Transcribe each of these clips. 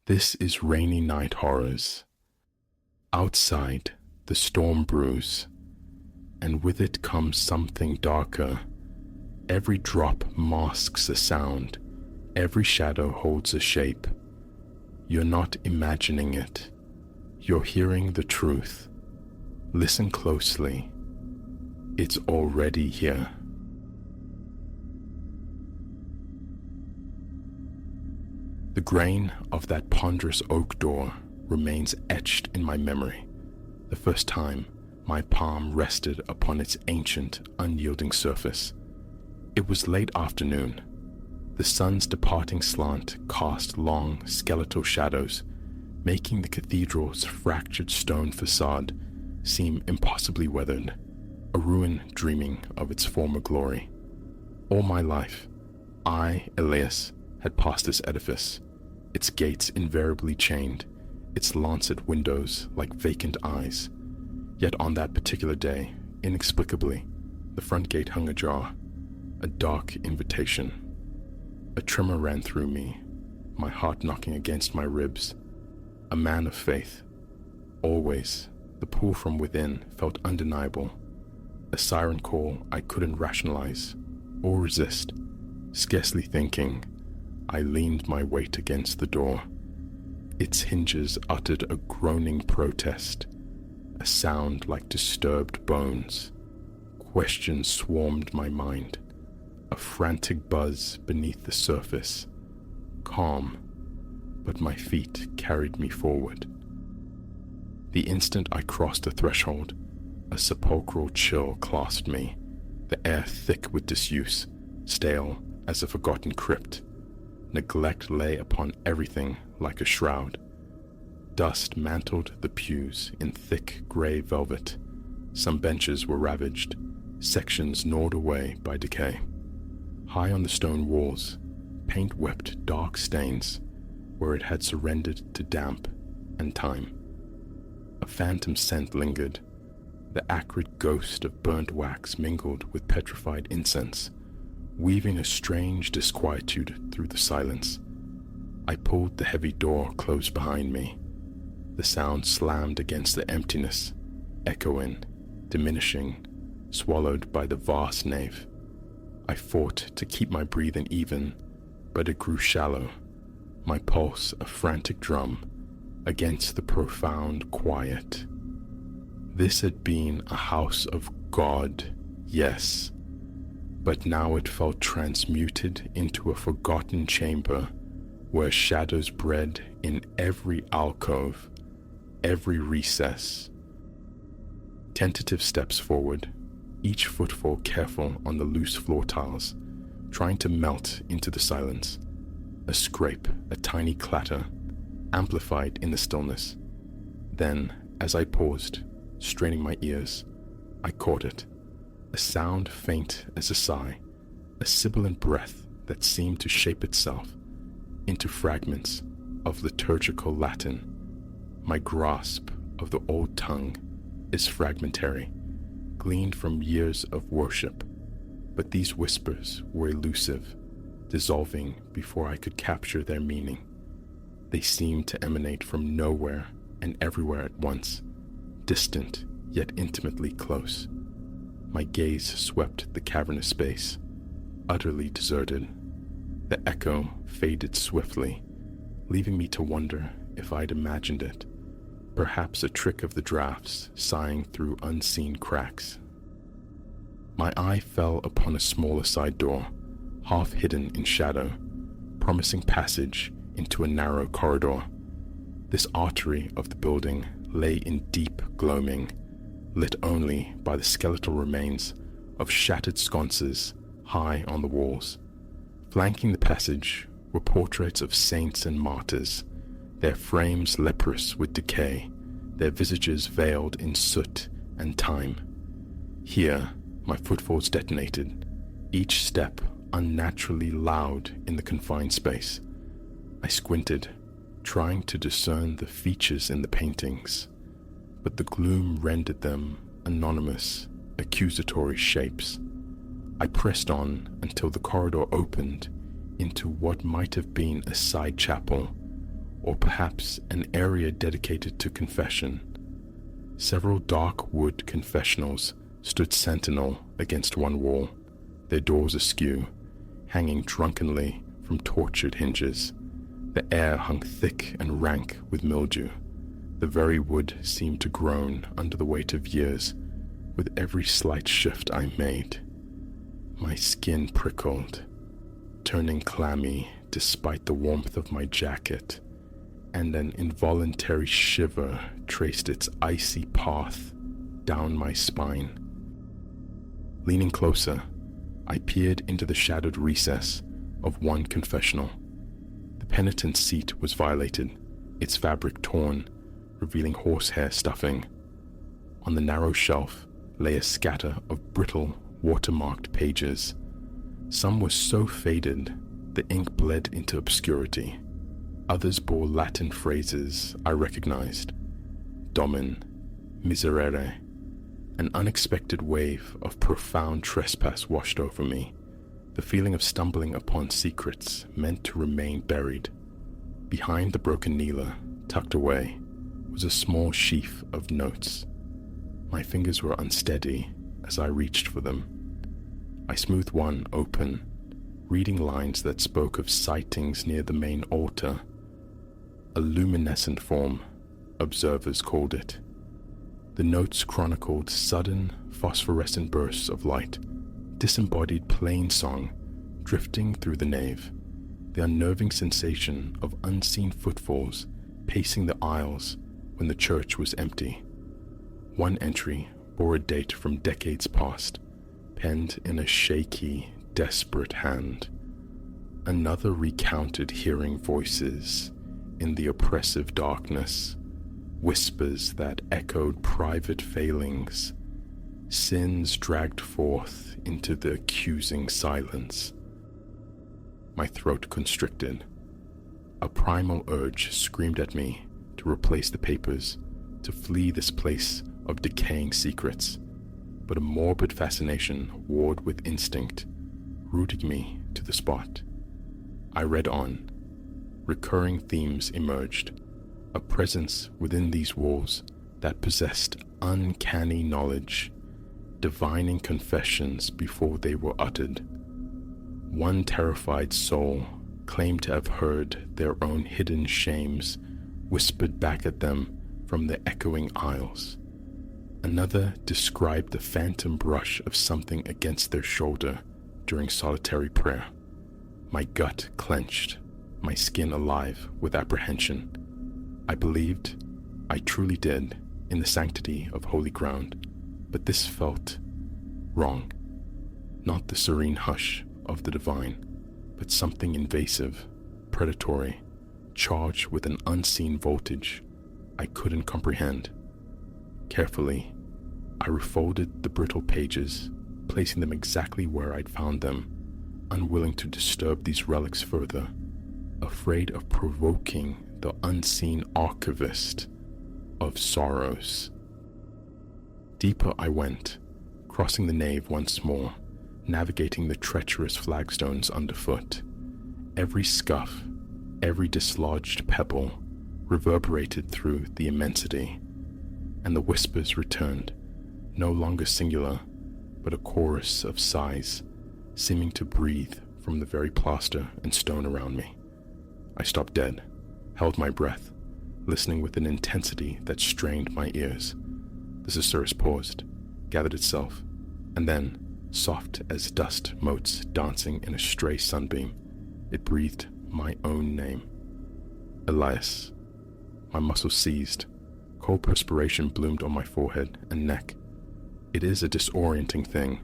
This is Rainy Night Horrors. Outside, the storm brews, and with it comes something darker. Every drop masks a sound, every shadow holds a shape. You're not imagining it. You're hearing the truth. Listen closely. It's already here. The grain of that ponderous oak door remains etched in my memory, the first time my palm rested upon its ancient, unyielding surface. It was late afternoon. The sun's departing slant cast long, skeletal shadows, making the cathedral's fractured stone facade seem impossibly weathered, a ruin dreaming of its former glory. All my life, I, Elias, had passed this edifice, its gates invariably chained, its lancet windows like vacant eyes. Yet on that particular day, inexplicably, the front gate hung ajar, a dark invitation. A tremor ran through me, my heart knocking against my ribs. A man of faith. Always, the pull from within felt undeniable, a siren call I couldn't rationalize or resist. Scarcely thinking, I leaned my weight against the door. Its hinges uttered a groaning protest, a sound like disturbed bones. Questions swarmed my mind, a frantic buzz beneath the surface. Calm, but my feet carried me forward. The instant I crossed the threshold, a sepulchral chill clasped me, the air thick with disuse, stale as a forgotten crypt. Neglect lay upon everything like a shroud. Dust mantled the pews in thick gray velvet. Some benches were ravaged, sections gnawed away by decay. High on the stone walls, paint wept dark stains where it had surrendered to damp and time. A phantom scent lingered, the acrid ghost of burnt wax mingled with petrified incense, weaving a strange disquietude through the silence. I pulled the heavy door close behind me. The sound slammed against the emptiness, echoing, diminishing, swallowed by the vast nave. I fought to keep my breathing even, but it grew shallow, my pulse a frantic drum against the profound quiet. This had been a house of God, yes, but now it felt transmuted into a forgotten chamber where shadows bred in every alcove, every recess. Tentative steps forward, each footfall careful on the loose floor tiles, trying to melt into the silence. A scrape, a tiny clatter, amplified in the stillness. Then, as I paused, straining my ears, I caught it. A sound faint as a sigh, a sibilant breath that seemed to shape itself into fragments of liturgical Latin. My grasp of the old tongue is fragmentary, gleaned from years of worship, but these whispers were elusive, dissolving before I could capture their meaning. They seemed to emanate from nowhere and everywhere at once, distant yet intimately close. My gaze swept the cavernous space, utterly deserted. The echo faded swiftly, leaving me to wonder if I'd imagined it, perhaps a trick of the drafts sighing through unseen cracks. My eye fell upon a smaller side door, half hidden in shadow, promising passage into a narrow corridor. This artery of the building lay in deep gloaming, lit only by the skeletal remains of shattered sconces high on the walls. Flanking the passage were portraits of saints and martyrs, their frames leprous with decay, their visages veiled in soot and time. Here, my footfalls detonated, each step unnaturally loud in the confined space. I squinted, trying to discern the features in the paintings, but the gloom rendered them anonymous, accusatory shapes. I pressed on until the corridor opened into what might have been a side chapel, or perhaps an area dedicated to confession. Several dark wood confessionals stood sentinel against one wall, their doors askew, hanging drunkenly from tortured hinges. The air hung thick and rank with mildew. The very wood seemed to groan under the weight of years with every slight shift I made. My skin prickled, turning clammy despite the warmth of my jacket, and an involuntary shiver traced its icy path down my spine. Leaning closer, I peered into the shadowed recess of one confessional. The penitent's seat was violated, its fabric torn, revealing horsehair stuffing. On the narrow shelf lay a scatter of brittle, watermarked pages. Some were so faded the ink bled into obscurity. Others bore Latin phrases I recognized. Domen, miserere. An unexpected wave of profound trespass washed over me, the feeling of stumbling upon secrets meant to remain buried. Behind the broken kneeler, tucked away, was a small sheaf of notes. My fingers were unsteady as I reached for them. I smoothed one open, reading lines that spoke of sightings near the main altar. A luminescent form, observers called it. The notes chronicled sudden, phosphorescent bursts of light, disembodied plain song drifting through the nave, the unnerving sensation of unseen footfalls pacing the aisles when the church was empty. One entry bore a date from decades past, penned in a shaky, desperate hand. Another recounted hearing voices in the oppressive darkness, whispers that echoed private failings, sins dragged forth into the accusing silence. My throat constricted. A primal urge screamed at me to replace the papers, to flee this place of decaying secrets, but a morbid fascination warred with instinct, rooting me to the spot. I read on. Recurring themes emerged, a presence within these walls that possessed uncanny knowledge, divining confessions before they were uttered. One terrified soul claimed to have heard their own hidden shames whispered back at them from the echoing aisles. Another described the phantom brush of something against their shoulder during solitary prayer. My gut clenched, my skin alive with apprehension. I believed, I truly did, in the sanctity of holy ground, but this felt wrong. Not the serene hush of the divine, but something invasive, predatory, charged with an unseen voltage I couldn't comprehend. Carefully, I refolded the brittle pages, placing them exactly where I'd found them, unwilling to disturb these relics further, afraid of provoking the unseen archivist of sorrows. Deeper I went, crossing the nave once more, navigating the treacherous flagstones underfoot. Every scuff, every dislodged pebble reverberated through the immensity, and the whispers returned, no longer singular, but a chorus of sighs, seeming to breathe from the very plaster and stone around me. I stopped dead, held my breath, listening with an intensity that strained my ears. The susurrus paused, gathered itself, and then, soft as dust motes dancing in a stray sunbeam, it breathed my own name. Elias. My muscles seized. Cold perspiration bloomed on my forehead and neck. It is a disorienting thing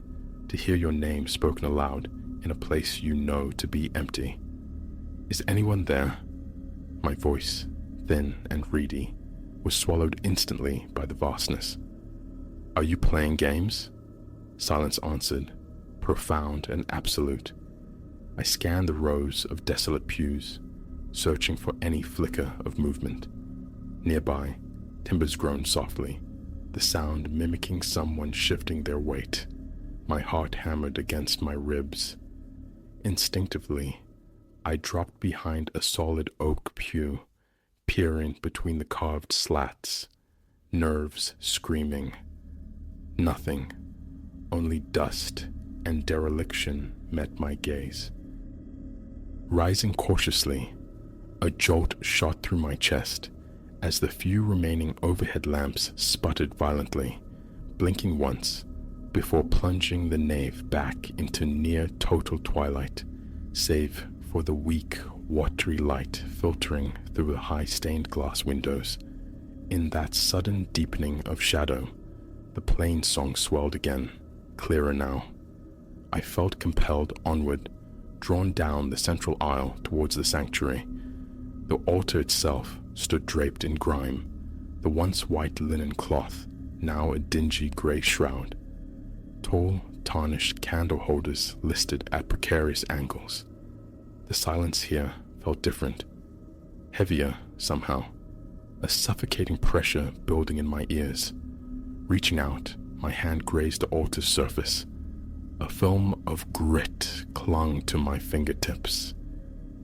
to hear your name spoken aloud in a place you know to be empty. Is anyone there? My voice, thin and reedy, was swallowed instantly by the vastness. Are you playing games? Silence answered, profound and absolute. I scanned the rows of desolate pews, searching for any flicker of movement. Nearby, timbers groaned softly, the sound mimicking someone shifting their weight. My heart hammered against my ribs. Instinctively, I dropped behind a solid oak pew, peering between the carved slats, nerves screaming. Nothing, only dust and dereliction met my gaze. Rising cautiously, a jolt shot through my chest as the few remaining overhead lamps sputtered violently, blinking once before plunging the nave back into near total twilight, save for the weak, watery light filtering through the high stained glass windows. In that sudden deepening of shadow, the plain song swelled again, clearer now. I felt compelled onward, drawn down the central aisle towards the sanctuary. The altar itself stood draped in grime, the once white linen cloth now a dingy grey shroud. Tall, tarnished candle holders listed at precarious angles. The silence here felt different, heavier somehow, a suffocating pressure building in my ears. Reaching out, my hand grazed the altar's surface. A film of grit clung to my fingertips.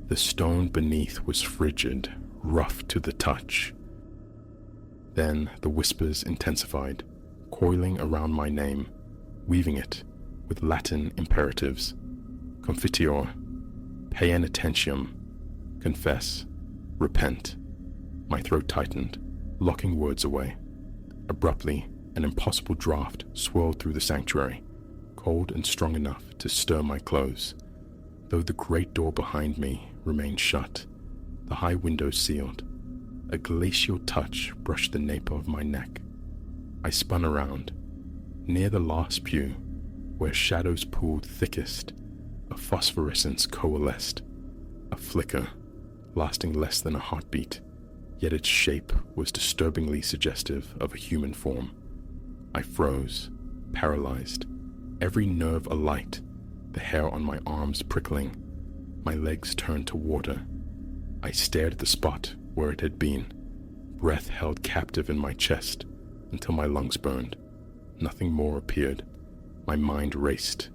The stone beneath was frigid, rough to the touch. Then the whispers intensified, coiling around my name, weaving it with Latin imperatives. Confiteor, penitentium, confess, repent. My throat tightened, locking words away. Abruptly, an impossible draft swirled through the sanctuary, cold and strong enough to stir my clothes. Though the great door behind me remained shut, the high windows sealed. A glacial touch brushed the nape of my neck. I spun around. Near the last pew, where shadows pooled thickest, a phosphorescence coalesced. A flicker, lasting less than a heartbeat, yet its shape was disturbingly suggestive of a human form. I froze, paralyzed, every nerve alight, the hair on my arms prickling. My legs turned to water. I stared at the spot where it had been, breath held captive in my chest until my lungs burned. Nothing more appeared. My mind raced,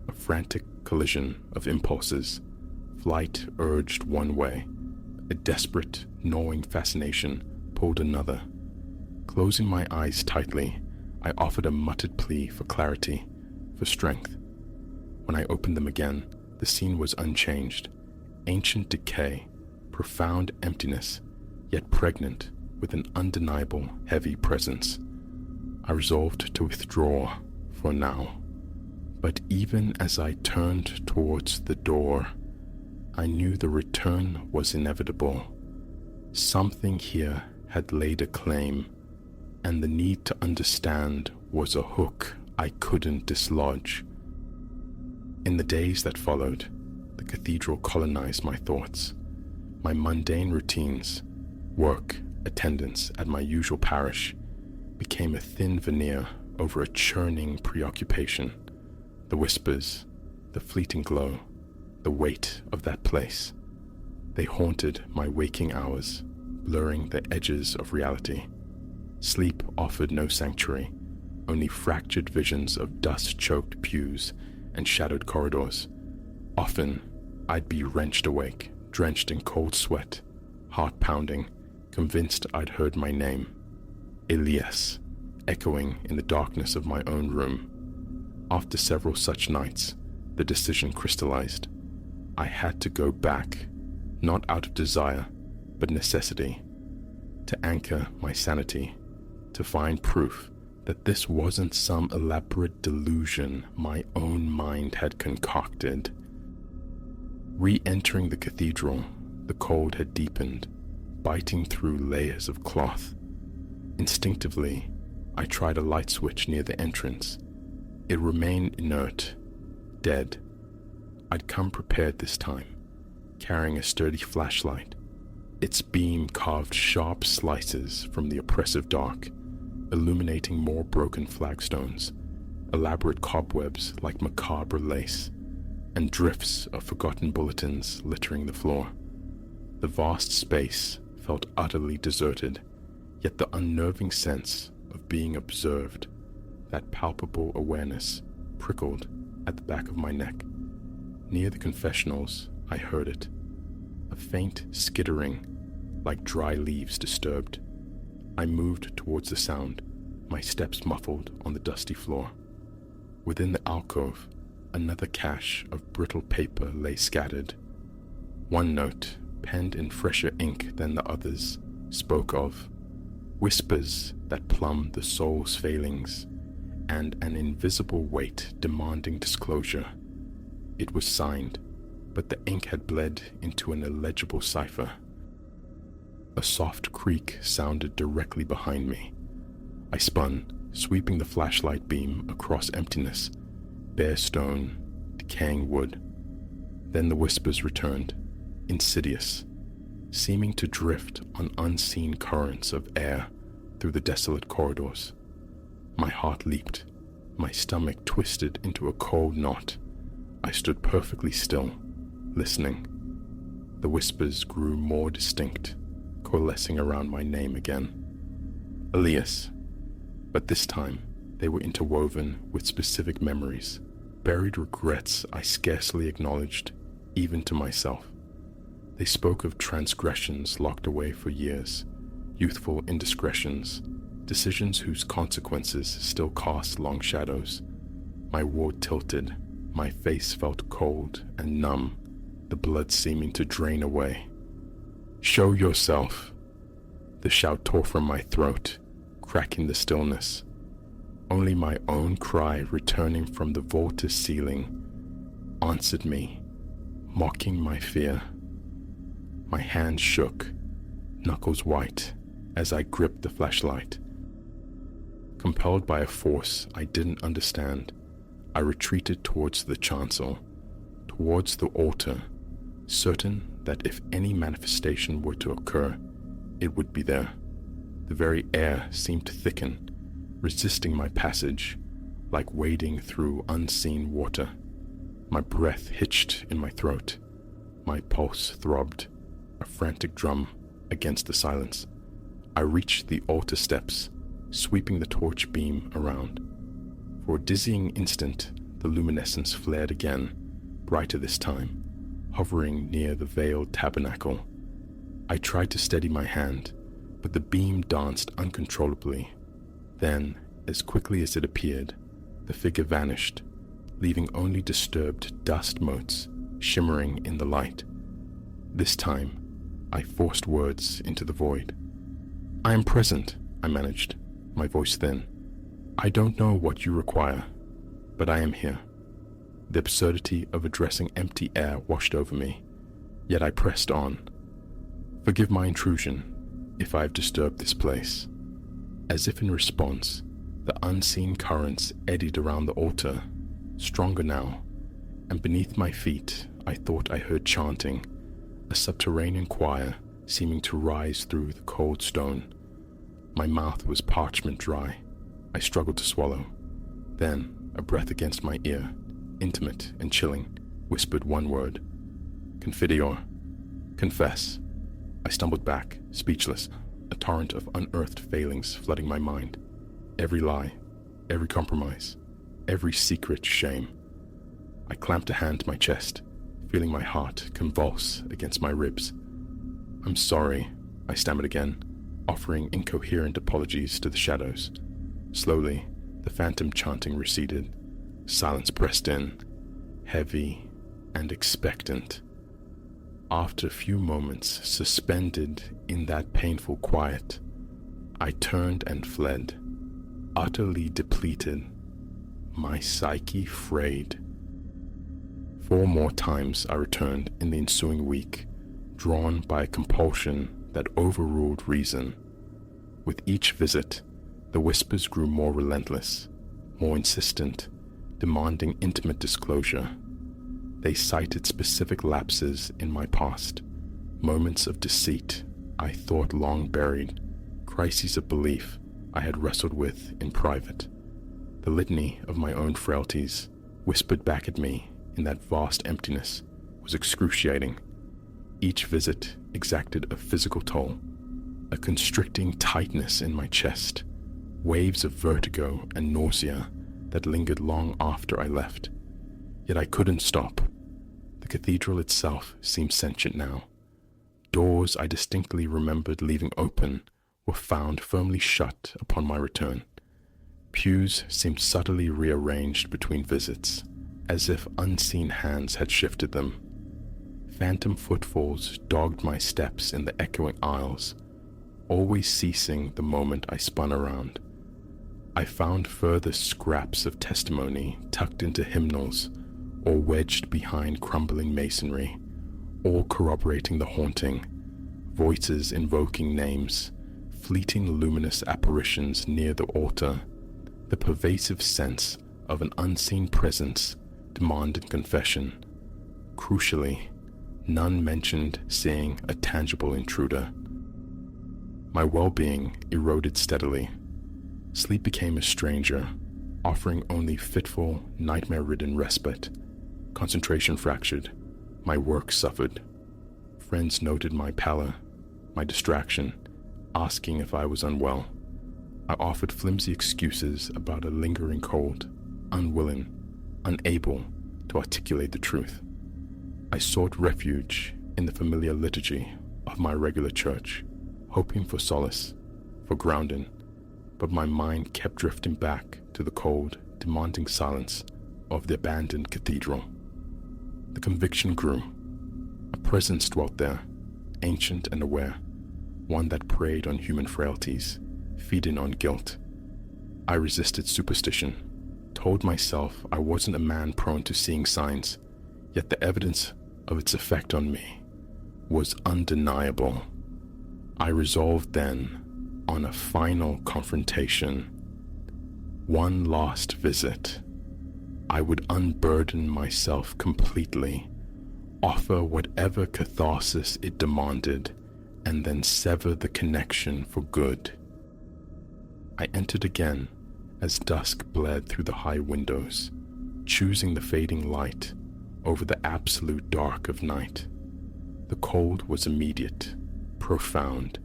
a frantic collision of impulses. Flight urged one way. A desperate, gnawing fascination pulled another. Closing my eyes tightly, I offered a muttered plea for clarity, for strength. When I opened them again, the scene was unchanged. Ancient decay, profound emptiness, yet pregnant with an undeniable heavy presence. I resolved to withdraw for now. But even as I turned towards the door, I knew the return was inevitable. Something here had laid a claim, and the need to understand was a hook I couldn't dislodge. In the days that followed, the cathedral colonized my thoughts. My mundane routines, work, attendance at my usual parish, became a thin veneer over a churning preoccupation. The whispers, the fleeting glow, the weight of that place. They haunted my waking hours, blurring the edges of reality. Sleep offered no sanctuary, only fractured visions of dust-choked pews and shadowed corridors. Often, I'd be wrenched awake, drenched in cold sweat, heart pounding, convinced I'd heard my name, Elias, echoing in the darkness of my own room. After several such nights, the decision crystallized. I had to go back, not out of desire, but necessity, to anchor my sanity, to find proof that this wasn't some elaborate delusion my own mind had concocted. Re-entering the cathedral, the cold had deepened, biting through layers of cloth. Instinctively, I tried a light switch near the entrance. It remained inert, dead. I'd come prepared this time, carrying a sturdy flashlight. Its beam carved sharp slices from the oppressive dark, illuminating more broken flagstones, elaborate cobwebs like macabre lace, and drifts of forgotten bulletins littering the floor. The vast space felt utterly deserted, yet the unnerving sense of being observed, that palpable awareness, prickled at the back of my neck. Near the confessionals, I heard it, a faint skittering, like dry leaves disturbed. I moved towards the sound, my steps muffled on the dusty floor. Within the alcove, another cache of brittle paper lay scattered. One note, penned in fresher ink than the others, spoke of whispers that plumb the soul's failings and an invisible weight demanding disclosure. It was signed, but the ink had bled into an illegible cipher. A soft creak sounded directly behind me. I spun, sweeping the flashlight beam across emptiness, bare stone, decaying wood. Then the whispers returned, insidious, seeming to drift on unseen currents of air through the desolate corridors. My heart leaped, my stomach twisted into a cold knot. I stood perfectly still, listening. The whispers grew more distinct, coalescing around my name again. Elias. But this time, they were interwoven with specific memories, buried regrets I scarcely acknowledged, even to myself. They spoke of transgressions locked away for years, youthful indiscretions, decisions whose consequences still cast long shadows. My ward tilted, my face felt cold and numb, the blood seeming to drain away. "Show yourself!" The shout tore from my throat, cracking the stillness. Only my own cry returning from the vaulted ceiling answered me, mocking my fear. My hands shook, knuckles white, as I gripped the flashlight. Compelled by a force I didn't understand, I retreated towards the chancel, towards the altar, certain that if any manifestation were to occur, it would be there. The very air seemed to thicken, resisting my passage, like wading through unseen water. My breath hitched in my throat. My pulse throbbed, a frantic drum against the silence. I reached the altar steps, sweeping the torch beam around. For a dizzying instant, the luminescence flared again, brighter this time, hovering near the veiled tabernacle. I tried to steady my hand, but the beam danced uncontrollably. Then, as quickly as it appeared, the figure vanished, leaving only disturbed dust motes shimmering in the light. This time, I forced words into the void. "I am present," I managed, my voice thin. "I don't know what you require, but I am here." The absurdity of addressing empty air washed over me, yet I pressed on. "Forgive my intrusion, if I have disturbed this place." As if in response, the unseen currents eddied around the altar, stronger now, and beneath my feet I thought I heard chanting, a subterranean choir seeming to rise through the cold stone. My mouth was parchment dry. I struggled to swallow. Then, a breath against my ear, intimate and chilling, whispered one word. "Confidior. Confess." I stumbled back, speechless, a torrent of unearthed failings flooding my mind. Every lie, every compromise, every secret shame. I clamped a hand to my chest, feeling my heart convulse against my ribs. "I'm sorry," I stammered again, offering incoherent apologies to the shadows. Slowly, the phantom chanting receded. Silence pressed in, heavy and expectant. After a few moments suspended in that painful quiet, I turned and fled, utterly depleted, my psyche frayed. 4 more times I returned in the ensuing week, drawn by a compulsion that overruled reason. With each visit, the whispers grew more relentless, more insistent, demanding intimate disclosure. They cited specific lapses in my past, moments of deceit I thought long buried, crises of belief I had wrestled with in private. The litany of my own frailties, whispered back at me in that vast emptiness, was excruciating. Each visit exacted a physical toll, a constricting tightness in my chest, waves of vertigo and nausea that lingered long after I left. Yet I couldn't stop. The cathedral itself seemed sentient now, doors I distinctly remembered leaving open were found firmly shut upon my return. Pews seemed subtly rearranged between visits, as if unseen hands had shifted them. Phantom footfalls dogged my steps in the echoing aisles, always ceasing the moment I spun around. I found further scraps of testimony tucked into hymnals or wedged behind crumbling masonry, all corroborating the haunting, voices invoking names, fleeting luminous apparitions near the altar, the pervasive sense of an unseen presence demanding confession. Crucially, none mentioned seeing a tangible intruder. My well-being eroded steadily. Sleep became a stranger, offering only fitful, nightmare-ridden respite. Concentration fractured. My work suffered. Friends noted my pallor, my distraction, asking if I was unwell. I offered flimsy excuses about a lingering cold, unwilling, unable to articulate the truth. I sought refuge in the familiar liturgy of my regular church, hoping for solace, for grounding, but my mind kept drifting back to the cold, demanding silence of the abandoned cathedral. The conviction grew. A presence dwelt there, ancient and aware, one that preyed on human frailties, feeding on guilt. I resisted superstition, told myself I wasn't a man prone to seeing signs, yet the evidence of its effect on me was undeniable. I resolved then on a final confrontation. One last visit. I would unburden myself completely, offer whatever catharsis it demanded, and then sever the connection for good. I entered again as dusk bled through the high windows, choosing the fading light over the absolute dark of night. The cold was immediate, profound,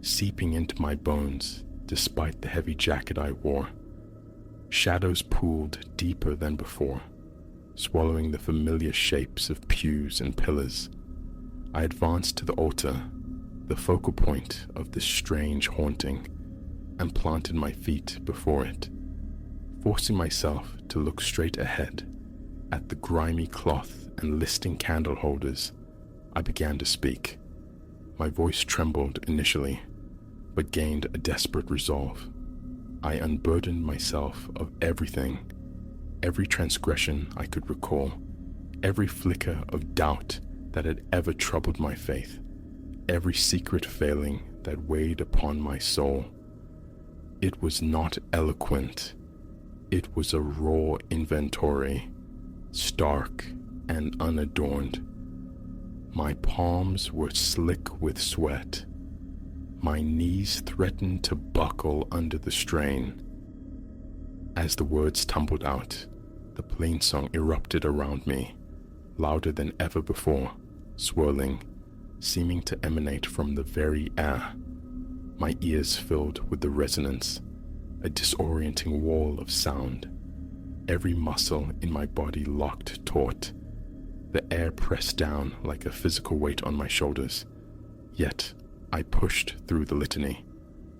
seeping into my bones despite the heavy jacket I wore. Shadows pooled deeper than before, swallowing the familiar shapes of pews and pillars. I advanced to the altar, the focal point of this strange haunting, and planted my feet before it, forcing myself to look straight ahead at the grimy cloth and listing candle holders. I began to speak. My voice trembled initially, but gained a desperate resolve. I unburdened myself of everything, every transgression I could recall, every flicker of doubt that had ever troubled my faith, every secret failing that weighed upon my soul. It was not eloquent. It was a raw inventory, stark and unadorned. My palms were slick with sweat. My knees threatened to buckle under the strain. As the words tumbled out, the plainsong erupted around me, louder than ever before, swirling, seeming to emanate from the very air. My ears filled with the resonance, a disorienting wall of sound. Every muscle in my body locked taut. The air pressed down like a physical weight on my shoulders. Yet, I pushed through the litany,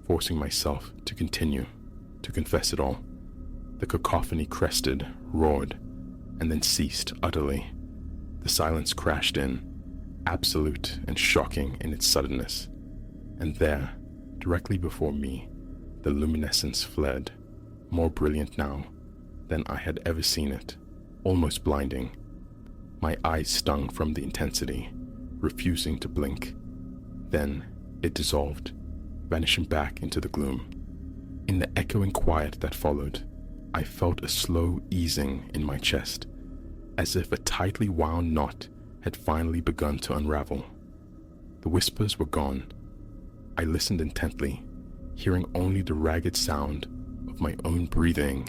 forcing myself to continue, to confess it all. The cacophony crested, roared, and then ceased utterly. The silence crashed in, absolute and shocking in its suddenness. And there, directly before me, the luminescence fled, more brilliant now than I had ever seen it, almost blinding. My eyes stung from the intensity, refusing to blink. Then it dissolved, vanishing back into the gloom. In the echoing quiet that followed, I felt a slow easing in my chest, as if a tightly wound knot had finally begun to unravel. The whispers were gone. I listened intently, hearing only the ragged sound of my own breathing.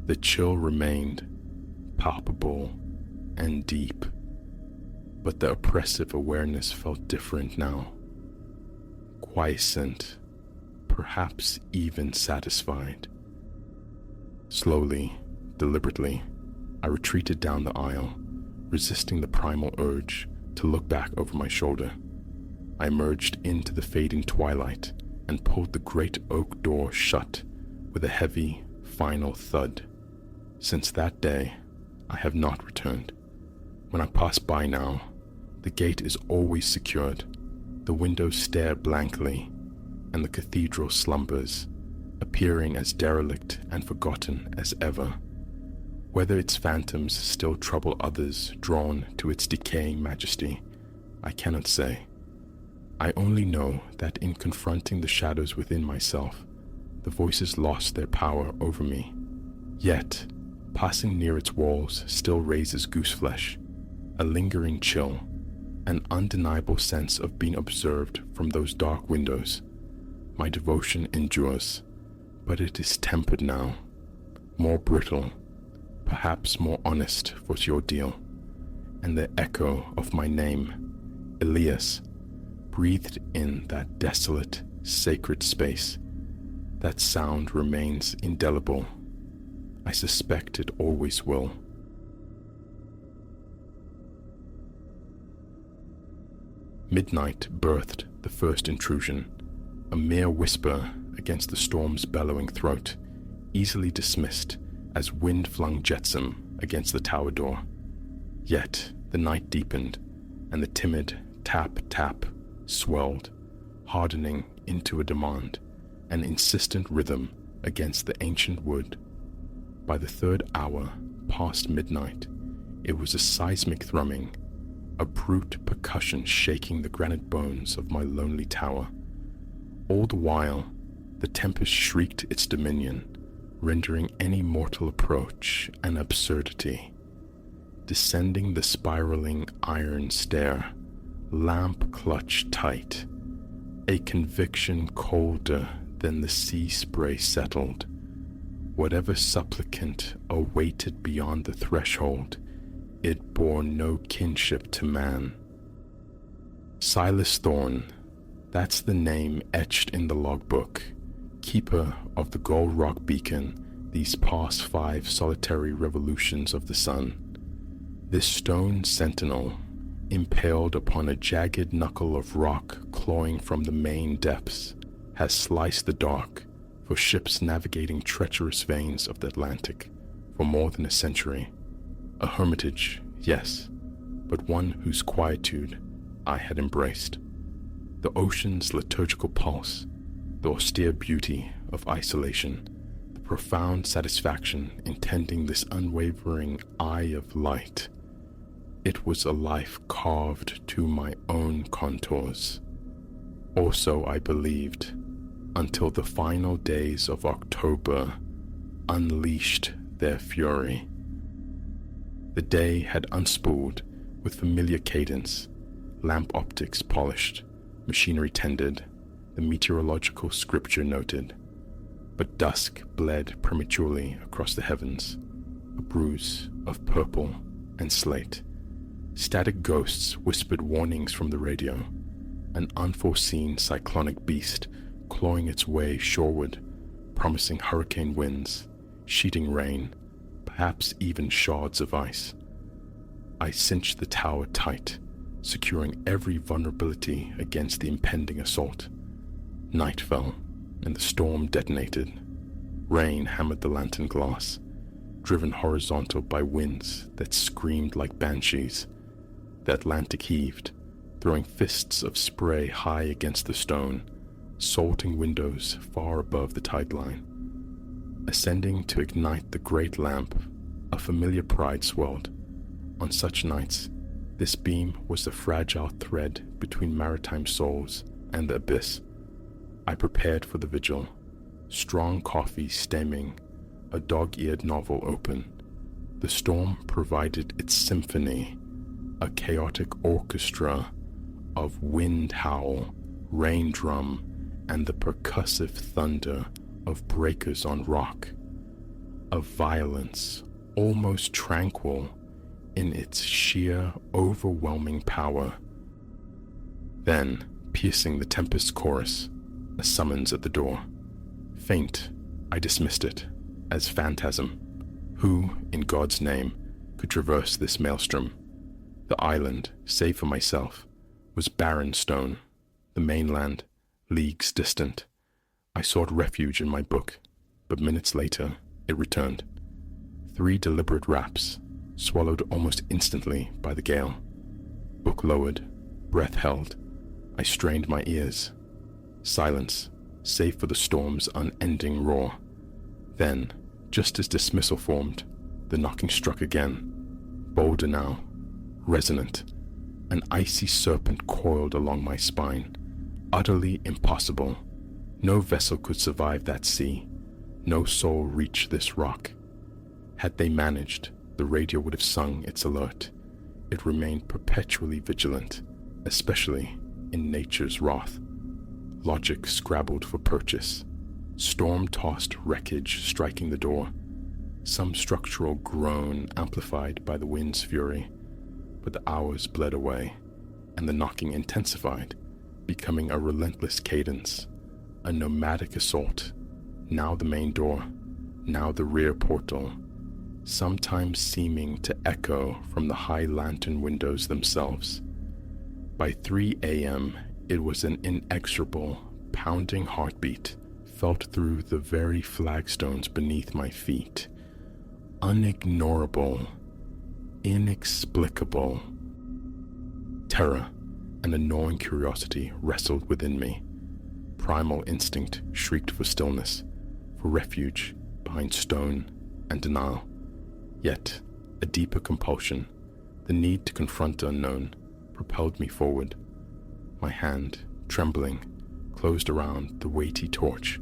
The chill remained, palpable and deep, but the oppressive awareness felt different now. Quiescent, perhaps even satisfied. Slowly, deliberately, I retreated down the aisle, resisting the primal urge to look back over my shoulder. I emerged into the fading twilight and pulled the great oak door shut with a heavy, final thud. Since that day, I have not returned. When I pass by now, the gate is always secured, the windows stare blankly, and the cathedral slumbers, appearing as derelict and forgotten as ever. Whether its phantoms still trouble others drawn to its decaying majesty, I cannot say. I only know that in confronting the shadows within myself, the voices lost their power over me. Yet, passing near its walls still raises gooseflesh, a lingering chill, an undeniable sense of being observed from those dark windows. My devotion endures, but it is tempered now, more brittle, perhaps more honest for its ordeal, and the echo of my name, Elias, breathed in that desolate, sacred space. That sound remains indelible. I suspect it always will. Midnight birthed the first intrusion, a mere whisper against the storm's bellowing throat, easily dismissed as wind flung jetsam against the tower door. Yet the night deepened, and the timid tap-tap swelled, hardening into a demand, an insistent rhythm against the ancient wood. By the third hour past midnight, it was a seismic thrumming, a brute percussion shaking the granite bones of my lonely tower. All the while, the tempest shrieked its dominion, rendering any mortal approach an absurdity. Descending the spiraling iron stair, lamp clutched tight, a conviction colder than the sea spray settled. Whatever supplicant awaited beyond the threshold, it bore no kinship to man. Silas Thorne, that's the name etched in the logbook, keeper of the Gold Rock beacon these past 5 solitary revolutions of the sun. This stone sentinel, impaled upon a jagged knuckle of rock clawing from the main depths, has sliced the dark for ships navigating treacherous veins of the Atlantic for more than a century. A hermitage, yes, but one whose quietude I had embraced. The ocean's liturgical pulse, the austere beauty of isolation, the profound satisfaction in tending this unwavering eye of light. It was a life carved to my own contours. Or so I believed, until the final days of October unleashed their fury. The day had unspooled with familiar cadence, lamp optics polished, machinery tended, the meteorological scripture noted. But dusk bled prematurely across the heavens, a bruise of purple and slate. Static ghosts whispered warnings from the radio, an unforeseen cyclonic beast clawing its way shoreward, promising hurricane winds, sheeting rain, perhaps even shards of ice. I cinched the tower tight, securing every vulnerability against the impending assault. Night fell, and the storm detonated. Rain hammered the lantern glass, driven horizontal by winds that screamed like banshees. The Atlantic heaved, throwing fists of spray high against the stone, salting windows far above the tide line. Ascending to ignite the great lamp, a familiar pride swelled. On such nights, this beam was the fragile thread between maritime souls and the abyss. I prepared for the vigil, strong coffee stemming, a dog-eared novel open. The storm provided its symphony, a chaotic orchestra of wind howl, rain drum, and the percussive thunder of breakers on rock, of violence almost tranquil in its sheer, overwhelming power. Then, piercing the tempest's chorus, a summons at the door. Faint, I dismissed it as phantasm. Who, in God's name, could traverse this maelstrom? The island, save for myself, was barren stone, the mainland, leagues distant. I sought refuge in my book, but minutes later it returned. 3 deliberate raps, swallowed almost instantly by the gale. Book lowered, breath held. I strained my ears. Silence, save for the storm's unending roar. Then, just as dismissal formed, the knocking struck again. Bolder now, resonant. An icy serpent coiled along my spine. Utterly impossible. No vessel could survive that sea. No soul reach this rock. Had they managed, the radio would have sung its alert. It remained perpetually vigilant, especially in nature's wrath. Logic scrabbled for purchase. Storm-tossed wreckage striking the door. Some structural groan amplified by the wind's fury. But the hours bled away, and the knocking intensified, becoming a relentless cadence, a nomadic assault. Now the main door, now the rear portal, sometimes seeming to echo from the high lantern windows themselves. By 3 a.m., it was an inexorable, pounding heartbeat felt through the very flagstones beneath my feet. Unignorable, inexplicable. Terror and a gnawing curiosity wrestled within me. Primal instinct shrieked for stillness, for refuge behind stone and denial. Yet, a deeper compulsion, the need to confront the unknown, propelled me forward. My hand, trembling, closed around the weighty torch,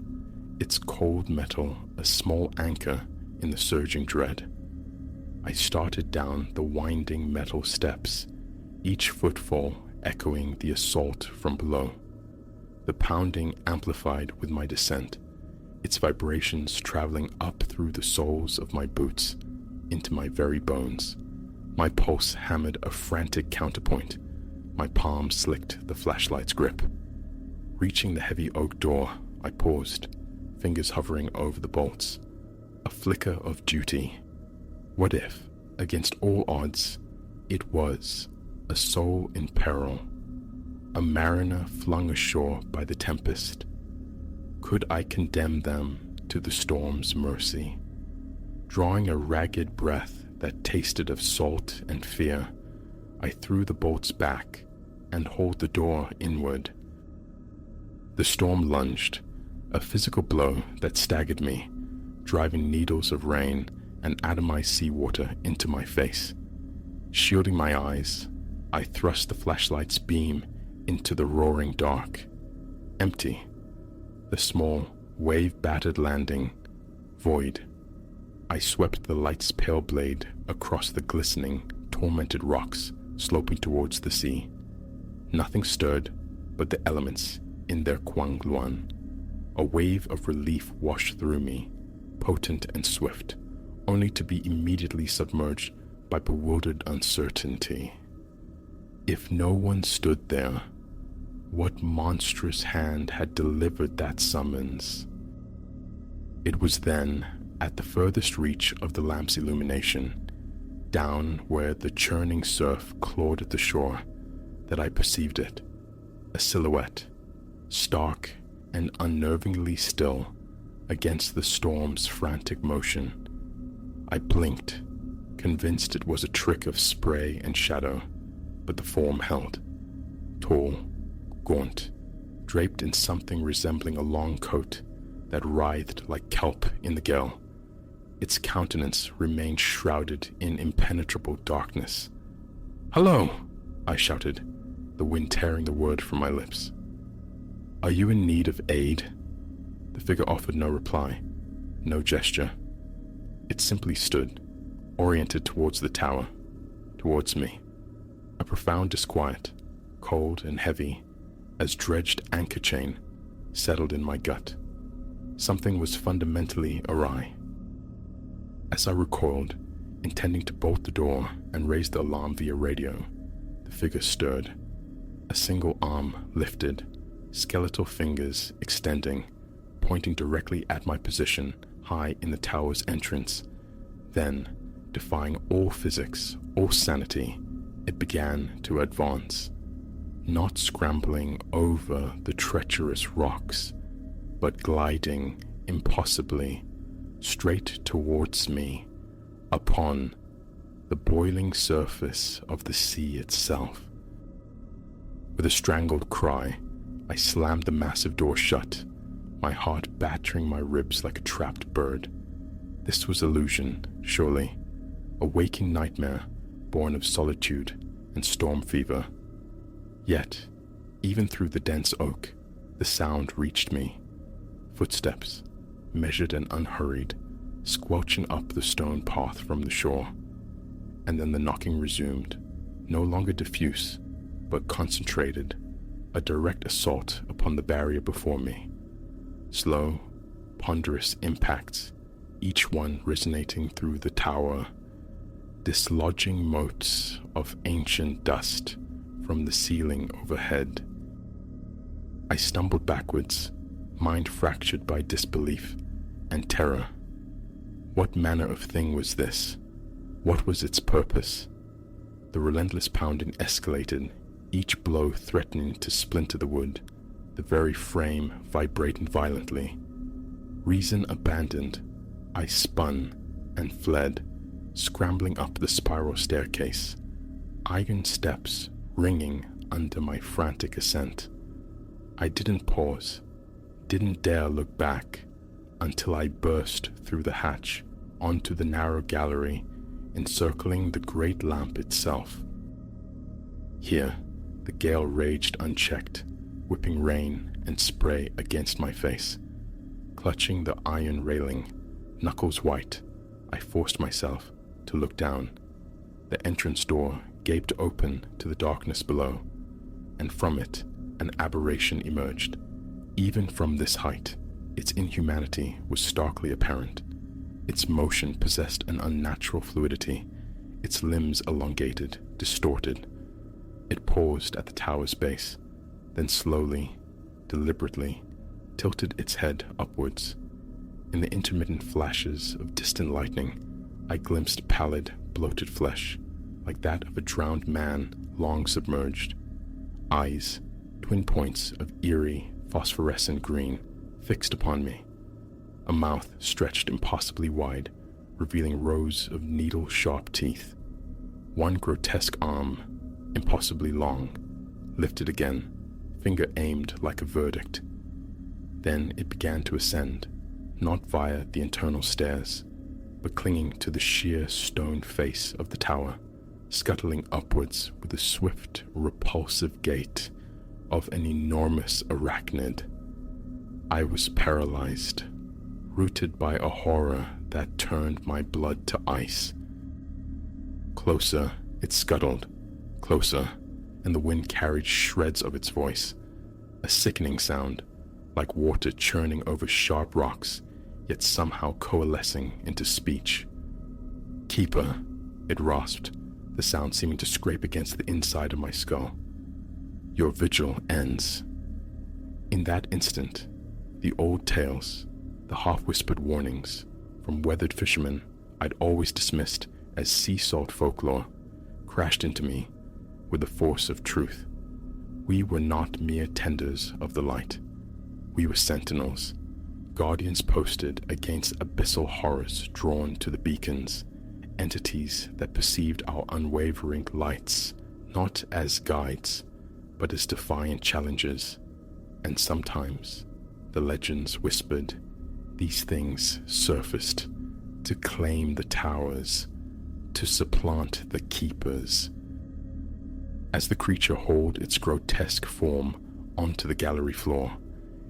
its cold metal a small anchor in the surging dread. I started down the winding metal steps, each footfall echoing the assault from below. The pounding amplified with my descent, its vibrations traveling up through the soles of my boots, into my very bones. My pulse hammered a frantic counterpoint. My palm slicked the flashlight's grip. Reaching the heavy oak door, I paused, fingers hovering over the bolts. A flicker of duty. What if, against all odds, it was a soul in peril, a mariner flung ashore by the tempest? Could I condemn them to the storm's mercy? Drawing a ragged breath that tasted of salt and fear, I threw the bolts back and hauled the door inward. The storm lunged, a physical blow that staggered me, driving needles of rain and atomized seawater into my face. Shielding my eyes, I thrust the flashlight's beam into the roaring dark. Empty. The small, wave-battered landing, void. I swept the light's pale blade across the glistening, tormented rocks sloping towards the sea. Nothing stirred but the elements in their Quang Luan. A wave of relief washed through me, potent and swift, only to be immediately submerged by bewildered uncertainty. If no one stood there, what monstrous hand had delivered that summons? It was then, at the furthest reach of the lamp's illumination, down where the churning surf clawed at the shore, that I perceived it, a silhouette, stark and unnervingly still against the storm's frantic motion. I blinked, convinced it was a trick of spray and shadow, but the form held, tall, gaunt, draped in something resembling a long coat that writhed like kelp in the gale. Its countenance remained shrouded in impenetrable darkness. "Hello!" I shouted, the wind tearing the word from my lips. "Are you in need of aid?" The figure offered no reply, no gesture. It simply stood, oriented towards the tower, towards me. A profound disquiet, cold and heavy, as dredged anchor chain, settled in my gut. Something was fundamentally awry. As I recoiled, intending to bolt the door and raise the alarm via radio, the figure stirred. A single arm lifted, skeletal fingers extending, pointing directly at my position high in the tower's entrance. Then, defying all physics, all sanity, it began to advance. not scrambling over the treacherous rocks, but gliding impossibly straight towards me upon the boiling surface of the sea itself. With a strangled cry, I slammed the massive door shut, my heart battering my ribs like a trapped bird. This was illusion, surely, a waking nightmare born of solitude and storm fever. Yet, even through the dense oak, the sound reached me. Footsteps, measured and unhurried, squelching up the stone path from the shore. And then the knocking resumed, no longer diffuse, but concentrated, a direct assault upon the barrier before me. Slow, ponderous impacts, each one resonating through the tower, dislodging motes of ancient dust from the ceiling overhead. I stumbled backwards, mind fractured by disbelief and terror. What manner of thing was this? What was its purpose? The relentless pounding escalated, each blow threatening to splinter the wood, the very frame vibrating violently. Reason abandoned, I spun and fled, scrambling up the spiral staircase, iron steps ringing under my frantic ascent. I didn't pause, didn't dare look back, until I burst through the hatch onto the narrow gallery encircling the great lamp itself. Here, the gale raged unchecked, whipping rain and spray against my face. Clutching the iron railing, knuckles white, I forced myself to look down. The entrance door gaped open to the darkness below, and from it an aberration emerged. Even from this height, its inhumanity was starkly apparent. Its motion possessed an unnatural fluidity, its limbs elongated, distorted. It paused at the tower's base, then slowly, deliberately, tilted its head upwards. In the intermittent flashes of distant lightning, I glimpsed pallid, bloated flesh, like that of a drowned man long submerged. Eyes, twin points of eerie, phosphorescent green, fixed upon me. A mouth stretched impossibly wide, revealing rows of needle-sharp teeth. One grotesque arm, impossibly long, lifted again, finger aimed like a verdict. Then it began to ascend, not via the internal stairs, but clinging to the sheer stone face of the tower, scuttling upwards with the swift, repulsive gait of an enormous arachnid. I was paralyzed, rooted by a horror that turned my blood to ice. Closer, it scuttled, closer, and the wind carried shreds of its voice, a sickening sound, like water churning over sharp rocks, yet somehow coalescing into speech. "Keeper," it rasped, the sound seeming to scrape against the inside of my skull. "Your vigil ends." In that instant, the old tales, the half-whispered warnings from weathered fishermen I'd always dismissed as sea salt folklore, crashed into me with the force of truth. We were not mere tenders of the light. We were sentinels, guardians posted against abyssal horrors drawn to the beacons, entities that perceived our unwavering lights not as guides, but as defiant challengers. And sometimes, the legends whispered, these things surfaced to claim the towers, to supplant the keepers. As the creature hauled its grotesque form onto the gallery floor,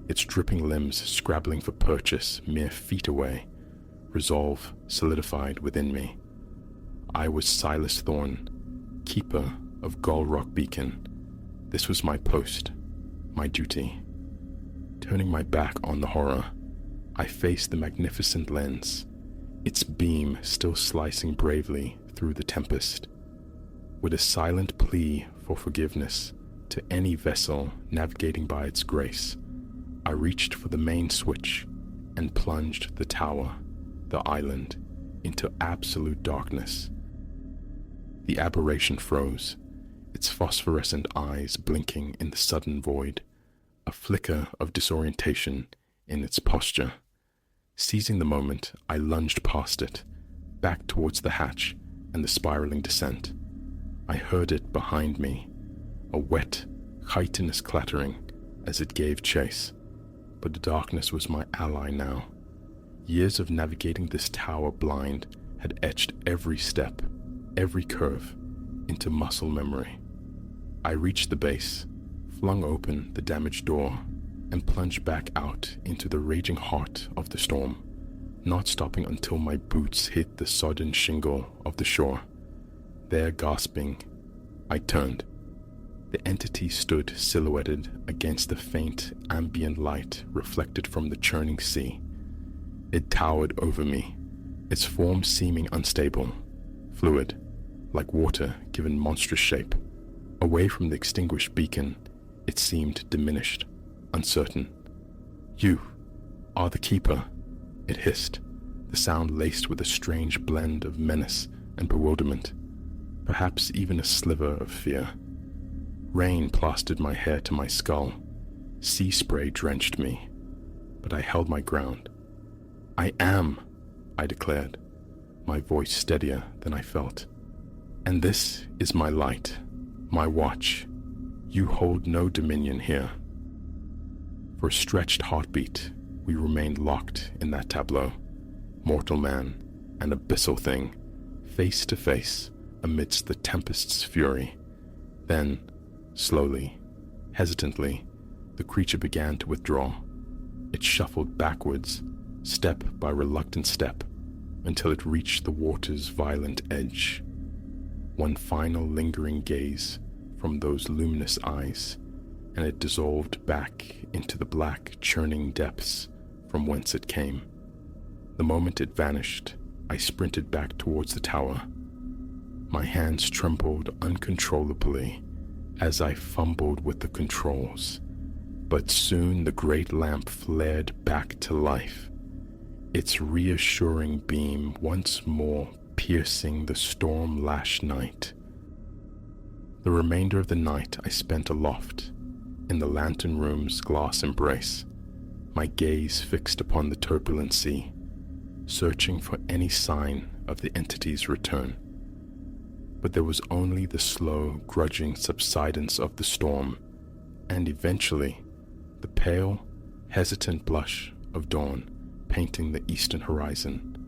its dripping limbs scrabbling for purchase mere feet away, resolve solidified within me. I was Silas Thorne, keeper of Gull Rock Beacon. This was my post, my duty. Turning my back on the horror, I faced the magnificent lens, its beam still slicing bravely through the tempest. With a silent plea for forgiveness to any vessel navigating by its grace, I reached for the main switch and plunged the tower, the island, into absolute darkness. The aberration froze, its phosphorescent eyes blinking in the sudden void, a flicker of disorientation in its posture. Seizing the moment, I lunged past it, back towards the hatch and the spiraling descent. I heard it behind me, a wet, chitinous clattering as it gave chase, but the darkness was my ally now. Years of navigating this tower blind had etched every step, every curve, into muscle memory. I reached the base, flung open the damaged door, and plunged back out into the raging heart of the storm, not stopping until my boots hit the sodden shingle of the shore. There, gasping, I turned. The entity stood silhouetted against the faint ambient light reflected from the churning sea. It towered over me, its form seeming unstable, fluid, like water given monstrous shape. Away from the extinguished beacon, it seemed diminished, uncertain. "You are the keeper," it hissed, the sound laced with a strange blend of menace and bewilderment, perhaps even a sliver of fear. Rain plastered my hair to my skull. Sea spray drenched me, but I held my ground. "I am," I declared, my voice steadier than I felt. "And this is my light, my watch. You hold no dominion here." For a stretched heartbeat, we remained locked in that tableau, mortal man and abyssal thing, face to face amidst the tempest's fury. Then, slowly, hesitantly, the creature began to withdraw. It shuffled backwards, step by reluctant step, until it reached the water's violent edge. One final lingering gaze from those luminous eyes, and it dissolved back into the black, churning depths from whence it came. The moment it vanished, I sprinted back towards the tower. My hands trembled uncontrollably as I fumbled with the controls, but soon the great lamp flared back to life, its reassuring beam once more piercing the storm-lashed night. The remainder of the night I spent aloft, in the lantern room's glass embrace, my gaze fixed upon the turbulent sea, searching for any sign of the entity's return. But there was only the slow, grudging subsidence of the storm, and eventually the pale, hesitant blush of dawn painting the eastern horizon.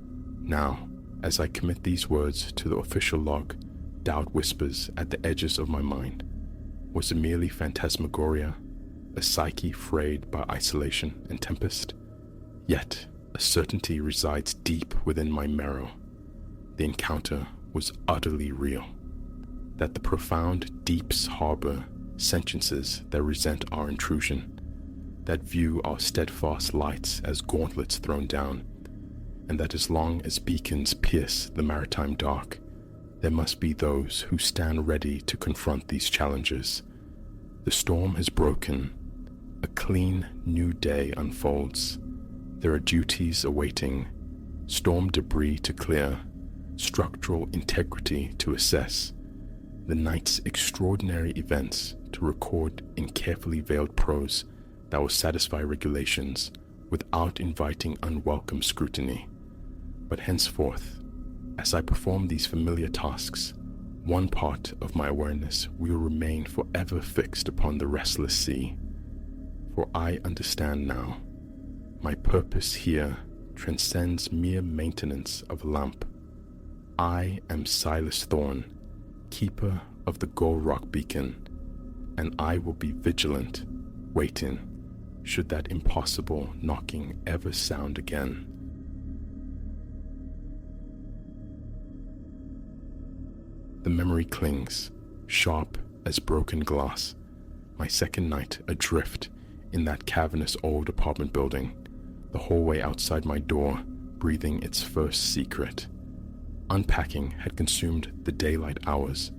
Now, as I commit these words to the official log, doubt whispers at the edges of my mind. Was it merely phantasmagoria, a psyche frayed by isolation and tempest? Yet, a certainty resides deep within my marrow. The encounter was utterly real. That the profound deeps harbor sentiences that resent our intrusion, that view our steadfast lights as gauntlets thrown down, and that as long as beacons pierce the maritime dark, there must be those who stand ready to confront these challenges. The storm has broken. A clean new day unfolds. There are duties awaiting, storm debris to clear, structural integrity to assess, the night's extraordinary events to record in carefully veiled prose that will satisfy regulations without inviting unwelcome scrutiny. But henceforth, as I perform these familiar tasks, one part of my awareness will remain forever fixed upon the restless sea. For I understand now, my purpose here transcends mere maintenance of a lamp. I am Silas Thorne, keeper of the Gull Rock beacon, and I will be vigilant, waiting, should that impossible knocking ever sound again. The memory clings, sharp as broken glass. My second night adrift in that cavernous old apartment building, the hallway outside my door breathing its first secret. Unpacking had consumed the daylight hours,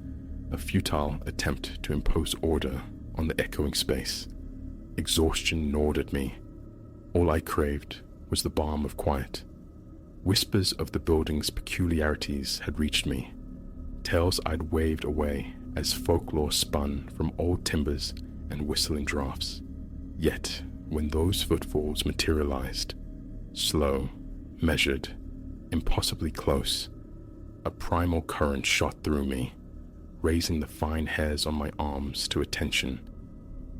a futile attempt to impose order on the echoing space. Exhaustion gnawed at me. All I craved was the balm of quiet. Whispers of the building's peculiarities had reached me, tales I'd waved away as folklore spun from old timbers and whistling drafts. Yet, when those footfalls materialized, slow, measured, impossibly close, a primal current shot through me, raising the fine hairs on my arms to attention.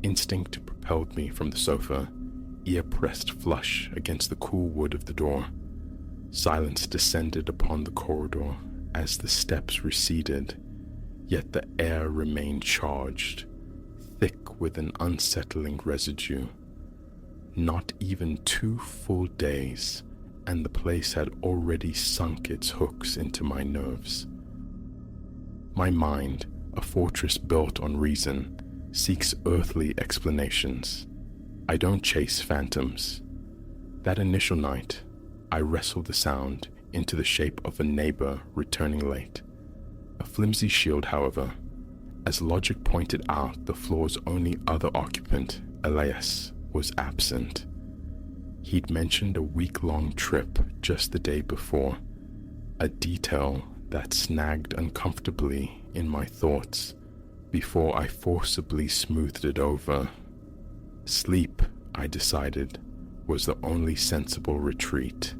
Instinct propelled me from the sofa, ear pressed flush against the cool wood of the door. Silence descended upon the corridor as the steps receded, yet the air remained charged, thick with an unsettling residue. Not even 2 full days, and the place had already sunk its hooks into my nerves. My mind, a fortress built on reason, seeks earthly explanations. I don't chase phantoms. That initial night, I wrestled the sound into the shape of a neighbor returning late. A flimsy shield, however, as logic pointed out the floor's only other occupant, Elias, was absent. He'd mentioned a week-long trip just the day before, a detail that snagged uncomfortably in my thoughts before I forcibly smoothed it over. Sleep, I decided, was the only sensible retreat.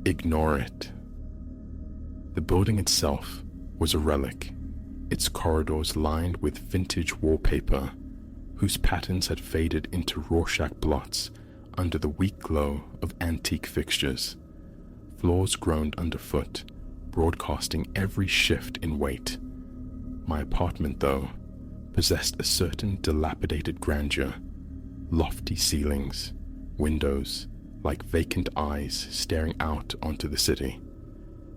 Ignore it. The building itself was a relic, its corridors lined with vintage wallpaper, whose patterns had faded into Rorschach blots under the weak glow of antique fixtures. Floors groaned underfoot, broadcasting every shift in weight. My apartment, though, possessed a certain dilapidated grandeur. Lofty ceilings, windows like vacant eyes staring out onto the city.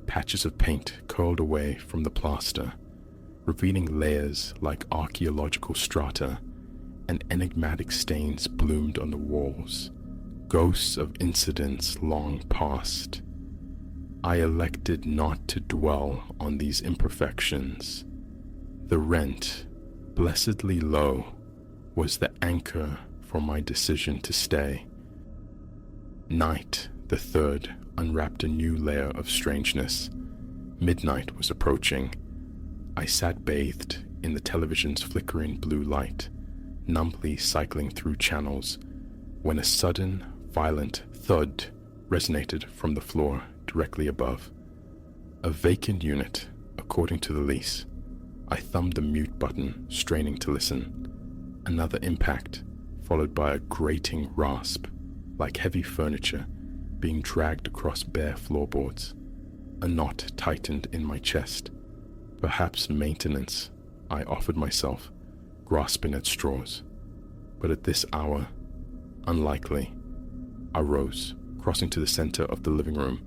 Patches of paint curled away from the plaster, revealing layers like archaeological strata, and enigmatic stains bloomed on the walls, ghosts of incidents long past. I elected not to dwell on these imperfections. The rent, blessedly low, was the anchor for my decision to stay. Night, the third, unwrapped a new layer of strangeness. Midnight was approaching. I sat bathed in the television's flickering blue light, numbly cycling through channels, when a sudden, violent thud resonated from the floor directly above. A vacant unit, according to the lease. I thumbed the mute button, straining to listen. Another impact, followed by a grating rasp, like heavy furniture being dragged across bare floorboards. A knot tightened in my chest. Perhaps maintenance, I offered myself, grasping at straws. But at this hour, unlikely. I rose, crossing to the center of the living room,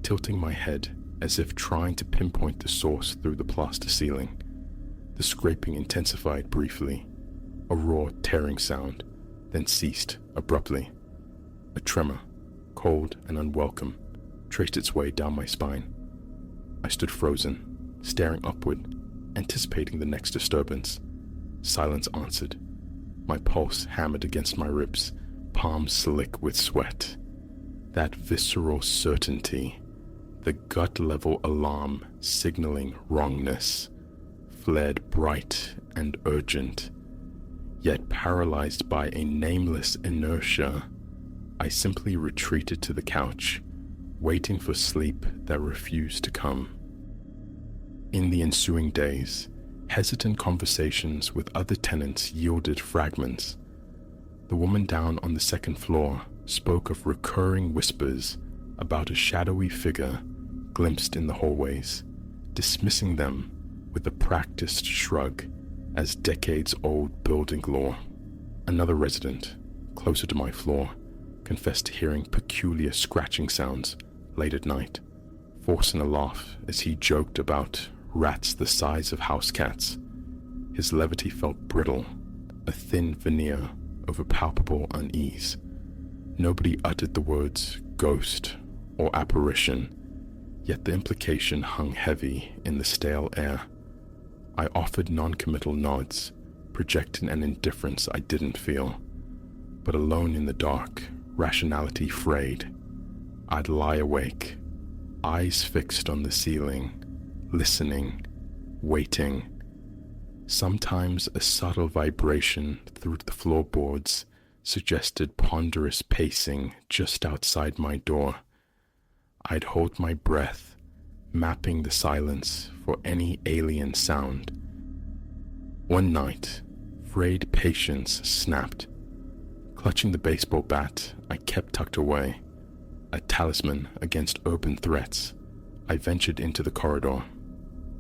tilting my head as if trying to pinpoint the source through the plaster ceiling. The scraping intensified briefly, a raw tearing sound, then ceased abruptly. A tremor, cold and unwelcome, traced its way down my spine. I stood frozen, staring upward, anticipating the next disturbance. Silence answered. My pulse hammered against my ribs, palms slick with sweat. That visceral certainty, the gut-level alarm signaling wrongness, flared bright and urgent. Yet paralyzed by a nameless inertia, I simply retreated to the couch, waiting for sleep that refused to come. In the ensuing days, hesitant conversations with other tenants yielded fragments. The woman down on the second floor spoke of recurring whispers about a shadowy figure glimpsed in the hallways, dismissing them with a practiced shrug as decades-old building lore. Another resident, closer to my floor, confessed to hearing peculiar scratching sounds late at night, forcing a laugh as he joked about rats the size of house cats. His levity felt brittle, a thin veneer over palpable unease. Nobody uttered the words ghost or apparition, yet the implication hung heavy in the stale air. I offered non-committal nods, projecting an indifference I didn't feel. But alone in the dark, rationality frayed. I'd lie awake, eyes fixed on the ceiling, listening, waiting. Sometimes a subtle vibration through the floorboards suggested ponderous pacing just outside my door. I'd hold my breath, mapping the silence for any alien sound. One night, frayed patience snapped. Clutching the baseball bat I kept tucked away, a talisman against urban threats, I ventured into the corridor.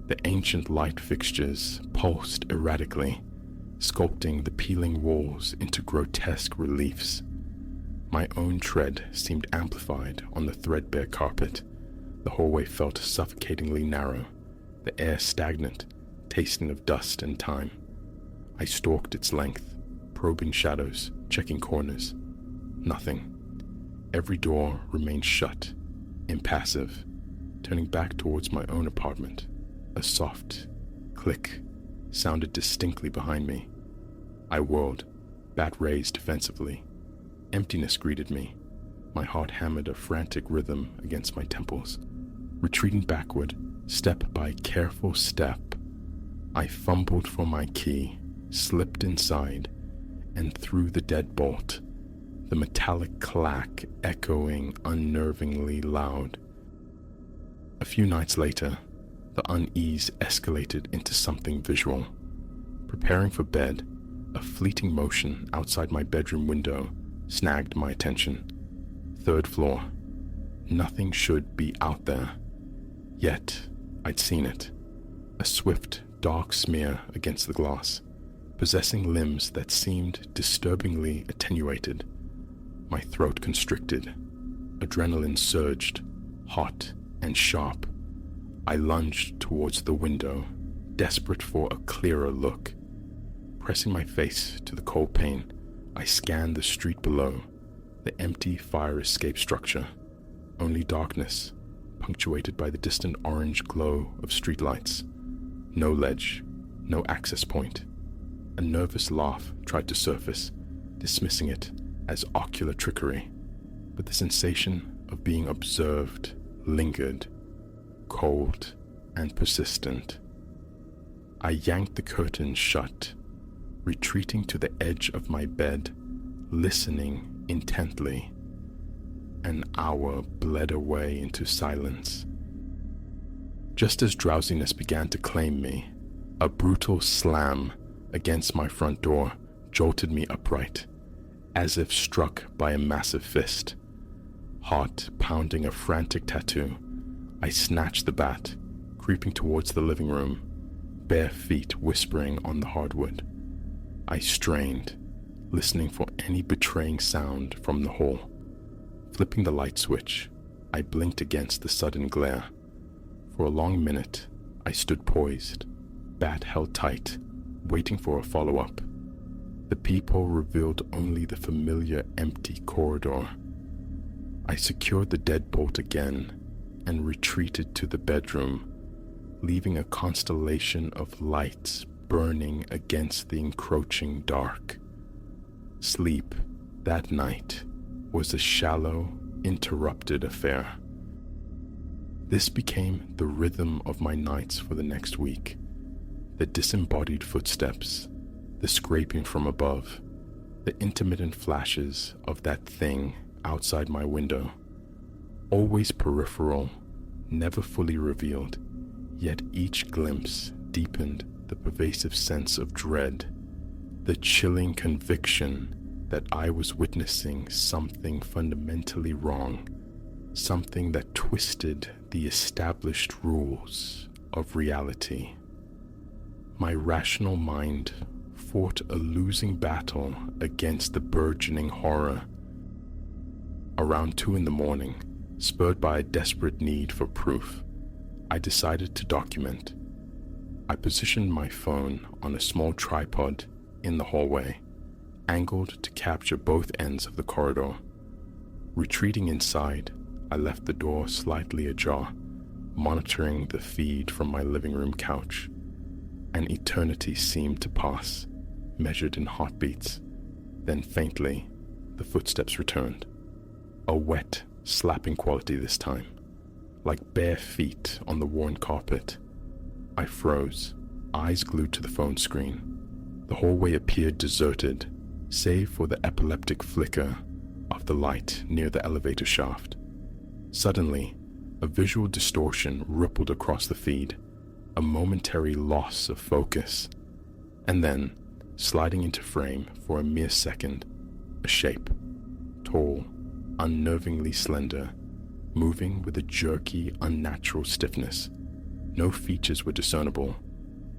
The ancient light fixtures pulsed erratically, sculpting the peeling walls into grotesque reliefs. My own tread seemed amplified on the threadbare carpet. The hallway felt suffocatingly narrow, the air stagnant, tasting of dust and time. I stalked its length, probing shadows, checking corners. Nothing. Every door remained shut, impassive. Turning back towards my own apartment, a soft click sounded distinctly behind me. I whirled, bat raised defensively. Emptiness greeted me. My heart hammered a frantic rhythm against my temples. Retreating backward, step by careful step, I fumbled for my key, slipped inside, and threw the deadbolt, the metallic clack echoing unnervingly loud. A few nights later, the unease escalated into something visual. Preparing for bed, a fleeting motion outside my bedroom window snagged my attention. Third floor. Nothing should be out there. Yet, I'd seen it. A swift, dark smear against the glass, possessing limbs that seemed disturbingly attenuated. My throat constricted. Adrenaline surged, hot and sharp. I lunged towards the window, desperate for a clearer look. Pressing my face to the cold pane, I scanned the street below, the empty fire escape structure. Only darkness, punctuated by the distant orange glow of streetlights. No ledge, no access point. A nervous laugh tried to surface, dismissing it as ocular trickery, but the sensation of being observed lingered, cold and persistent. I yanked the curtains shut, retreating to the edge of my bed, listening intently. An hour bled away into silence. Just as drowsiness began to claim me, a brutal slam against my front door jolted me upright, as if struck by a massive fist. Heart pounding a frantic tattoo, I snatched the bat, creeping towards the living room, bare feet whispering on the hardwood. I strained, listening for any betraying sound from the hall. Flipping the light switch, I blinked against the sudden glare. For a long minute, I stood poised, bat held tight, waiting for a follow-up. The peephole revealed only the familiar empty corridor. I secured the deadbolt again and retreated to the bedroom, leaving a constellation of lights burning against the encroaching dark. Sleep that night was a shallow, interrupted affair. This became the rhythm of my nights for the next week. The disembodied footsteps, the scraping from above, the intermittent flashes of that thing outside my window. Always peripheral, never fully revealed, yet each glimpse deepened the pervasive sense of dread, the chilling conviction that I was witnessing something fundamentally wrong, something that twisted the established rules of reality. My rational mind fought a losing battle against the burgeoning horror. Around 2 a.m, spurred by a desperate need for proof, I decided to document. I positioned my phone on a small tripod in the hallway, angled to capture both ends of the corridor. Retreating inside, I left the door slightly ajar, monitoring the feed from my living room couch. An eternity seemed to pass, measured in heartbeats. Then faintly, the footsteps returned. A wet, slapping quality this time, like bare feet on the worn carpet. I froze, eyes glued to the phone screen. The hallway appeared deserted, save for the epileptic flicker of the light near the elevator shaft. Suddenly, a visual distortion rippled across the feed, a momentary loss of focus, and then, sliding into frame for a mere second, a shape, tall, unnervingly slender, moving with a jerky, unnatural stiffness. No features were discernible,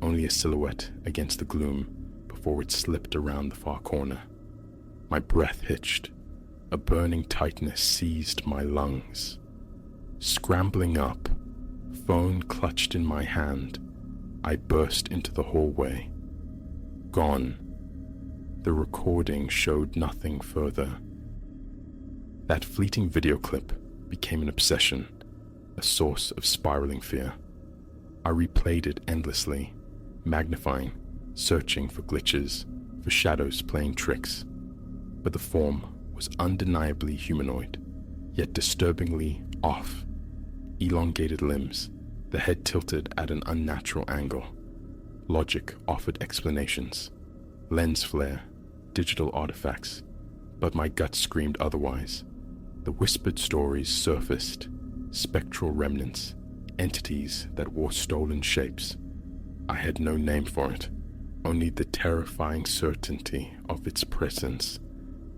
only a silhouette against the gloom before it slipped around the far corner. My breath hitched. A burning tightness seized my lungs. Scrambling up, phone clutched in my hand, I burst into the hallway. Gone. The recording showed nothing further. That fleeting video clip became an obsession, a source of spiraling fear. I replayed it endlessly, magnifying, searching for glitches, for shadows playing tricks. But the form was undeniably humanoid, yet disturbingly off. Elongated limbs, the head tilted at an unnatural angle. Logic offered explanations. Lens flare, digital artifacts, but my gut screamed otherwise. The whispered stories surfaced, spectral remnants, entities that wore stolen shapes. I had no name for it, only the terrifying certainty of its presence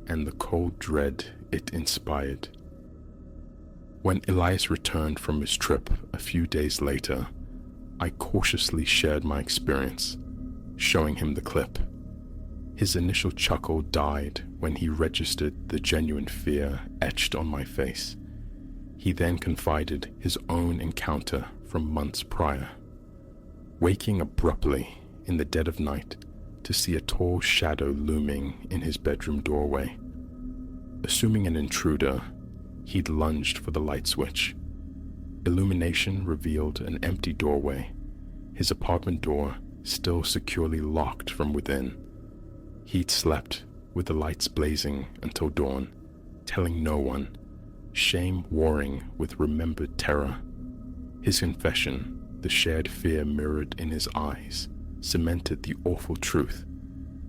and the cold dread it inspired. When Elias returned from his trip a few days later, I cautiously shared my experience, showing him the clip. His initial chuckle died when he registered the genuine fear etched on my face. He then confided his own encounter from months prior. Waking abruptly in the dead of night to see a tall shadow looming in his bedroom doorway. Assuming an intruder, he'd lunged for the light switch. Illumination revealed an empty doorway, his apartment door still securely locked from within. He'd slept with the lights blazing until dawn, telling no one, shame warring with remembered terror. His confession, the shared fear mirrored in his eyes, cemented the awful truth.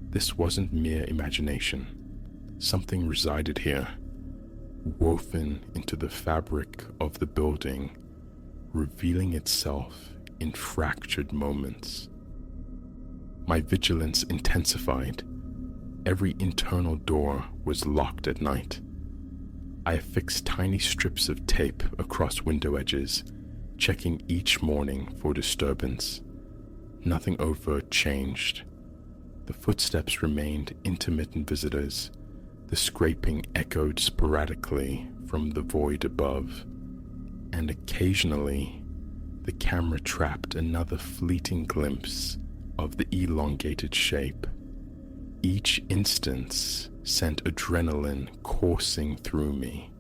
This wasn't mere imagination. Something resided here, woven into the fabric of the building, revealing itself in fractured moments. My vigilance intensified. Every internal door was locked at night. I affixed tiny strips of tape across window edges, checking each morning for disturbance. Nothing overt changed. The footsteps remained intermittent visitors. The scraping echoed sporadically from the void above, and occasionally the camera trapped another fleeting glimpse of the elongated shape. Each instance sent adrenaline coursing through me.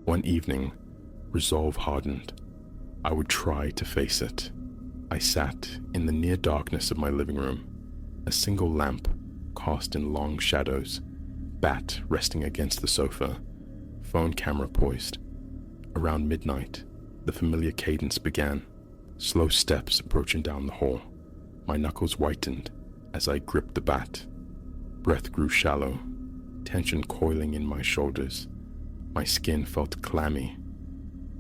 One evening, resolve hardened. I would try to face it. I sat in the near darkness of my living room, a single lamp cast in long shadows, bat resting against the sofa, phone camera poised. Around midnight, the familiar cadence began, slow steps approaching down the hall. My knuckles whitened as I gripped the bat. Breath grew shallow, tension coiling in my shoulders. My skin felt clammy.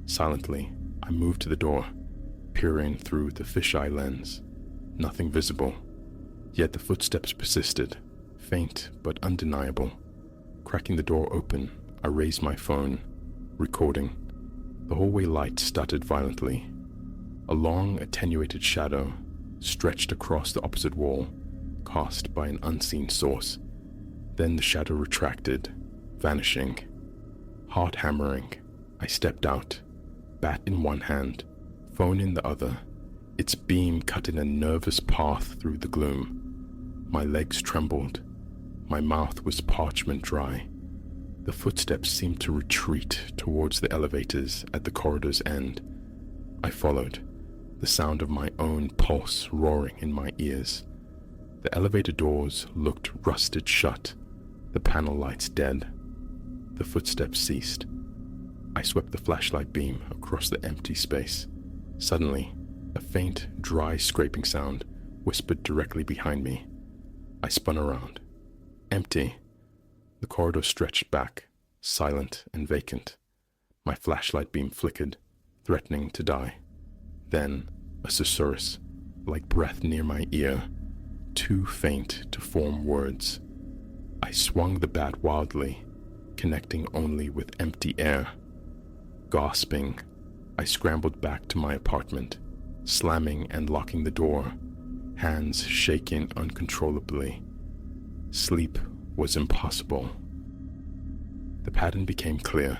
Silently, I moved to the door, peering through the fisheye lens. Nothing visible, yet the footsteps persisted, faint but undeniable. Cracking the door open, I raised my phone, recording. The hallway light stuttered violently. A long, attenuated shadow stretched across the opposite wall, cast by an unseen source. Then the shadow retracted, vanishing. Heart hammering, I stepped out, bat in one hand, phone in the other. Its beam cut in a nervous path through the gloom. My legs trembled. My mouth was parchment dry. The footsteps seemed to retreat towards the elevators at the corridor's end. I followed, the sound of my own pulse roaring in my ears. The elevator doors looked rusted shut, the panel lights dead. The footsteps ceased. I swept the flashlight beam across the empty space. Suddenly, A faint, dry scraping sound whispered directly behind me. I spun around. Empty. The corridor stretched back, silent and vacant. My flashlight beam flickered, threatening to die. Then, a susurrus, like breath near my ear, too faint to form words. I swung the bat wildly, connecting only with empty air. Gasping, I scrambled back to my apartment, slamming and locking the door, hands shaking uncontrollably. Sleep was impossible. The pattern became clear.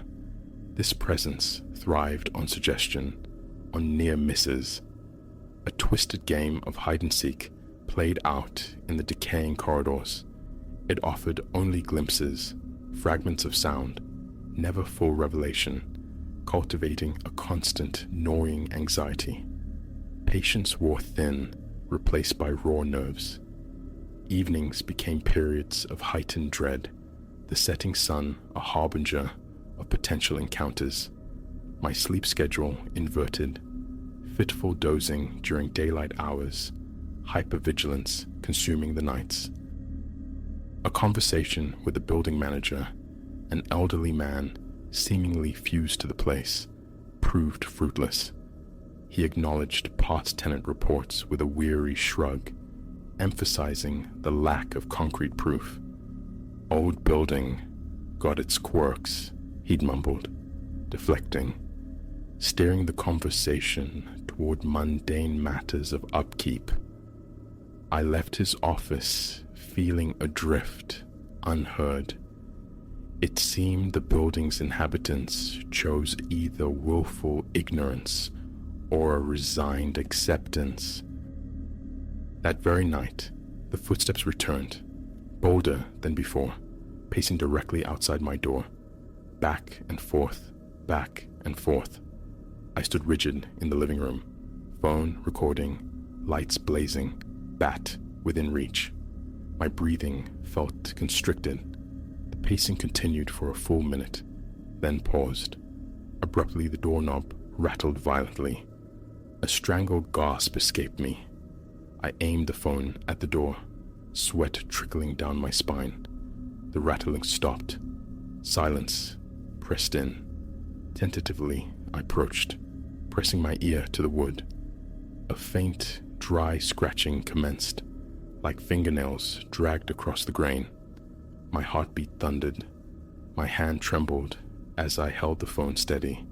This presence thrived on suggestion, on near misses. A twisted game of hide-and-seek played out in the decaying corridors. It offered only glimpses, fragments of sound, never full revelation, cultivating a constant, gnawing anxiety. Patience wore thin, replaced by raw nerves. Evenings became periods of heightened dread, the setting sun a harbinger of potential encounters. My sleep schedule inverted, fitful dozing during daylight hours, hypervigilance consuming the nights. A conversation with the building manager, an elderly man seemingly fused to the place, proved fruitless. He acknowledged past tenant reports with a weary shrug, emphasizing the lack of concrete proof. Old building, got its quirks, he'd mumbled, deflecting, steering the conversation toward mundane matters of upkeep. I left his office feeling adrift, unheard. It seemed the building's inhabitants chose either willful ignorance or a resigned acceptance. That very night, the footsteps returned, bolder than before, pacing directly outside my door. Back and forth, back and forth. I stood rigid in the living room, phone recording, lights blazing, bat within reach. My breathing felt constricted. The pacing continued for a full minute, then paused. Abruptly, the doorknob rattled violently. A strangled gasp escaped me. I aimed the phone at the door, sweat trickling down my spine. The rattling stopped. Silence pressed in. Tentatively, I approached, pressing my ear to the wood. A faint, dry scratching commenced, like fingernails dragged across the grain. My heartbeat thundered. My hand trembled as I held the phone steady.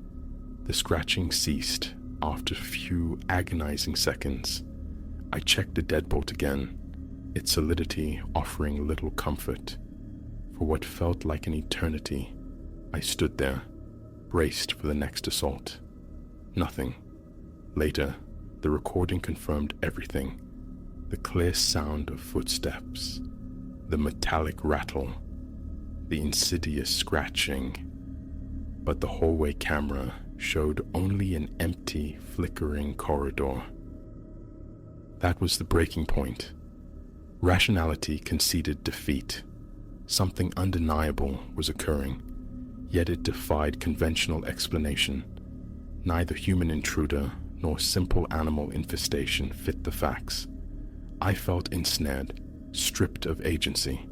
The scratching ceased after a few agonizing seconds. I checked the deadbolt again, its solidity offering little comfort. For what felt like an eternity, I stood there, braced for the next assault. Nothing. Later, the recording confirmed everything. The clear sound of footsteps, the metallic rattle, the insidious scratching. But the hallway camera showed only an empty, flickering corridor. That was the breaking point. Rationality conceded defeat. Something undeniable was occurring, yet it defied conventional explanation. Neither human intruder nor simple animal infestation fit the facts. I felt ensnared, stripped of agency.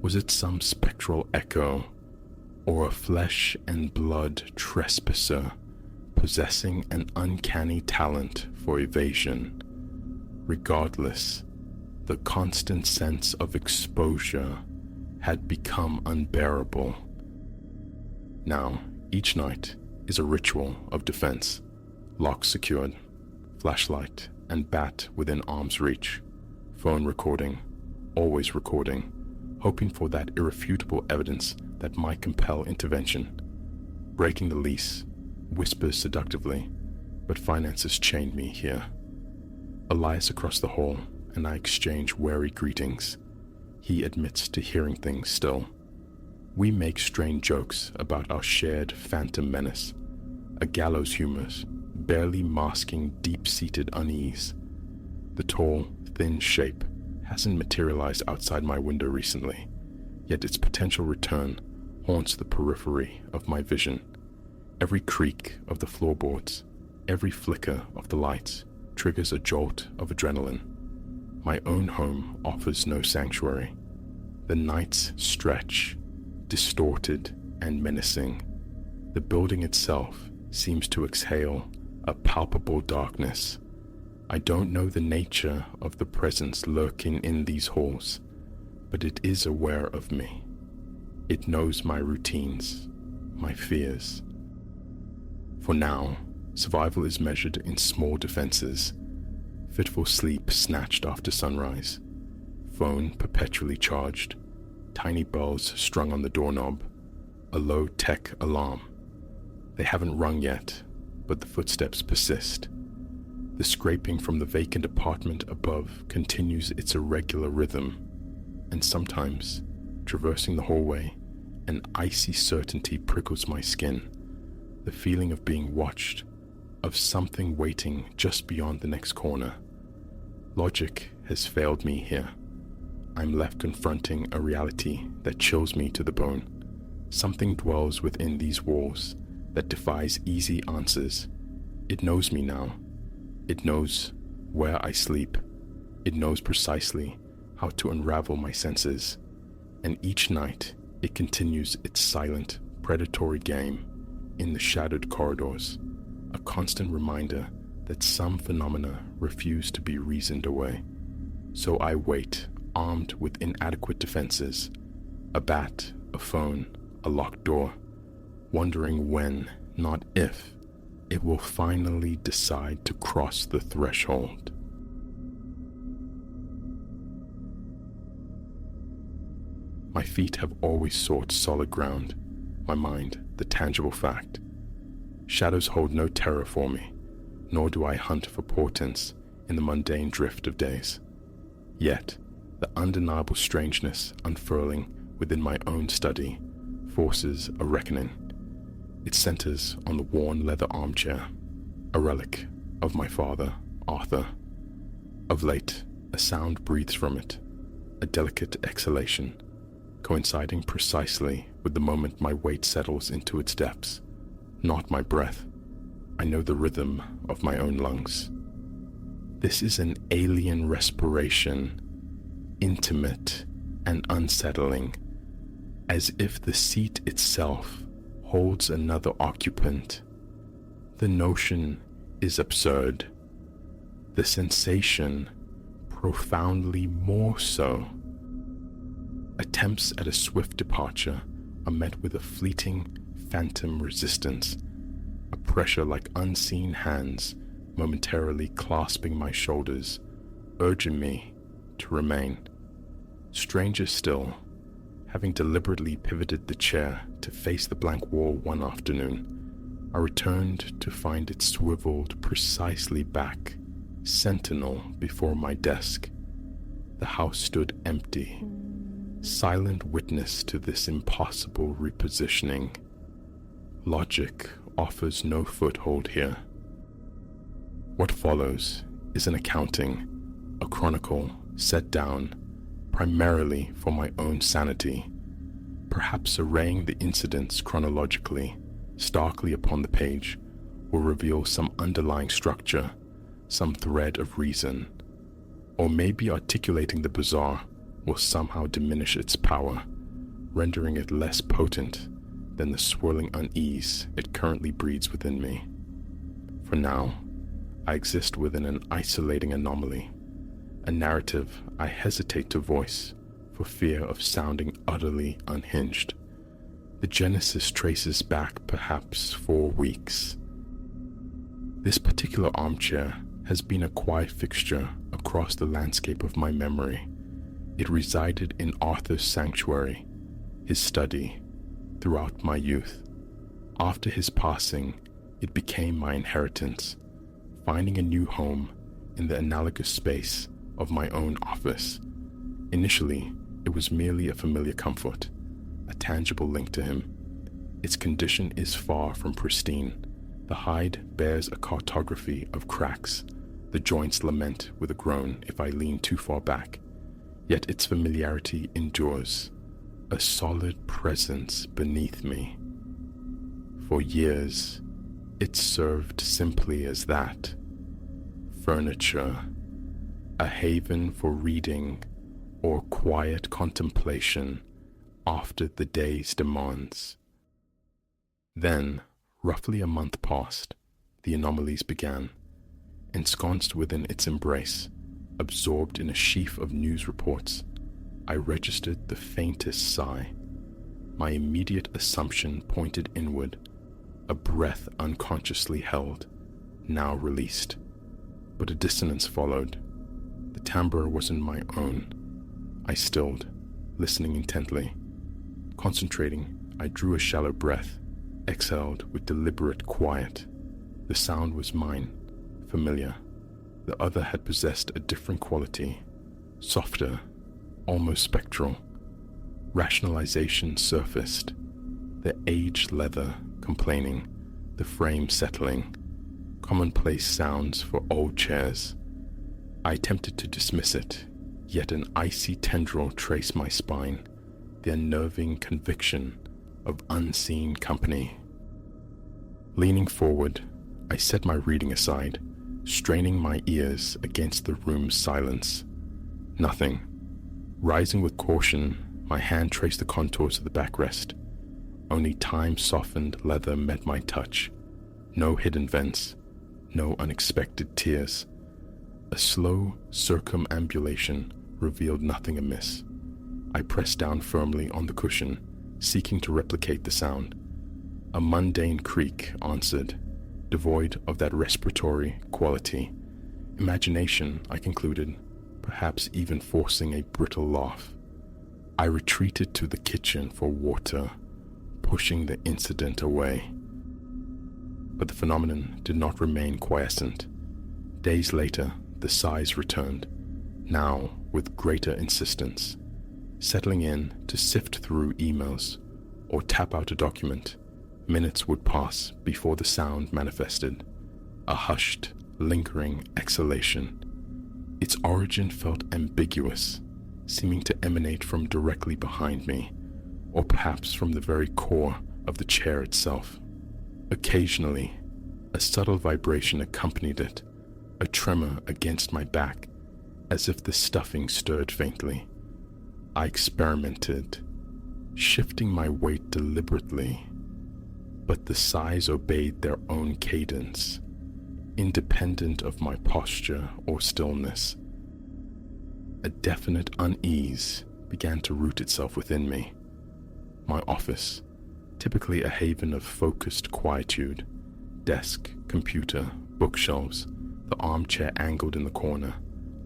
Was it some spectral echo, or a flesh and blood trespasser possessing an uncanny talent for evasion? Regardless, the constant sense of exposure had become unbearable. Now, each night is a ritual of defense. Lock secured, flashlight and bat within arm's reach, phone recording, always recording, hoping for that irrefutable evidence that might compel intervention. Breaking the lease, whispers seductively, but finances chained me here. Elias across the hall and I exchange wary greetings. He admits to hearing things still. We make strained jokes about our shared phantom menace, a gallows humor barely masking deep-seated unease. The tall, thin shape hasn't materialized outside my window recently, yet its potential return haunts the periphery of my vision. Every creak of the floorboards, every flicker of the lights triggers a jolt of adrenaline. My own home offers no sanctuary. The nights stretch, distorted and menacing. The building itself seems to exhale a palpable darkness. I don't know the nature of the presence lurking in these halls, but it is aware of me. It knows my routines, my fears. For now, survival is measured in small defenses: fitful sleep snatched after sunrise, phone perpetually charged, tiny bells strung on the doorknob, a low-tech alarm. They haven't rung yet, but the footsteps persist. The scraping from the vacant apartment above continues its irregular rhythm, and sometimes, traversing the hallway, an icy certainty prickles my skin. The feeling of being watched, of something waiting just beyond the next corner. Logic has failed me here. I'm left confronting a reality that chills me to the bone. Something dwells within these walls that defies easy answers. It knows me now. It knows where I sleep. It knows precisely how to unravel my senses. And each night, it continues its silent, predatory game in the shadowed corridors, a constant reminder that some phenomena refuse to be reasoned away. So I wait, armed with inadequate defenses, a bat, a phone, a locked door, wondering when, not if, it will finally decide to cross the threshold. My feet have always sought solid ground, my mind the tangible fact. Shadows hold no terror for me, nor do I hunt for portents in the mundane drift of days. Yet, the undeniable strangeness unfurling within my own study forces a reckoning. It centers on the worn leather armchair, a relic of my father, Arthur. Of late, a sound breathes from it, a delicate exhalation, coinciding precisely with the moment my weight settles into its depths. Not my breath. I know the rhythm of my own lungs. This is an alien respiration, intimate and unsettling, as if the seat itself holds another occupant. The notion is absurd. The sensation profoundly more so. Attempts at a swift departure are met with a fleeting, phantom resistance, a pressure like unseen hands momentarily clasping my shoulders, urging me to remain. Stranger still, having deliberately pivoted the chair to face the blank wall one afternoon, I returned to find it swiveled precisely back, sentinel before my desk. The house stood empty, silent witness to this impossible repositioning. Logic offers no foothold here. What follows is an accounting, a chronicle set down primarily for my own sanity, perhaps arraying the incidents chronologically, starkly upon the page, will reveal some underlying structure, some thread of reason, or maybe articulating the bizarre will somehow diminish its power, rendering it less potent than the swirling unease it currently breeds within me. For now, I exist within an isolating anomaly, a narrative I hesitate to voice for fear of sounding utterly unhinged. The genesis traces back perhaps 4 weeks. This particular armchair has been a quiet fixture across the landscape of my memory. It resided in Arthur's sanctuary, his study, throughout my youth. After his passing, it became my inheritance, finding a new home in the analogous space of my own office. Initially, it was merely a familiar comfort, a tangible link to him. Its condition is far from pristine. The hide bears a cartography of cracks. The joints lament with a groan if I lean too far back. Yet its familiarity endures, a solid presence beneath me. For years, it served simply as that. furniture, a haven for reading or quiet contemplation after the day's demands. Then, roughly a month passed, the anomalies began. Ensconced within its embrace, absorbed in a sheaf of news reports, I registered the faintest sigh. My immediate assumption pointed inward, a breath unconsciously held, now released. But a dissonance followed. The timbre wasn't my own. I stilled, listening intently. Concentrating, I drew a shallow breath, exhaled with deliberate quiet. The sound was mine, familiar. The other had possessed a different quality, softer, almost spectral. Rationalization surfaced, the aged leather complaining, the frame settling, commonplace sounds for old chairs. I attempted to dismiss it, yet an icy tendril traced my spine, the unnerving conviction of unseen company. Leaning forward, I set my reading aside, straining my ears against the room's silence. Nothing. Rising with caution, my hand traced the contours of the backrest. Only time-softened leather met my touch. No hidden vents, no unexpected tears. A slow circumambulation revealed nothing amiss. I pressed down firmly on the cushion, seeking to replicate the sound. A mundane creak answered, devoid of that respiratory quality. Imagination, I concluded, perhaps even forcing a brittle laugh. I retreated to the kitchen for water, pushing the incident away. But the phenomenon did not remain quiescent. Days later, the sighs returned, now with greater insistence. Settling in to sift through emails or tap out a document, minutes would pass before the sound manifested, a hushed, lingering exhalation. Its origin felt ambiguous, seeming to emanate from directly behind me, or perhaps from the very core of the chair itself. Occasionally, a subtle vibration accompanied it, a tremor against my back, as if the stuffing stirred faintly. I experimented, shifting my weight deliberately, but the sighs obeyed their own cadence, independent of my posture or stillness. A definite unease began to root itself within me. My office, typically a haven of focused quietude, desk, computer, bookshelves, the armchair angled in the corner,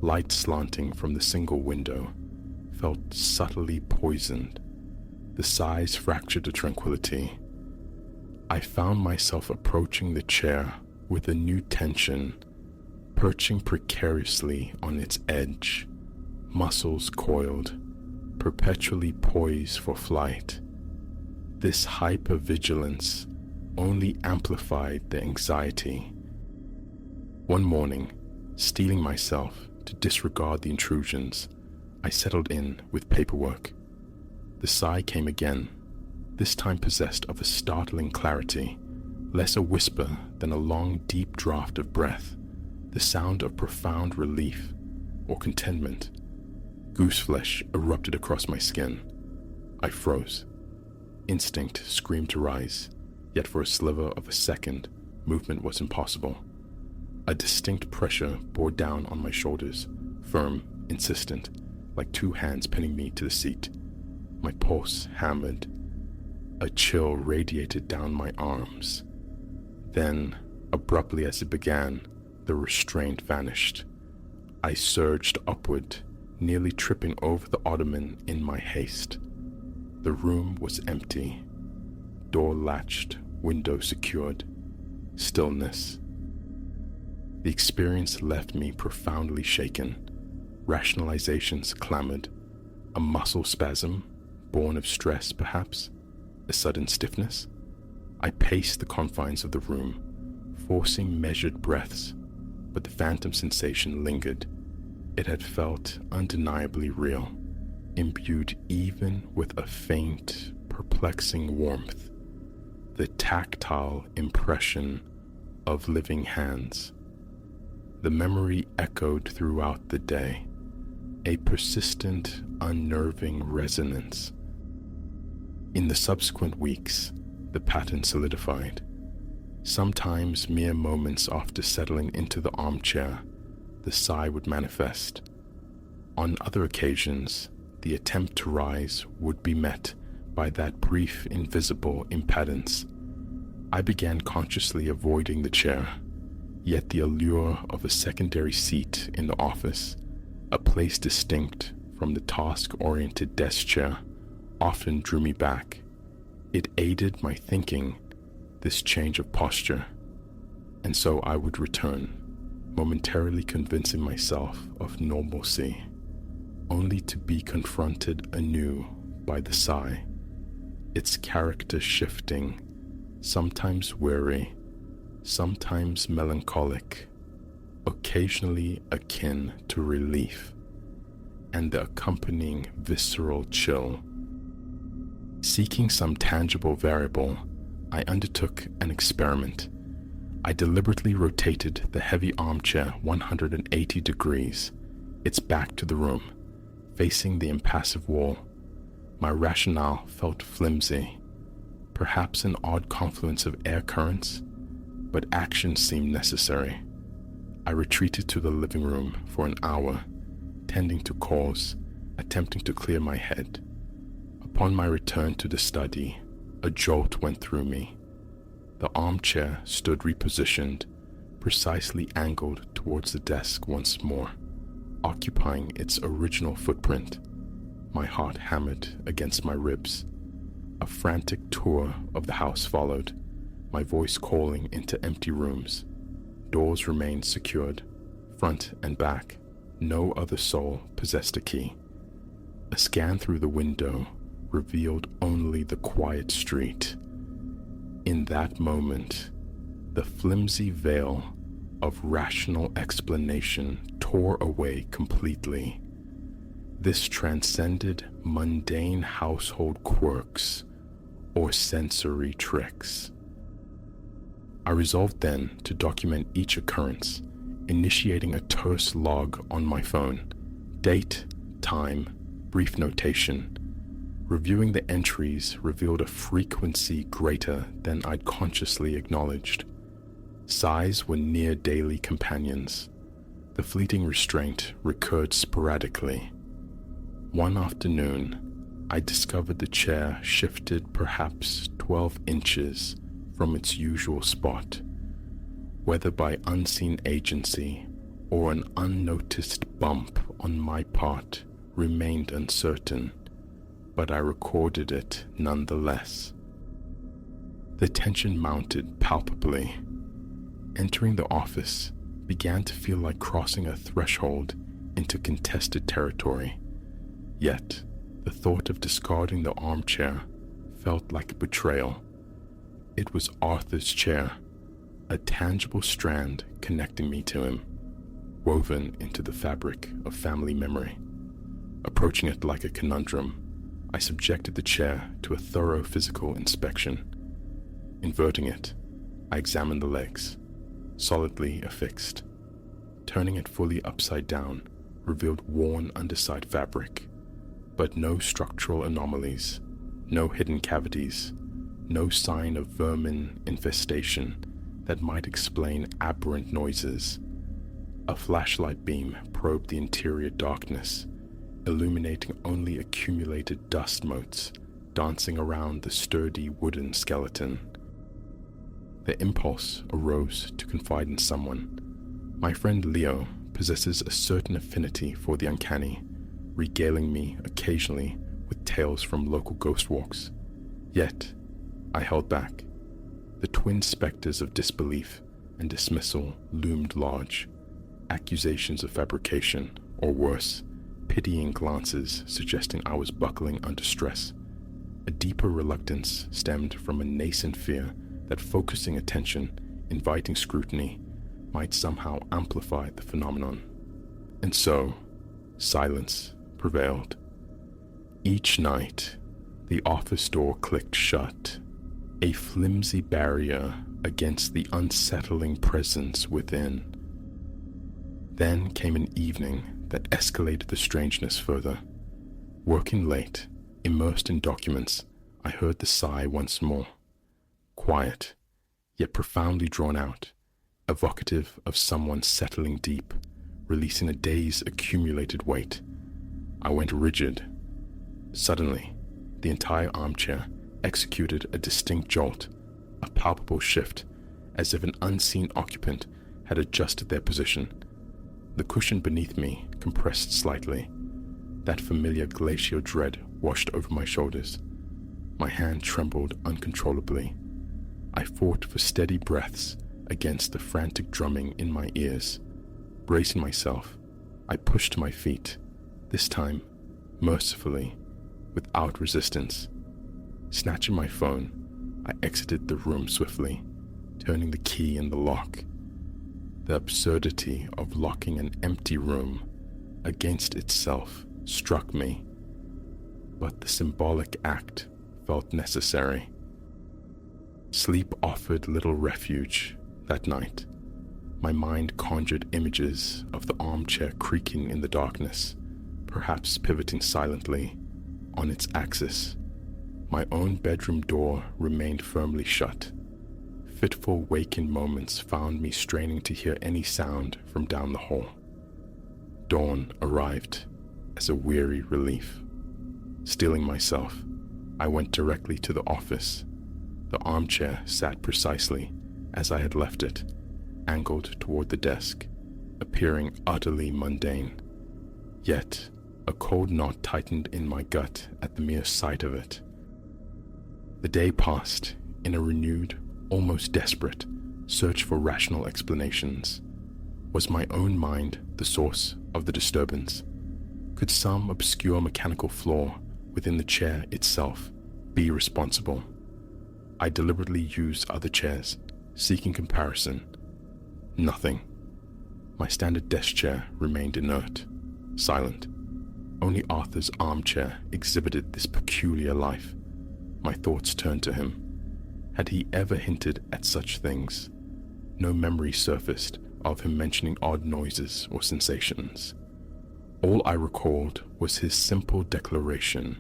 light slanting from the single window, felt subtly poisoned. The sighs fractured the tranquility. I found myself approaching the chair with a new tension, perching precariously on its edge, muscles coiled, perpetually poised for flight. This hypervigilance only amplified the anxiety. One morning, steeling myself to disregard the intrusions, I settled in with paperwork. The sigh came again, this time possessed of a startling clarity, less a whisper than a long, deep draught of breath, the sound of profound relief or contentment. Gooseflesh erupted across my skin. I froze. Instinct screamed to rise, yet for a sliver of a second, movement was impossible. A distinct pressure bore down on my shoulders, firm, insistent, like two hands pinning me to the seat. My pulse hammered. A chill radiated down my arms. Then, abruptly as it began, the restraint vanished. I surged upward, nearly tripping over the ottoman in my haste. The room was empty. Door latched, window secured. Stillness. The experience left me profoundly shaken. Rationalizations clamored. A muscle spasm, born of stress perhaps? A sudden stiffness? I paced the confines of the room, forcing measured breaths, but the phantom sensation lingered. It had felt undeniably real, imbued even with a faint, perplexing warmth, the tactile impression of living hands. The memory echoed throughout the day, a persistent, unnerving resonance. In the subsequent weeks, the pattern solidified. Sometimes, mere moments after settling into the armchair, the sigh would manifest. On other occasions, the attempt to rise would be met by that brief, invisible impedance. I began consciously avoiding the chair, yet the allure of a secondary seat in the office, a place distinct from the task-oriented desk chair, often drew me back. It aided my thinking, this change of posture, and so I would return, momentarily convincing myself of normalcy, only to be confronted anew by the sigh, its character shifting, sometimes weary, sometimes melancholic, occasionally akin to relief, and the accompanying visceral chill. Seeking some tangible variable, I undertook an experiment. I deliberately rotated the heavy armchair 180 degrees, its back to the room, facing the impassive wall. My rationale felt flimsy, perhaps an odd confluence of air currents, but action seemed necessary. I retreated to the living room for an hour, tending to calls, attempting to clear my head. Upon my return to the study, a jolt went through me. The armchair stood repositioned, precisely angled towards the desk once more, occupying its original footprint. My heart hammered against my ribs. A frantic tour of the house followed, my voice calling into empty rooms. Doors remained secured, front and back. No other soul possessed a key. A scan through the window revealed only the quiet street. In that moment, the flimsy veil of rational explanation tore away completely. This transcended mundane household quirks or sensory tricks. I resolved then to document each occurrence, initiating a terse log on my phone. Date, time, brief notation. Reviewing the entries revealed a frequency greater than I'd consciously acknowledged. Sighs were near daily companions. The fleeting restraint recurred sporadically. One afternoon, I discovered the chair shifted perhaps 12 inches from its usual spot. Whether by unseen agency or an unnoticed bump on my part remained uncertain, but I recorded it nonetheless. The tension mounted palpably. Entering the office began to feel like crossing a threshold into contested territory. Yet, the thought of discarding the armchair felt like a betrayal. It was Arthur's chair, a tangible strand connecting me to him, woven into the fabric of family memory. Approaching it like a conundrum, I subjected the chair to a thorough physical inspection. Inverting it, I examined the legs, solidly affixed. Turning it fully upside down revealed worn underside fabric, but no structural anomalies, no hidden cavities, no sign of vermin infestation that might explain aberrant noises. A flashlight beam probed the interior darkness, illuminating only accumulated dust motes dancing around the sturdy wooden skeleton. The impulse arose to confide in someone. My friend Leo possesses a certain affinity for the uncanny, regaling me occasionally with tales from local ghost walks. Yet, I held back. The twin specters of disbelief and dismissal loomed large. Accusations of fabrication, or worse, pitying glances suggesting I was buckling under stress. A deeper reluctance stemmed from a nascent fear that focusing attention, inviting scrutiny, might somehow amplify the phenomenon. And so, silence prevailed. Each night, the office door clicked shut, a flimsy barrier against the unsettling presence within. Then came an evening that escalated the strangeness further. Working late, immersed in documents, I heard the sigh once more. Quiet, yet profoundly drawn out, evocative of someone settling deep, releasing a day's accumulated weight. I went rigid. Suddenly, the entire armchair executed a distinct jolt, a palpable shift, as if an unseen occupant had adjusted their position. The cushion beneath me compressed slightly. That familiar glacial dread washed over my shoulders. My hand trembled uncontrollably. I fought for steady breaths against the frantic drumming in my ears. Bracing myself, I pushed to my feet, this time, mercifully, without resistance. Snatching my phone, I exited the room swiftly, turning the key in the lock. The absurdity of locking an empty room against itself struck me, but the symbolic act felt necessary. Sleep offered little refuge that night. My mind conjured images of the armchair creaking in the darkness, perhaps pivoting silently on its axis. My own bedroom door remained firmly shut. Fitful waking moments found me straining to hear any sound from down the hall. Dawn arrived as a weary relief. Steeling myself, I went directly to the office. The armchair sat precisely as I had left it, angled toward the desk, appearing utterly mundane. Yet, a cold knot tightened in my gut at the mere sight of it. The day passed in a renewed, almost desperate, search for rational explanations. Was my own mind the source of the disturbance? Could some obscure mechanical flaw within the chair itself be responsible? I deliberately used other chairs, seeking comparison. Nothing. My standard desk chair remained inert, silent. Only Arthur's armchair exhibited this peculiar life. My thoughts turned to him. Had he ever hinted at such things? No memory surfaced of him mentioning odd noises or sensations. All I recalled was his simple declaration.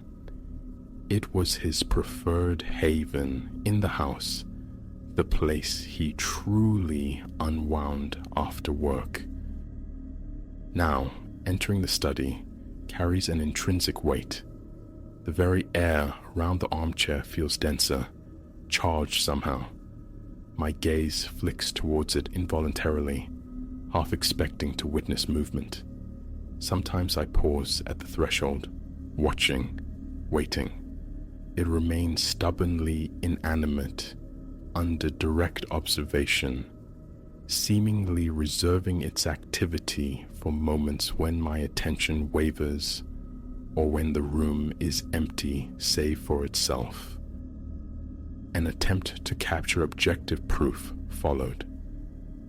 It was his preferred haven in the house, the place he truly unwound after work. Now, entering the study carries an intrinsic weight. The very air around the armchair feels denser, charged somehow. My gaze flicks towards it involuntarily, half expecting to witness movement. Sometimes I pause at the threshold, watching, waiting. It remains stubbornly inanimate, under direct observation, seemingly reserving its activity for moments when my attention wavers or when the room is empty save for itself. An attempt to capture objective proof followed.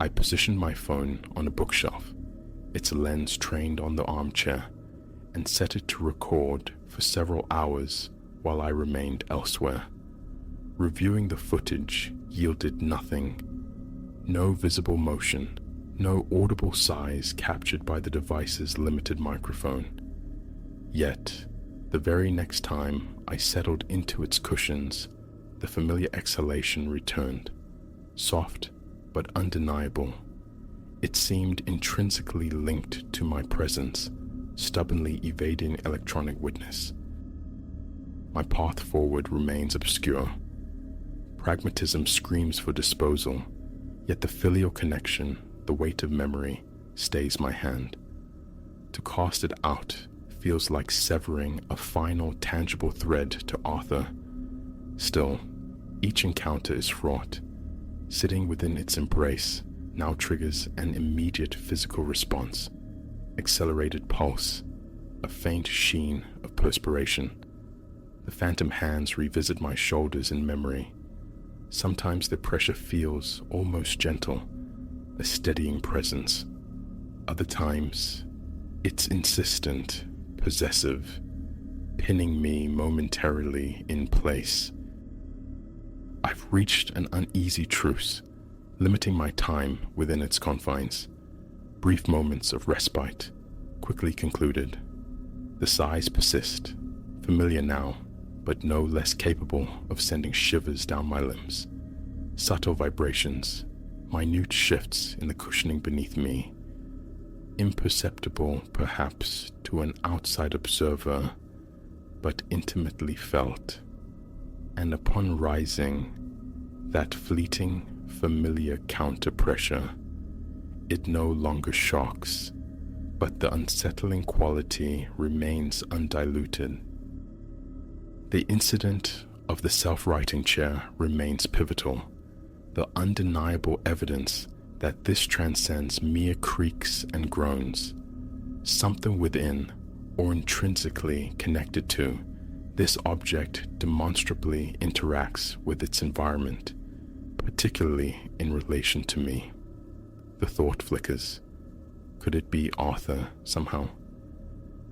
I positioned my phone on a bookshelf, its lens trained on the armchair, and set it to record for several hours while I remained elsewhere. Reviewing the footage yielded nothing. No visible motion, no audible sighs captured by the device's limited microphone. Yet, the very next time I settled into its cushions, the familiar exhalation returned, soft but undeniable. It seemed intrinsically linked to my presence, stubbornly evading electronic witness. My path forward remains obscure. Pragmatism screams for disposal, yet the filial connection, the weight of memory, stays my hand. To cast it out feels like severing a final tangible thread to Arthur. Still, each encounter is fraught. Sitting within its embrace now triggers an immediate physical response. Accelerated pulse, a faint sheen of perspiration. The phantom hands revisit my shoulders in memory. Sometimes the pressure feels almost gentle, a steadying presence. Other times, it's insistent, possessive, pinning me momentarily in place. I've reached an uneasy truce, limiting my time within its confines. brief moments of respite quickly concluded. The sighs persist, familiar now, but no less capable of sending shivers down my limbs. Subtle vibrations, minute shifts in the cushioning beneath me, imperceptible perhaps to an outside observer, but intimately felt. And upon rising, that fleeting, familiar counter-pressure, it no longer shocks, but the unsettling quality remains undiluted. The incident of the self-righting chair remains pivotal, the undeniable evidence that this transcends mere creaks and groans. Something within, or intrinsically connected to, this object demonstrably interacts with its environment, particularly in relation to me. The thought flickers. Could it be Arthur somehow?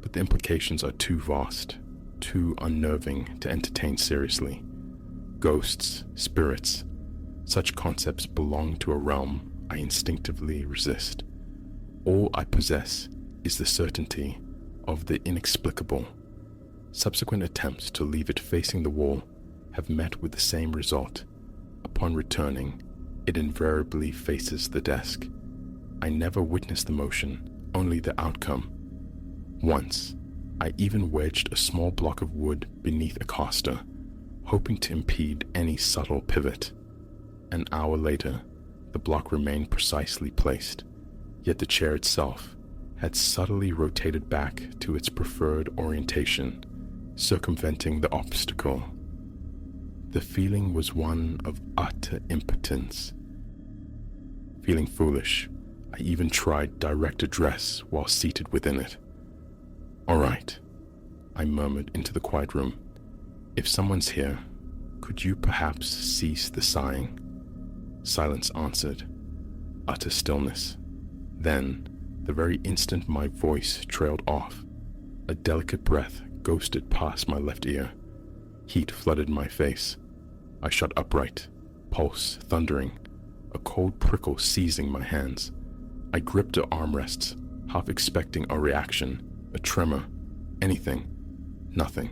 But the implications are too vast, too unnerving to entertain seriously. Ghosts, spirits, such concepts belong to a realm I instinctively resist. All I possess is the certainty of the inexplicable. Subsequent attempts to leave it facing the wall have met with the same result. Upon returning, it invariably faces the desk. I never witnessed the motion, only the outcome. Once, I even wedged a small block of wood beneath a caster, hoping to impede any subtle pivot. An hour later, the block remained precisely placed, yet the chair itself had subtly rotated back to its preferred orientation, circumventing the obstacle. The feeling was one of utter impotence. Feeling foolish, I even tried direct address while seated within it. "All right," I murmured into the quiet room. "If someone's here, could you perhaps cease the sighing?" Silence answered. Utter stillness. Then, the very instant my voice trailed off, a delicate breath ghosted past my left ear. Heat flooded my face. I shot upright, pulse thundering, a cold prickle seizing my hands. I gripped the armrests, half expecting a reaction, a tremor, anything. Nothing.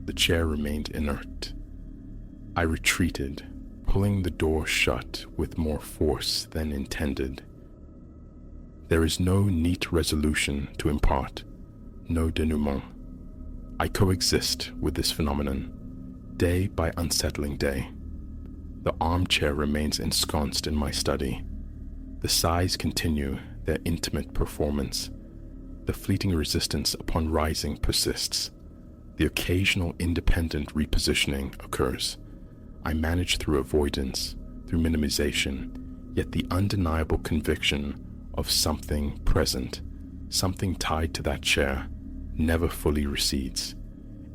The chair remained inert. I retreated, pulling the door shut with more force than intended. There is no neat resolution to impart, no denouement. I coexist with this phenomenon, day by unsettling day. The armchair remains ensconced in my study. The sighs continue their intimate performance. The fleeting resistance upon rising persists. The occasional independent repositioning occurs. I manage through avoidance, through minimization, yet the undeniable conviction of something present, something tied to that chair, never fully recedes.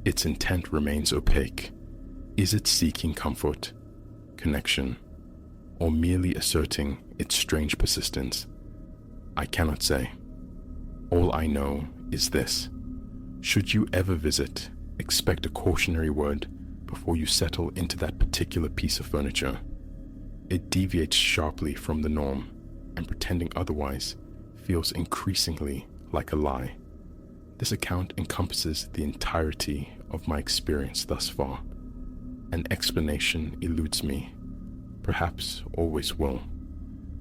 Its intent remains opaque. Is it seeking comfort, connection, or merely asserting its strange persistence? I cannot say. All I know is this: should you ever visit, expect a cautionary word before you settle into that particular piece of furniture. It deviates sharply from the norm, and pretending otherwise feels increasingly like a lie. This account encompasses the entirety of my experience thus far. An explanation eludes me, perhaps always will,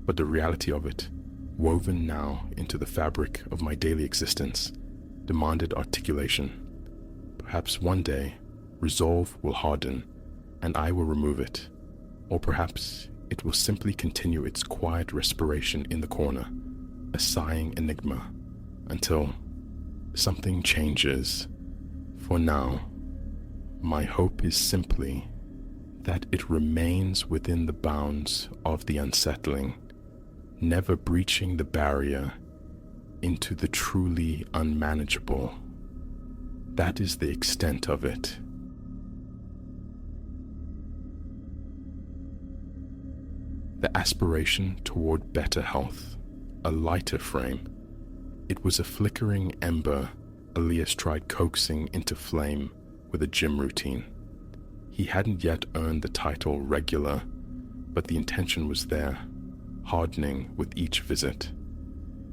but the reality of it, woven now into the fabric of my daily existence, demanded articulation. Perhaps one day, resolve will harden, and I will remove it, or perhaps it will simply continue its quiet respiration in the corner, a sighing enigma, until something changes. For now, my hope is simply that it remains within the bounds of the unsettling, never breaching the barrier into the truly unmanageable. That is the extent of it. The aspiration toward better health, a lighter frame. It was a flickering ember Elias tried coaxing into flame with a gym routine. He hadn't yet earned the title regular, but the intention was there, hardening with each visit.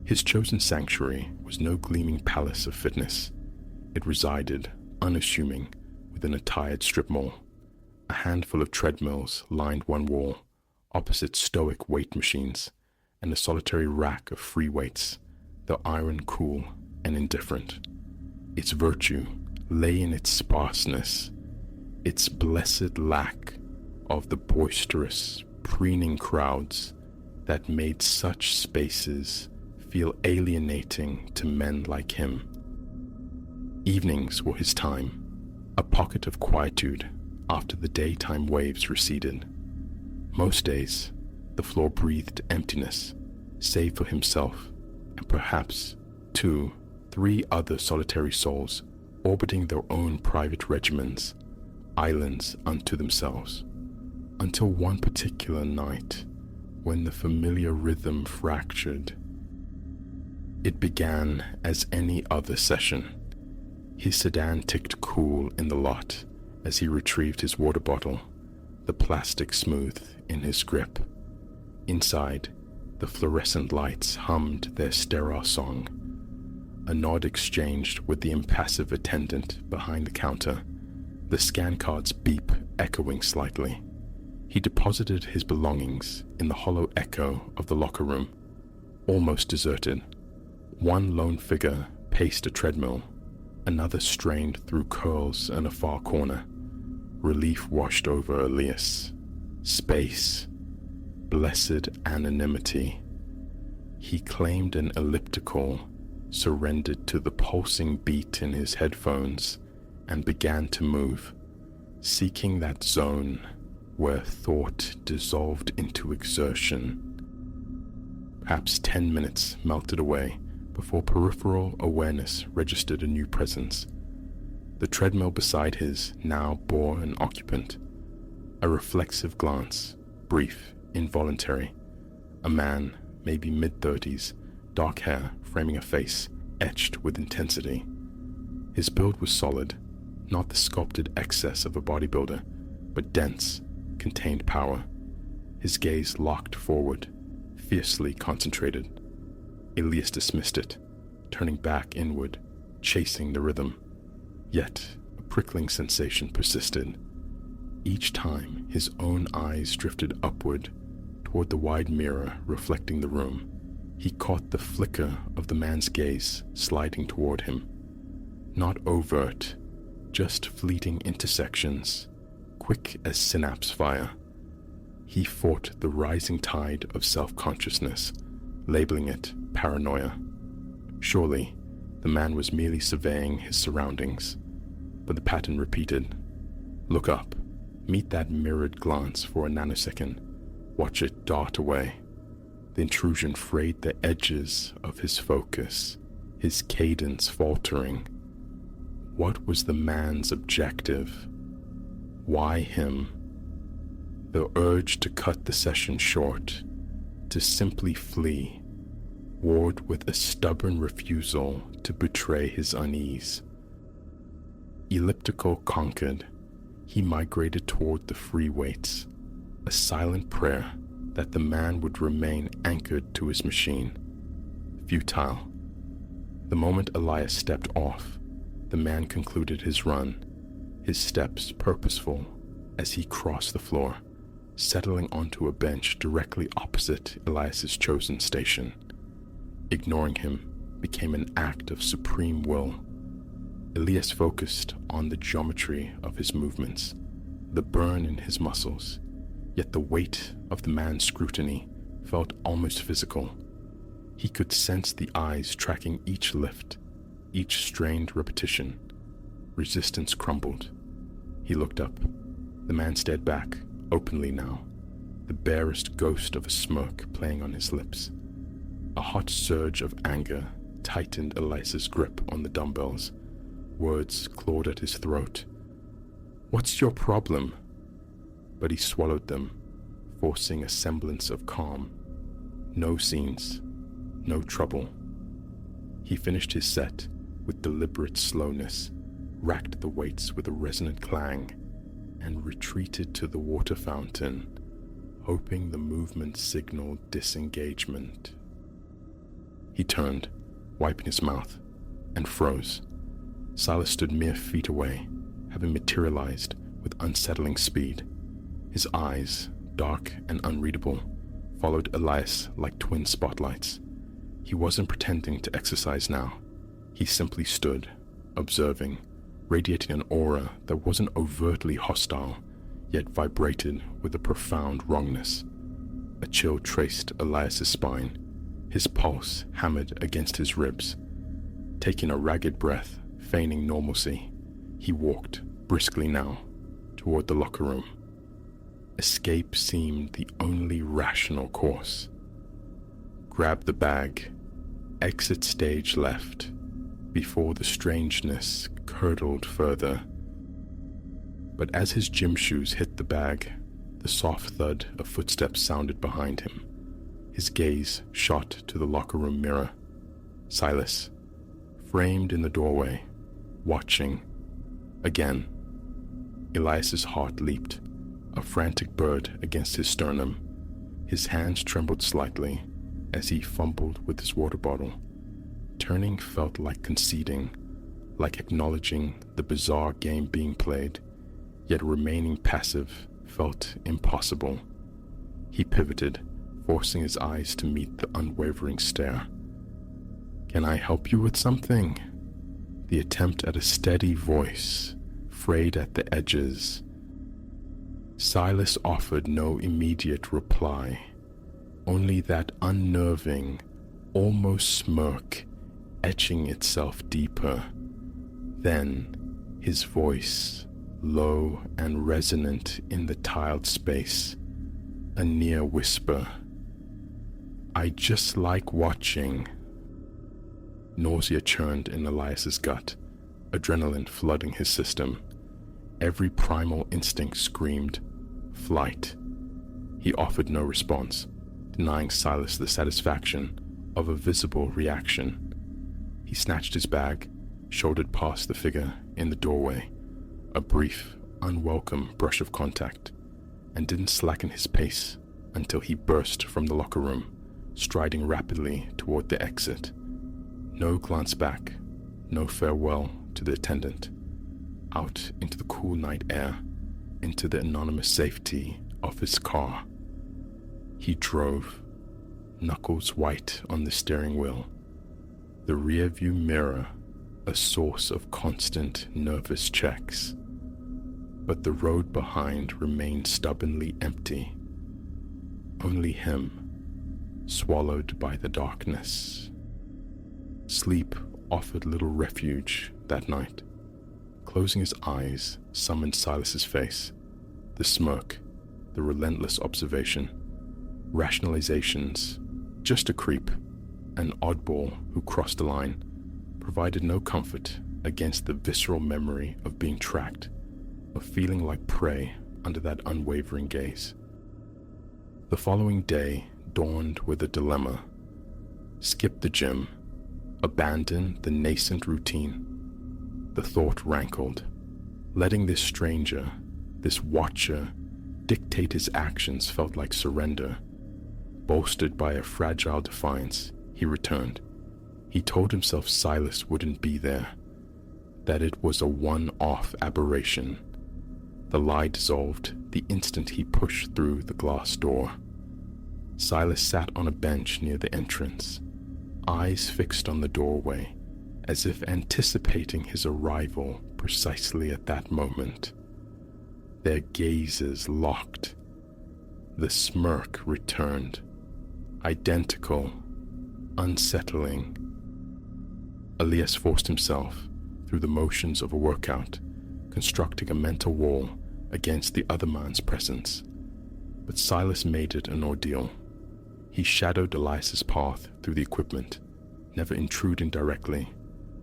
His chosen sanctuary was no gleaming palace of fitness. It resided, unassuming, within a tired strip mall. A handful of treadmills lined one wall, opposite stoic weight machines, and a solitary rack of free weights, though iron cool and indifferent. Its virtue lay in its sparseness, its blessed lack of the boisterous, preening crowds that made such spaces feel alienating to men like him. Evenings were his time, a pocket of quietude after the daytime waves receded. Most days, the floor breathed emptiness, save for himself and perhaps 2, 3 other solitary souls orbiting their own private regimens, islands unto themselves, until one particular night when the familiar rhythm fractured. It began as any other session. His sedan ticked cool in the lot as he retrieved his water bottle, the plastic smooth in his grip. Inside, the fluorescent lights hummed their sterile song. A nod exchanged with the impassive attendant behind the counter, the scan card's beep echoing slightly. He deposited his belongings in the hollow echo of the locker room, almost deserted. One lone figure paced a treadmill, another strained through curls in a far corner. Relief washed over Elias. Space. Blessed anonymity. He claimed an elliptical, surrendered to the pulsing beat in his headphones, and began to move, seeking that zone where thought dissolved into exertion. Perhaps 10 minutes melted away before peripheral awareness registered a new presence. The treadmill beside his now bore an occupant. A reflexive glance, brief, involuntary. A man, maybe mid-30s, dark hair framing a face etched with intensity. His build was solid, not the sculpted excess of a bodybuilder, but dense, contained power. His gaze locked forward, fiercely concentrated. Elias dismissed it, turning back inward, chasing the rhythm. Yet a prickling sensation persisted. Each time his own eyes drifted upward toward the wide mirror reflecting the room, he caught the flicker of the man's gaze sliding toward him. Not overt, just fleeting intersections, quick as synapse fire. He fought the rising tide of self-consciousness, labeling it paranoia. Surely, the man was merely surveying his surroundings, but the pattern repeated. Look up, meet that mirrored glance for a nanosecond, watch it dart away. The intrusion frayed the edges of his focus, his cadence faltering. What was the man's objective? Why him? The urge to cut the session short, to simply flee, warred with a stubborn refusal to betray his unease. Elliptical conquered, he migrated toward the free weights, a silent prayer that the man would remain anchored to his machine. Futile. The moment Elias stepped off, the man concluded his run, his steps purposeful as he crossed the floor, settling onto a bench directly opposite Elias's chosen station. Ignoring him became an act of supreme will. Elias focused on the geometry of his movements, the burn in his muscles, yet the weight of the man's scrutiny felt almost physical. He could sense the eyes tracking each lift, each strained repetition. Resistance crumbled. He looked up. The man stared back, openly now, the barest ghost of a smirk playing on his lips. A hot surge of anger tightened Elias's grip on the dumbbells. Words clawed at his throat. "What's your problem?" But he swallowed them, forcing a semblance of calm. No scenes, no trouble. He finished his set with deliberate slowness, racked the weights with a resonant clang, and retreated to the water fountain, hoping the movement signaled disengagement. He turned, wiping his mouth, and froze. Silas stood mere feet away, having materialized with unsettling speed. His eyes, dark and unreadable, followed Elias like twin spotlights. He wasn't pretending to exercise now. He simply stood, observing, radiating an aura that wasn't overtly hostile, yet vibrated with a profound wrongness. A chill traced Elias's spine, his pulse hammered against his ribs. Taking a ragged breath, feigning normalcy, he walked, briskly now, toward the locker room. Escape seemed the only rational course. Grab the bag, exit stage left, before the strangeness curdled further. But as his gym shoes hit the bag, the soft thud of footsteps sounded behind him. His gaze shot to the locker room mirror. Silas, framed in the doorway, watching. Again. Elias's heart leaped, a frantic bird against his sternum. His hands trembled slightly as he fumbled with his water bottle. Turning felt like conceding, like acknowledging the bizarre game being played, yet remaining passive felt impossible. He pivoted, forcing his eyes to meet the unwavering stare. "Can I help you with something?" The attempt at a steady voice, frayed at the edges. Silas offered no immediate reply, only that unnerving, almost smirk etching itself deeper. Then, his voice, low and resonant in the tiled space, a near whisper. "I just like watching." Nausea churned in Elias's gut, adrenaline flooding his system. Every primal instinct screamed, flight. He offered no response, denying Silas the satisfaction of a visible reaction. He snatched his bag, shouldered past the figure in the doorway, a brief, unwelcome brush of contact, and didn't slacken his pace until he burst from the locker room, striding rapidly toward the exit. No glance back, no farewell to the attendant. Out into the cool night air, into the anonymous safety of his car. He drove, knuckles white on the steering wheel, the rearview mirror a source of constant nervous checks. But the road behind remained stubbornly empty. Only him, swallowed by the darkness. Sleep offered little refuge that night. Closing his eyes summoned Silas's face, the smirk, the relentless observation, rationalizations, just a creep, an oddball who crossed the line, provided no comfort against the visceral memory of being tracked, of feeling like prey under that unwavering gaze. The following day dawned with a dilemma. Skip the gym, abandon the nascent routine. The thought rankled. Letting this stranger, this watcher, dictate his actions felt like surrender. Bolstered by a fragile defiance, he returned. He told himself Silas wouldn't be there, that it was a one-off aberration. The lie dissolved the instant he pushed through the glass door. Silas sat on a bench near the entrance, eyes fixed on the doorway, as if anticipating his arrival precisely at that moment. Their gazes locked. The smirk returned, identical, unsettling. Elias forced himself, through the motions of a workout, constructing a mental wall against the other man's presence. But Silas made it an ordeal. He shadowed Elias's path through the equipment, never intruding directly,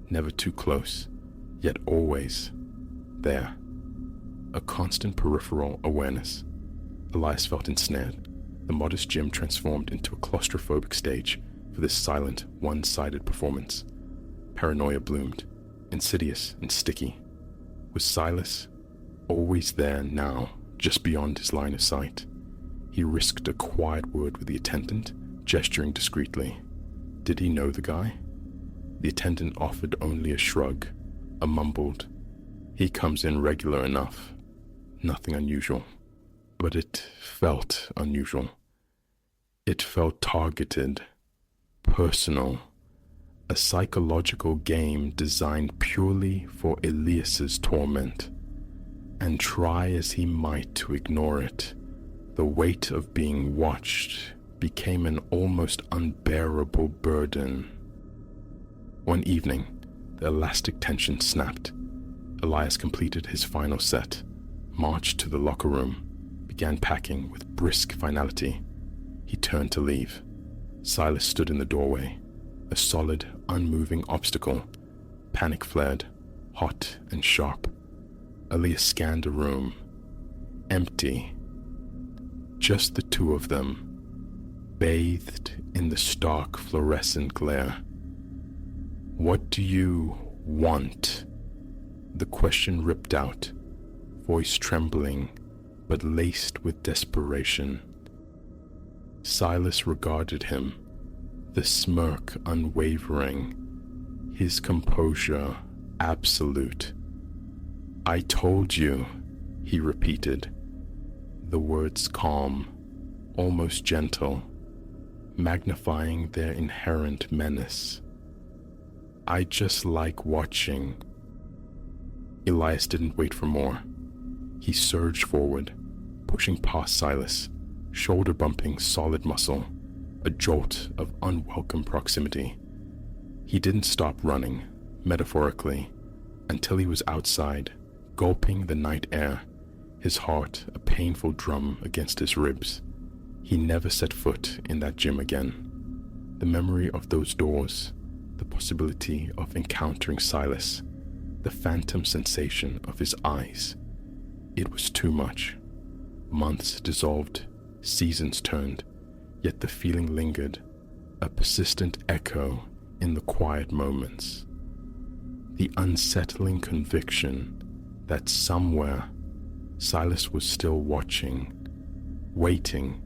never too close, yet always there. A constant peripheral awareness. Elias felt ensnared. The modest gym transformed into a claustrophobic stage for this silent, one-sided performance. Paranoia bloomed, insidious and sticky. Was Silas always there now, just beyond his line of sight? He risked a quiet word with the attendant, gesturing discreetly. Did he know the guy? The attendant offered only a shrug, a mumbled, "He comes in regular enough. Nothing unusual." But it felt unusual. It felt targeted, personal, a psychological game designed purely for Elias's torment. And try as he might to ignore it, the weight of being watched became an almost unbearable burden. One evening, the elastic tension snapped. Elias completed his final set, marched to the locker room, began packing with brisk finality. He turned to leave. Silas stood in the doorway, a solid, unmoving obstacle. Panic flared, hot and sharp. Elias scanned the room. Empty. Just the two of them, bathed in the stark fluorescent glare. "What do you want?" The question ripped out, voice trembling but laced with desperation. Silas regarded him, the smirk unwavering, his composure absolute. "I told you," he repeated, the words calm, almost gentle, magnifying their inherent menace. "I just like watching." Elias didn't wait for more. He surged forward, pushing past Silas, shoulder bumping solid muscle, a jolt of unwelcome proximity. He didn't stop running, metaphorically, until he was outside, gulping the night air, his heart a painful drum against his ribs. He never set foot in that gym again. The memory of those doors, the possibility of encountering Silas, the phantom sensation of his eyes. It was too much. Months dissolved, seasons turned, yet the feeling lingered, a persistent echo in the quiet moments. The unsettling conviction that somewhere Silas was still watching, waiting.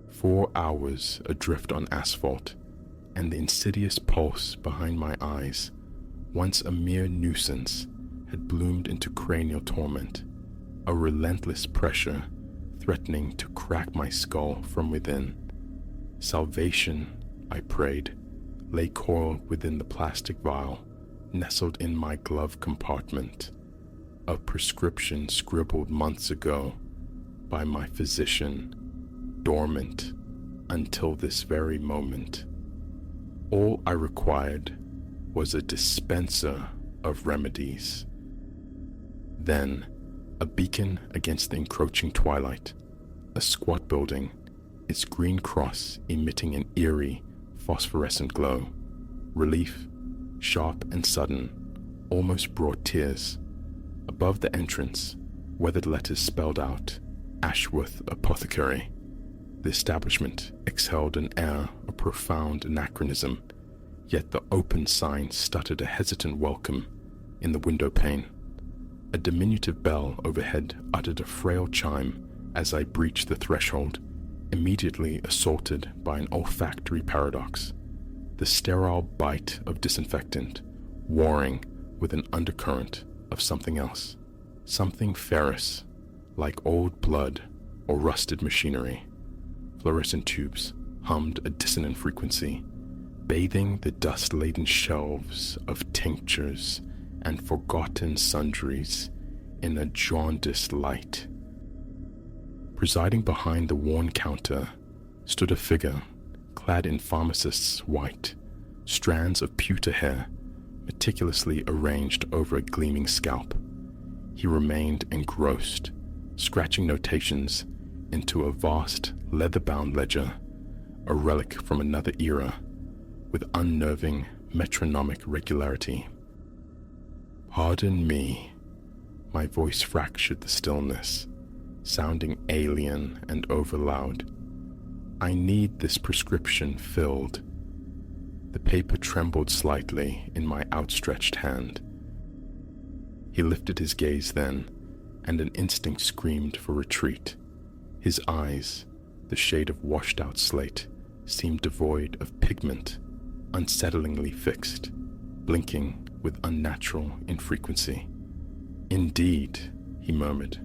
"4 hours adrift on asphalt, and the insidious pulse behind my eyes, once a mere nuisance, had bloomed into cranial torment, a relentless pressure threatening to crack my skull from within. Salvation, I prayed, lay coiled within the plastic vial, nestled in my glove compartment, a prescription scribbled months ago by my physician, dormant until this very moment. All I required was a dispenser of remedies. Then, a beacon against the encroaching twilight, a squat building, its green cross emitting an eerie, phosphorescent glow. Relief, sharp and sudden, almost brought tears. Above the entrance, weathered letters spelled out, Ashworth Apothecary. The establishment exhaled an air of profound anachronism, yet the open sign stuttered a hesitant welcome in the window pane. A diminutive bell overhead uttered a frail chime as I breached the threshold, immediately assaulted by an olfactory paradox. The sterile bite of disinfectant, warring with an undercurrent of something else. Something ferrous, like old blood or rusted machinery. Fluorescent tubes hummed a dissonant frequency, bathing the dust-laden shelves of tinctures and forgotten sundries in a jaundiced light. Presiding behind the worn counter stood a figure clad in pharmacist's white, strands of pewter hair meticulously arranged over a gleaming scalp. He remained engrossed, scratching notations into a vast leather-bound ledger, a relic from another era, with unnerving metronomic regularity. "Pardon me," my voice fractured the stillness, sounding alien and overloud. "I need this prescription filled." The paper trembled slightly in my outstretched hand. He lifted his gaze then, and an instinct screamed for retreat. His eyes, the shade of washed-out slate, seemed devoid of pigment, unsettlingly fixed, blinking with unnatural infrequency. "Indeed," he murmured,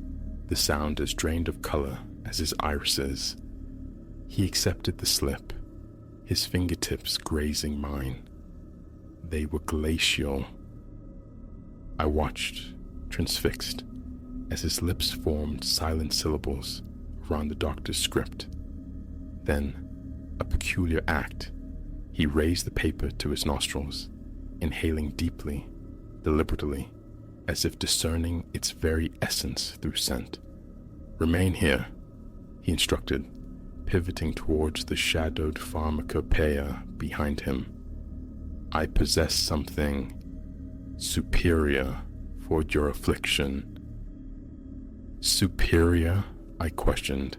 the sound as drained of color as his irises. He accepted the slip, his fingertips grazing mine. They were glacial. I watched, transfixed, as his lips formed silent syllables around the doctor's script. Then, a peculiar act, he raised the paper to his nostrils, inhaling deeply, deliberately, as if discerning its very essence through scent. "Remain here," he instructed, pivoting towards the shadowed pharmacopoeia behind him. "I possess something superior for your affliction." "Superior?" I questioned,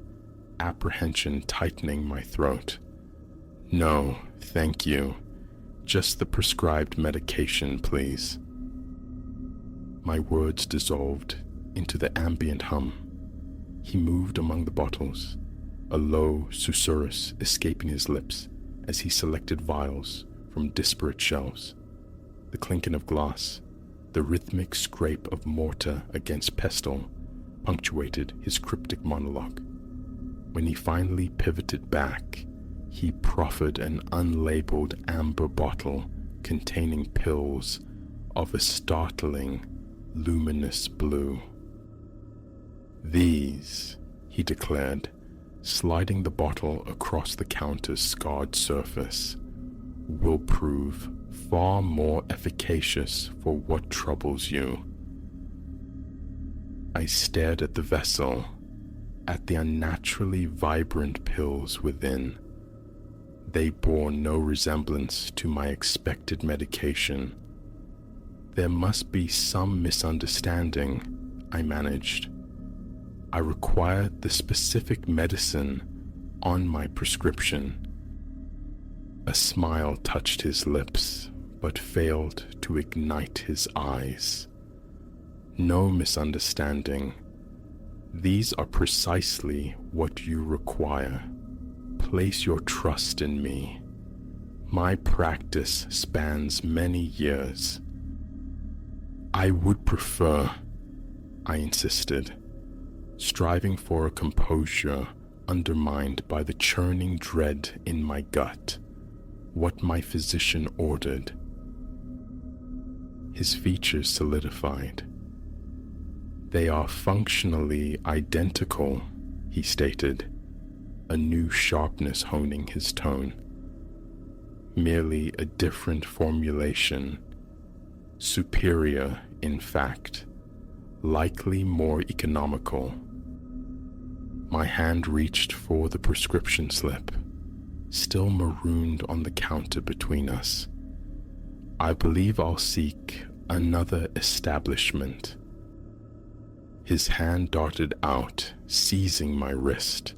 apprehension tightening my throat. "No, thank you. Just the prescribed medication, please." My words dissolved into the ambient hum. He moved among the bottles, a low susurrus escaping his lips as he selected vials from disparate shelves. The clinking of glass, the rhythmic scrape of mortar against pestle punctuated his cryptic monologue. When he finally pivoted back, he proffered an unlabeled amber bottle containing pills of a startling, luminous blue. "These," he declared, sliding the bottle across the counter's scarred surface, "will prove far more efficacious for what troubles you." I stared at the vessel, at the unnaturally vibrant pills within. They bore no resemblance to my expected medication. "There must be some misunderstanding," I managed. "I required the specific medicine on my prescription." A smile touched his lips, but failed to ignite his eyes. "No misunderstanding. These are precisely what you require. Place your trust in me. My practice spans many years." "I would prefer," I insisted, striving for a composure undermined by the churning dread in my gut, "what my physician ordered." His features solidified. "They are functionally identical," he stated, a new sharpness honing his tone. "Merely a different formulation. Superior, in fact. Likely more economical." My hand reached for the prescription slip, still marooned on the counter between us. "I believe I'll seek another establishment." His hand darted out, seizing my wrist.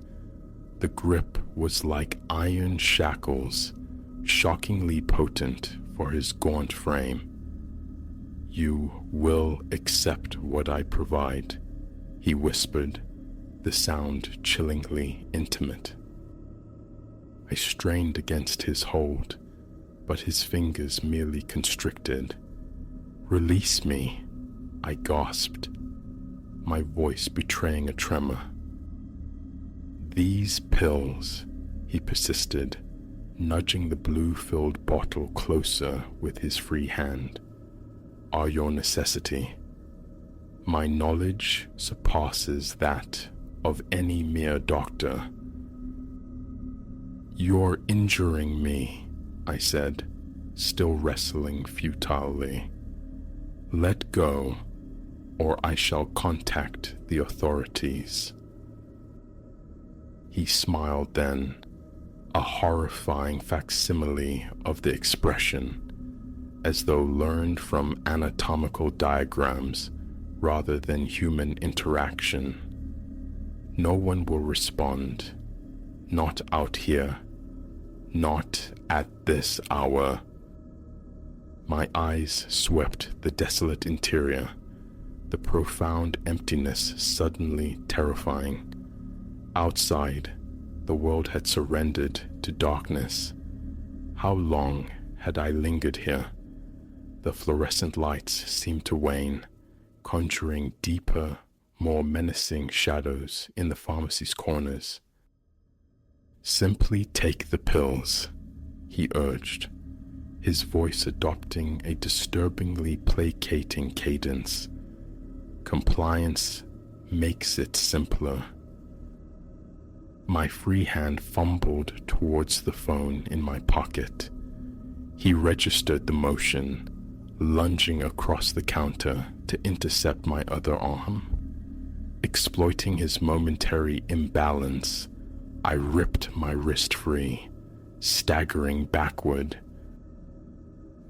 The grip was like iron shackles, shockingly potent for his gaunt frame. "You will accept what I provide," he whispered, the sound chillingly intimate. I strained against his hold, but his fingers merely constricted. "Release me," I gasped, my voice betraying a tremor. "These pills," he persisted, nudging the blue-filled bottle closer with his free hand, "are your necessity. My knowledge surpasses that of any mere doctor." "You're injuring me," I said, still wrestling futilely. "Let go, or I shall contact the authorities." He smiled then, a horrifying facsimile of the expression, as though learned from anatomical diagrams rather than human interaction. "No one will respond. Not out here. Not at this hour." My eyes swept the desolate interior, the profound emptiness suddenly terrifying. Outside, the world had surrendered to darkness. How long had I lingered here? The fluorescent lights seemed to wane, conjuring deeper, more menacing shadows in the pharmacy's corners. "Simply take the pills," he urged, his voice adopting a disturbingly placating cadence. "Compliance makes it simpler." My free hand fumbled towards the phone in my pocket. He registered the motion, lunging across the counter to intercept my other arm. Exploiting his momentary imbalance, I ripped my wrist free, staggering backward.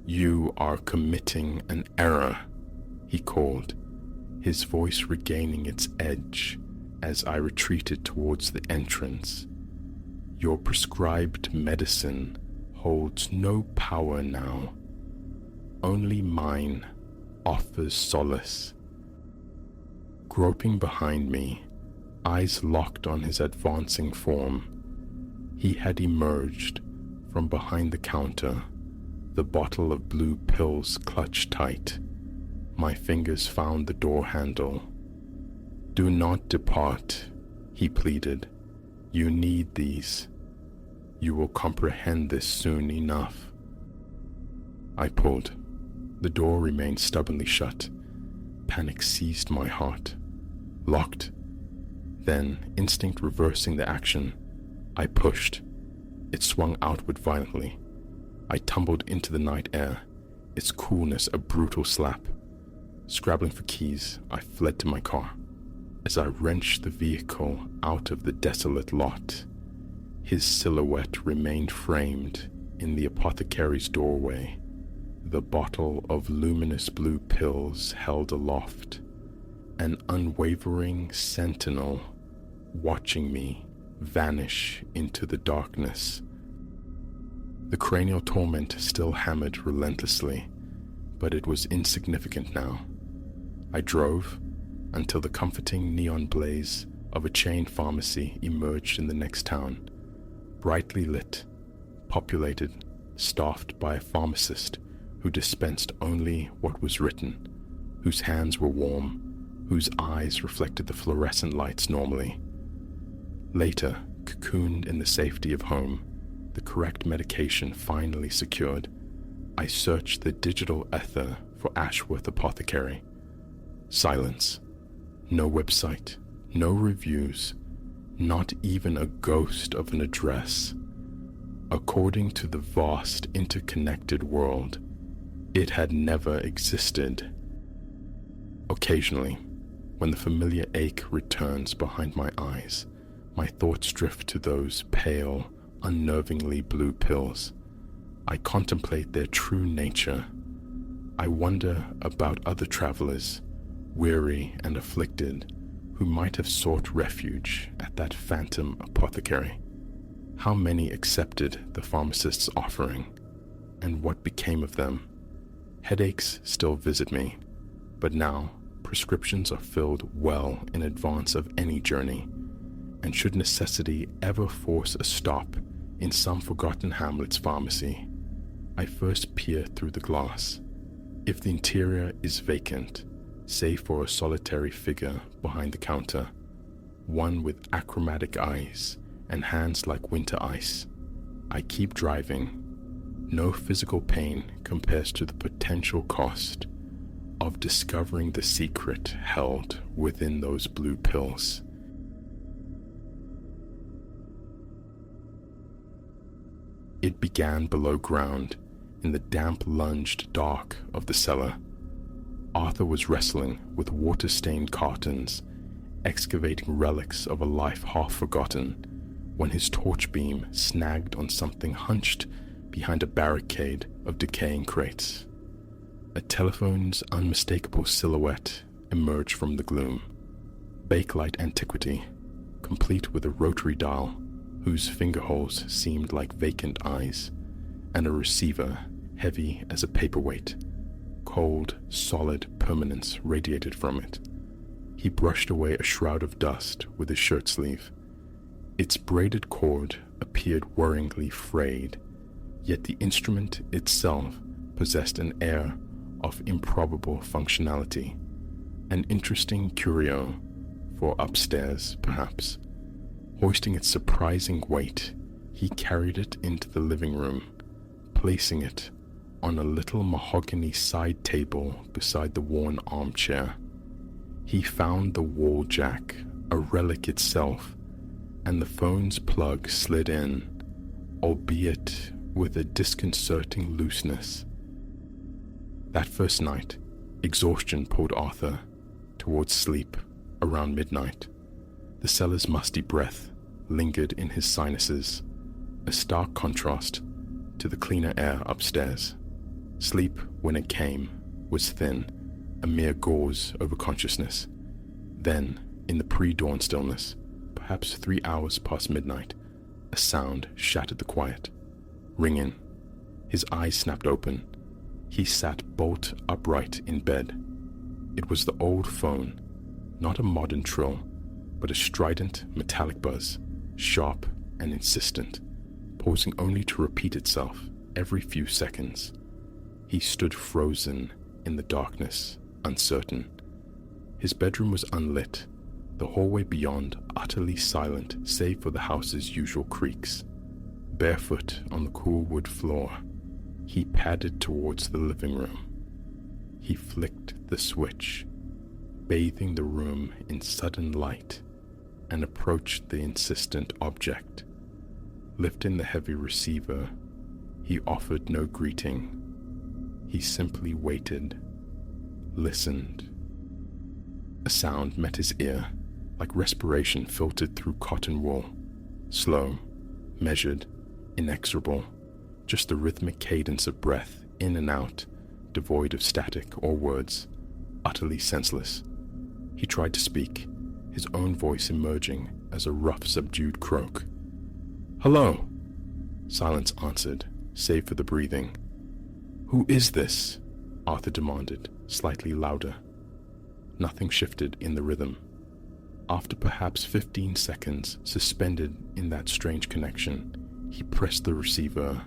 "You are committing an error," he called, his voice regaining its edge as I retreated towards the entrance. "Your prescribed medicine holds no power now. Only mine offers solace." Groping behind me, eyes locked on his advancing form, he had emerged from behind the counter, the bottle of blue pills clutched tight. My fingers found the door handle. "Do not depart," he pleaded. "You need these. You will comprehend this soon enough." I pulled. The door remained stubbornly shut. Panic seized my heart. Locked. Then, instinct reversing the action, I pushed. It swung outward violently. I tumbled into the night air, its coolness a brutal slap. Scrabbling for keys, I fled to my car. As I wrenched the vehicle out of the desolate lot, his silhouette remained framed in the apothecary's doorway, the bottle of luminous blue pills held aloft, an unwavering sentinel watching me vanish into the darkness. The cranial torment still hammered relentlessly, but it was insignificant now. I drove until the comforting neon blaze of a chain pharmacy emerged in the next town, brightly lit, populated, staffed by a pharmacist who dispensed only what was written, whose hands were warm, whose eyes reflected the fluorescent lights normally. Later, cocooned in the safety of home, the correct medication finally secured, I searched the digital ether for Ashworth Apothecary. Silence. No website, no reviews, not even a ghost of an address. According to the vast interconnected world, it had never existed. Occasionally, when the familiar ache returns behind my eyes, my thoughts drift to those pale, unnervingly blue pills. I contemplate their true nature. I wonder about other travelers, weary and afflicted, who might have sought refuge at that phantom apothecary. How many accepted the pharmacist's offering, and what became of them? Headaches still visit me, but now prescriptions are filled well in advance of any journey, and should necessity ever force a stop in some forgotten hamlet's pharmacy, I first peer through the glass. If the interior is vacant, save for a solitary figure behind the counter, one with achromatic eyes and hands like winter ice, I keep driving. No physical pain compares to the potential cost of discovering the secret held within those blue pills. It began below ground, in the damp lunged dark of the cellar. Arthur was wrestling with water-stained cartons, excavating relics of a life half forgotten, when his torch beam snagged on something hunched behind a barricade of decaying crates. A telephone's unmistakable silhouette emerged from the gloom. Bakelite antiquity, complete with a rotary dial whose fingerholes seemed like vacant eyes, and a receiver heavy as a paperweight. Cold, solid permanence radiated from it. He brushed away a shroud of dust with his shirt sleeve, Its braided cord appeared worryingly frayed, yet the instrument itself possessed an air of improbable functionality, an interesting curio for upstairs, perhaps. Hoisting its surprising weight, he carried it into the living room, placing it on a little mahogany side table beside the worn armchair. He found the wall jack, a relic itself, and the phone's plug slid in, albeit with a disconcerting looseness. That first night, exhaustion pulled Arthur towards sleep around midnight. The cellar's musty breath lingered in his sinuses, a stark contrast to the cleaner air upstairs. Sleep, when it came, was thin, a mere gauze over consciousness. Then, in the pre-dawn stillness, perhaps 3 hours past midnight, a sound shattered the quiet. Ringing. His eyes snapped open. He sat bolt upright in bed. It was the old phone, not a modern trill, but a strident metallic buzz, sharp and insistent, pausing only to repeat itself every few seconds. He stood frozen in the darkness, uncertain. His bedroom was unlit, the hallway beyond utterly silent save for the house's usual creaks. Barefoot on the cool wood floor, he padded towards the living room. He flicked the switch, bathing the room in sudden light, and approached the insistent object. Lifting the heavy receiver, he offered no greeting. He simply waited, listened. A sound met his ear, like respiration filtered through cotton wool. Slow, measured, inexorable, just the rhythmic cadence of breath in and out, devoid of static or words, utterly senseless. He tried to speak, his own voice emerging as a rough, subdued croak. "Hello!" Silence answered, save for the breathing. "Who is this?" Arthur demanded, slightly louder. Nothing shifted in the rhythm. After perhaps 15 seconds suspended in that strange connection, he pressed the receiver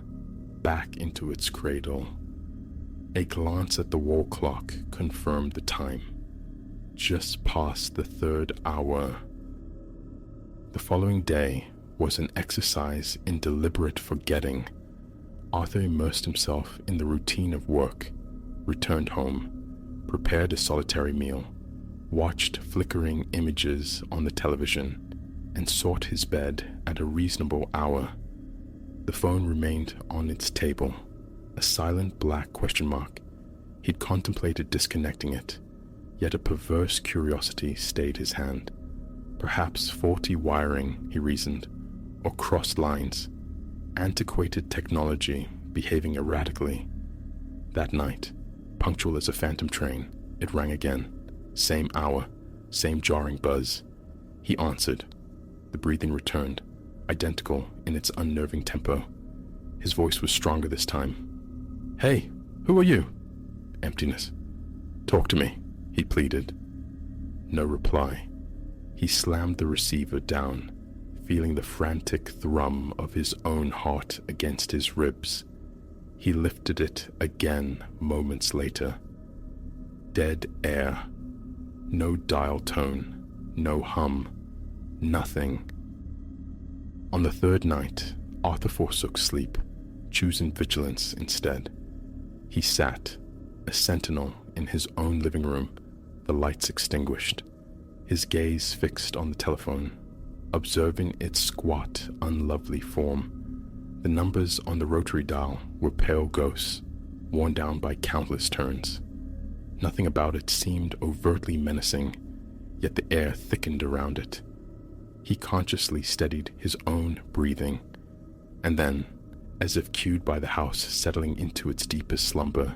back into its cradle. A glance at the wall clock confirmed the time. Just past the 3rd hour. The following day was an exercise in deliberate forgetting. Arthur immersed himself in the routine of work, returned home, prepared a solitary meal, watched flickering images on the television, and sought his bed at a reasonable hour. The phone remained on its table, a silent black question mark. He'd contemplated disconnecting it, yet a perverse curiosity stayed his hand. Perhaps faulty wiring, he reasoned, or crossed lines, antiquated technology behaving erratically. That night, punctual as a phantom train, it rang again. Same hour, same jarring buzz. He answered. The breathing returned, identical in its unnerving tempo. His voice was stronger this time. "Hey, who are you?" Emptiness. "Talk to me," he pleaded. No reply. He slammed the receiver down, feeling the frantic thrum of his own heart against his ribs. He lifted it again moments later. Dead air. No dial tone, no hum, nothing. On the 3rd night, Arthur forsook sleep, choosing vigilance instead. He sat, a sentinel in his own living room, the lights extinguished, his gaze fixed on the telephone, observing its squat, unlovely form. The numbers on the rotary dial were pale ghosts, worn down by countless turns. Nothing about it seemed overtly menacing, yet the air thickened around it. He consciously steadied his own breathing, and then, as if cued by the house settling into its deepest slumber,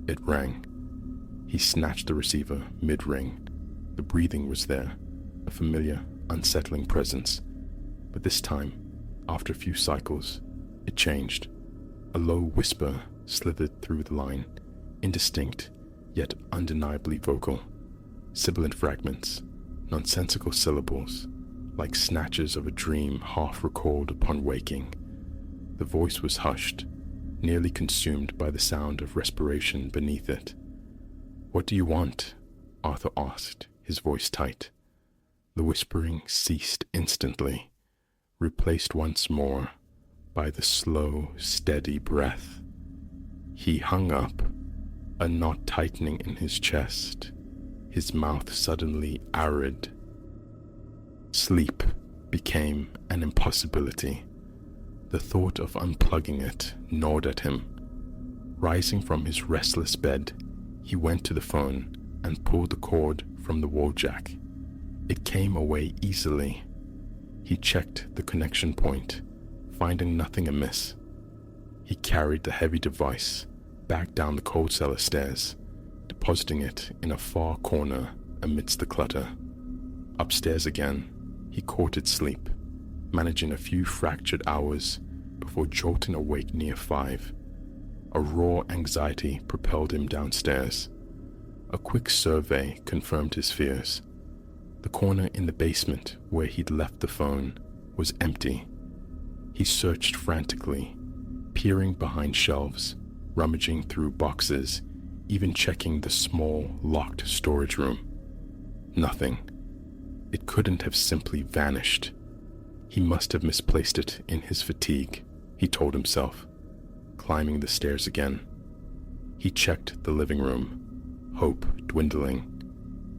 it rang. He snatched the receiver mid-ring. The breathing was there, a familiar, unsettling presence. But this time, after a few cycles, it changed. A low whisper slithered through the line, indistinct, yet undeniably vocal. Sibilant fragments, nonsensical syllables, like snatches of a dream half recalled upon waking. The voice was hushed, nearly consumed by the sound of respiration beneath it. "What do you want?" Arthur asked, his voice tight. The whispering ceased instantly, replaced once more by the slow, steady breath. He hung up, a knot tightening in his chest, his mouth suddenly arid. Sleep became an impossibility. The thought of unplugging it gnawed at him. Rising from his restless bed, he went to the phone and pulled the cord from the wall jack. It came away easily. He checked the connection point, finding nothing amiss. He carried the heavy device back down the cold cellar stairs, depositing it in a far corner amidst the clutter. Upstairs again, he courted sleep, managing a few fractured hours before jolting awake near 5. A raw anxiety propelled him downstairs. A quick survey confirmed his fears. The corner in the basement where he'd left the phone was empty. He searched frantically, peering behind shelves, rummaging through boxes, even checking the small, locked storage room. Nothing. It couldn't have simply vanished. He must have misplaced it in his fatigue, he told himself, climbing the stairs again. He checked the living room, hope dwindling.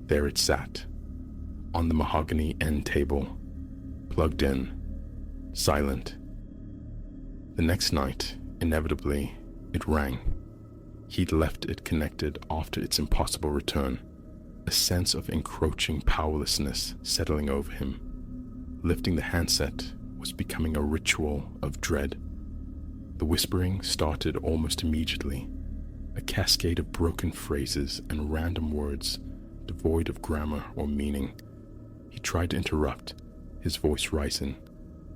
There it sat, on the mahogany end table, plugged in, silent. The next night, inevitably, it rang. He'd left it connected after its impossible return, a sense of encroaching powerlessness settling over him. Lifting the handset was becoming a ritual of dread. The whispering started almost immediately, a cascade of broken phrases and random words devoid of grammar or meaning. He tried to interrupt, his voice rising.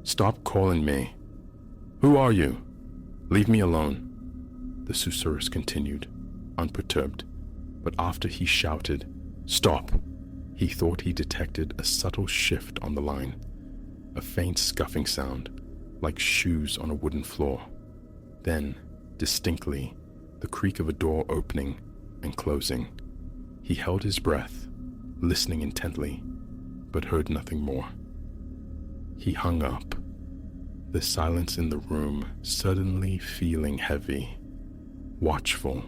"Stop calling me. Who are you? Leave me alone." The susurrus continued, unperturbed, but after he shouted, "Stop!" he thought he detected a subtle shift on the line, a faint scuffing sound, like shoes on a wooden floor. Then, distinctly, the creak of a door opening and closing. He held his breath, listening intently, but heard nothing more. He hung up, the silence in the room suddenly feeling heavy, watchful.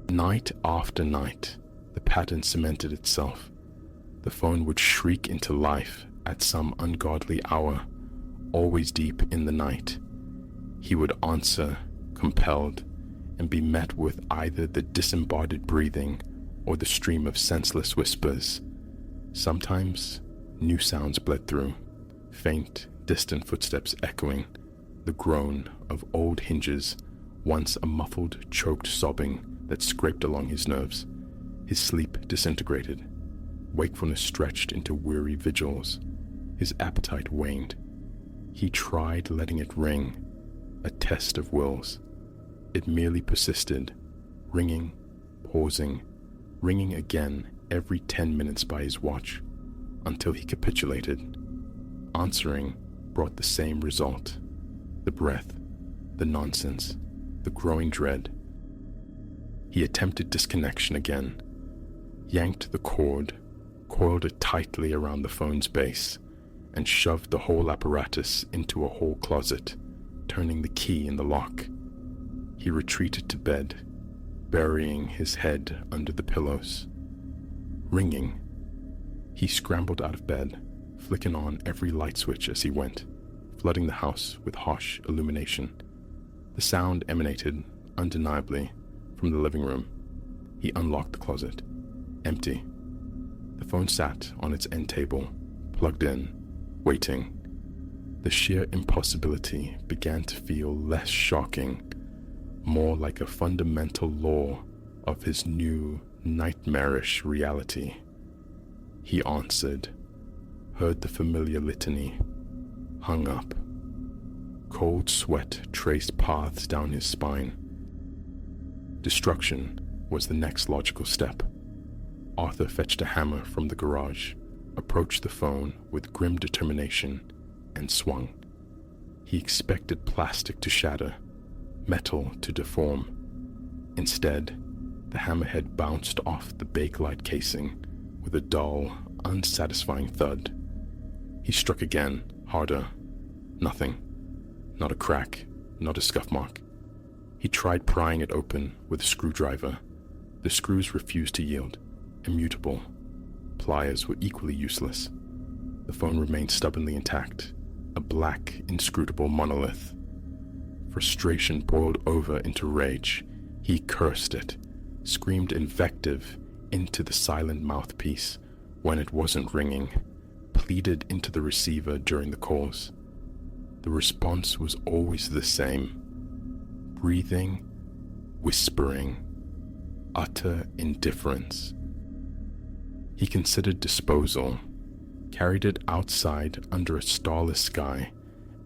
Night after night, the pattern cemented itself. The phone would shriek into life at some ungodly hour, always deep in the night. He would answer, compelled, and be met with either the disembodied breathing or the stream of senseless whispers. Sometimes, new sounds bled through, faint, distant footsteps echoing, the groan of old hinges, once a muffled, choked sobbing that scraped along his nerves. His sleep disintegrated. Wakefulness stretched into weary vigils. His appetite waned. He tried letting it ring, a test of wills. It merely persisted, ringing, pausing, ringing again every 10 minutes by his watch, until he capitulated. Answering brought the same result. The breath, the nonsense, the growing dread. He attempted disconnection again, yanked the cord, coiled it tightly around the phone's base, and shoved the whole apparatus into a hall closet, turning the key in the lock. He retreated to bed, burying his head under the pillows. Ringing. He scrambled out of bed, flicking on every light switch as he went, flooding the house with harsh illumination. The sound emanated, undeniably, from the living room. He unlocked the closet. Empty. The phone sat on its end table, plugged in, waiting. The sheer impossibility began to feel less shocking, more like a fundamental law of his new, nightmarish reality. He answered, heard the familiar litany, hung up. Cold sweat traced paths down his spine. Destruction was the next logical step. Arthur fetched a hammer from the garage, approached the phone with grim determination and swung. He expected plastic to shatter, metal to deform. Instead, the hammerhead bounced off the bakelite casing with a dull, unsatisfying thud. He struck again, harder. Nothing. Not a crack, not a scuff mark. He tried prying it open with a screwdriver. The screws refused to yield, immutable. Pliers were equally useless. The phone remained stubbornly intact, a black, inscrutable monolith. Frustration boiled over into rage. He cursed it, screamed invective into the silent mouthpiece when it wasn't ringing, pleaded into the receiver during the calls. The response was always the same: breathing, whispering, utter indifference. He considered disposal, carried it outside under a starless sky,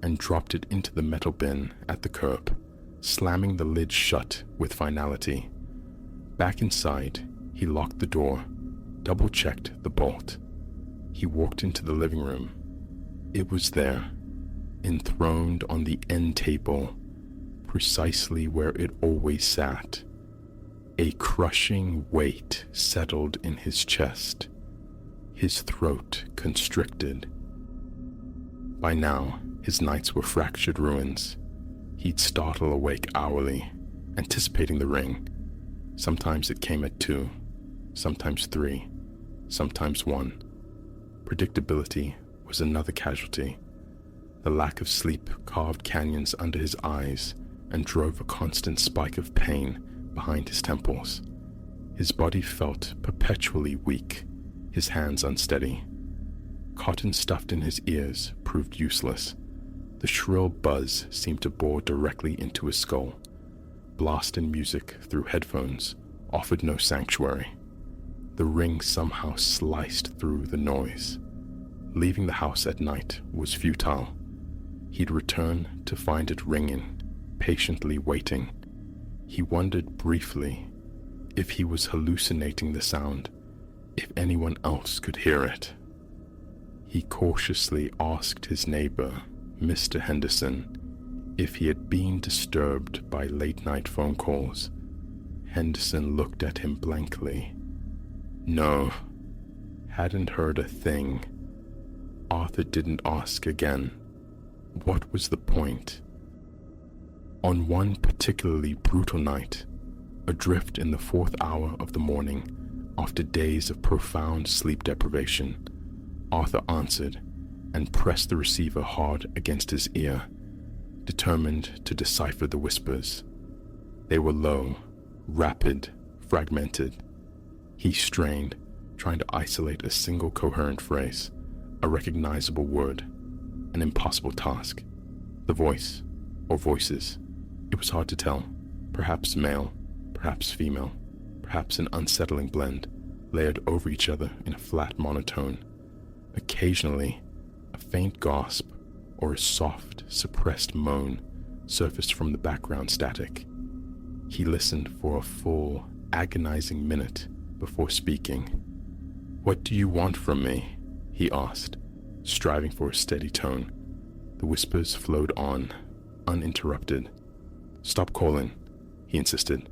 and dropped it into the metal bin at the curb, slamming the lid shut with finality. Back inside, he locked the door, double-checked the bolt. He walked into the living room. It was there, enthroned on the end table, precisely where it always sat. A crushing weight settled in his chest, his throat constricted. By now, his nights were fractured ruins. He'd startle awake hourly, anticipating the ring. Sometimes it came at 2, sometimes 3, sometimes 1. Predictability was another casualty. The lack of sleep carved canyons under his eyes and drove a constant spike of pain behind his temples. His body felt perpetually weak, his hands unsteady. Cotton stuffed in his ears proved useless. The shrill buzz seemed to bore directly into his skull. Blasting music through headphones offered no sanctuary. The ring somehow sliced through the noise. Leaving the house at night was futile. He'd return to find it ringing, patiently waiting. He wondered briefly if he was hallucinating the sound, if anyone else could hear it. He cautiously asked his neighbor, Mr. Henderson, if he had been disturbed by late-night phone calls. Henderson looked at him blankly. No, hadn't heard a thing. Arthur didn't ask again. What was the point? On one particularly brutal night, adrift in the 4th hour of the morning, after days of profound sleep deprivation, Arthur answered and pressed the receiver hard against his ear, determined to decipher the whispers. They were low, rapid, fragmented. He strained, trying to isolate a single coherent phrase, a recognizable word, an impossible task. The voice, or voices, it was hard to tell. Perhaps male, perhaps female, perhaps an unsettling blend, layered over each other in a flat monotone. Occasionally, a faint gasp or a soft, suppressed moan surfaced from the background static. He listened for a full, agonizing minute before speaking. "What do you want from me?" he asked, striving for a steady tone. The whispers flowed on, uninterrupted. "Stop calling," he insisted.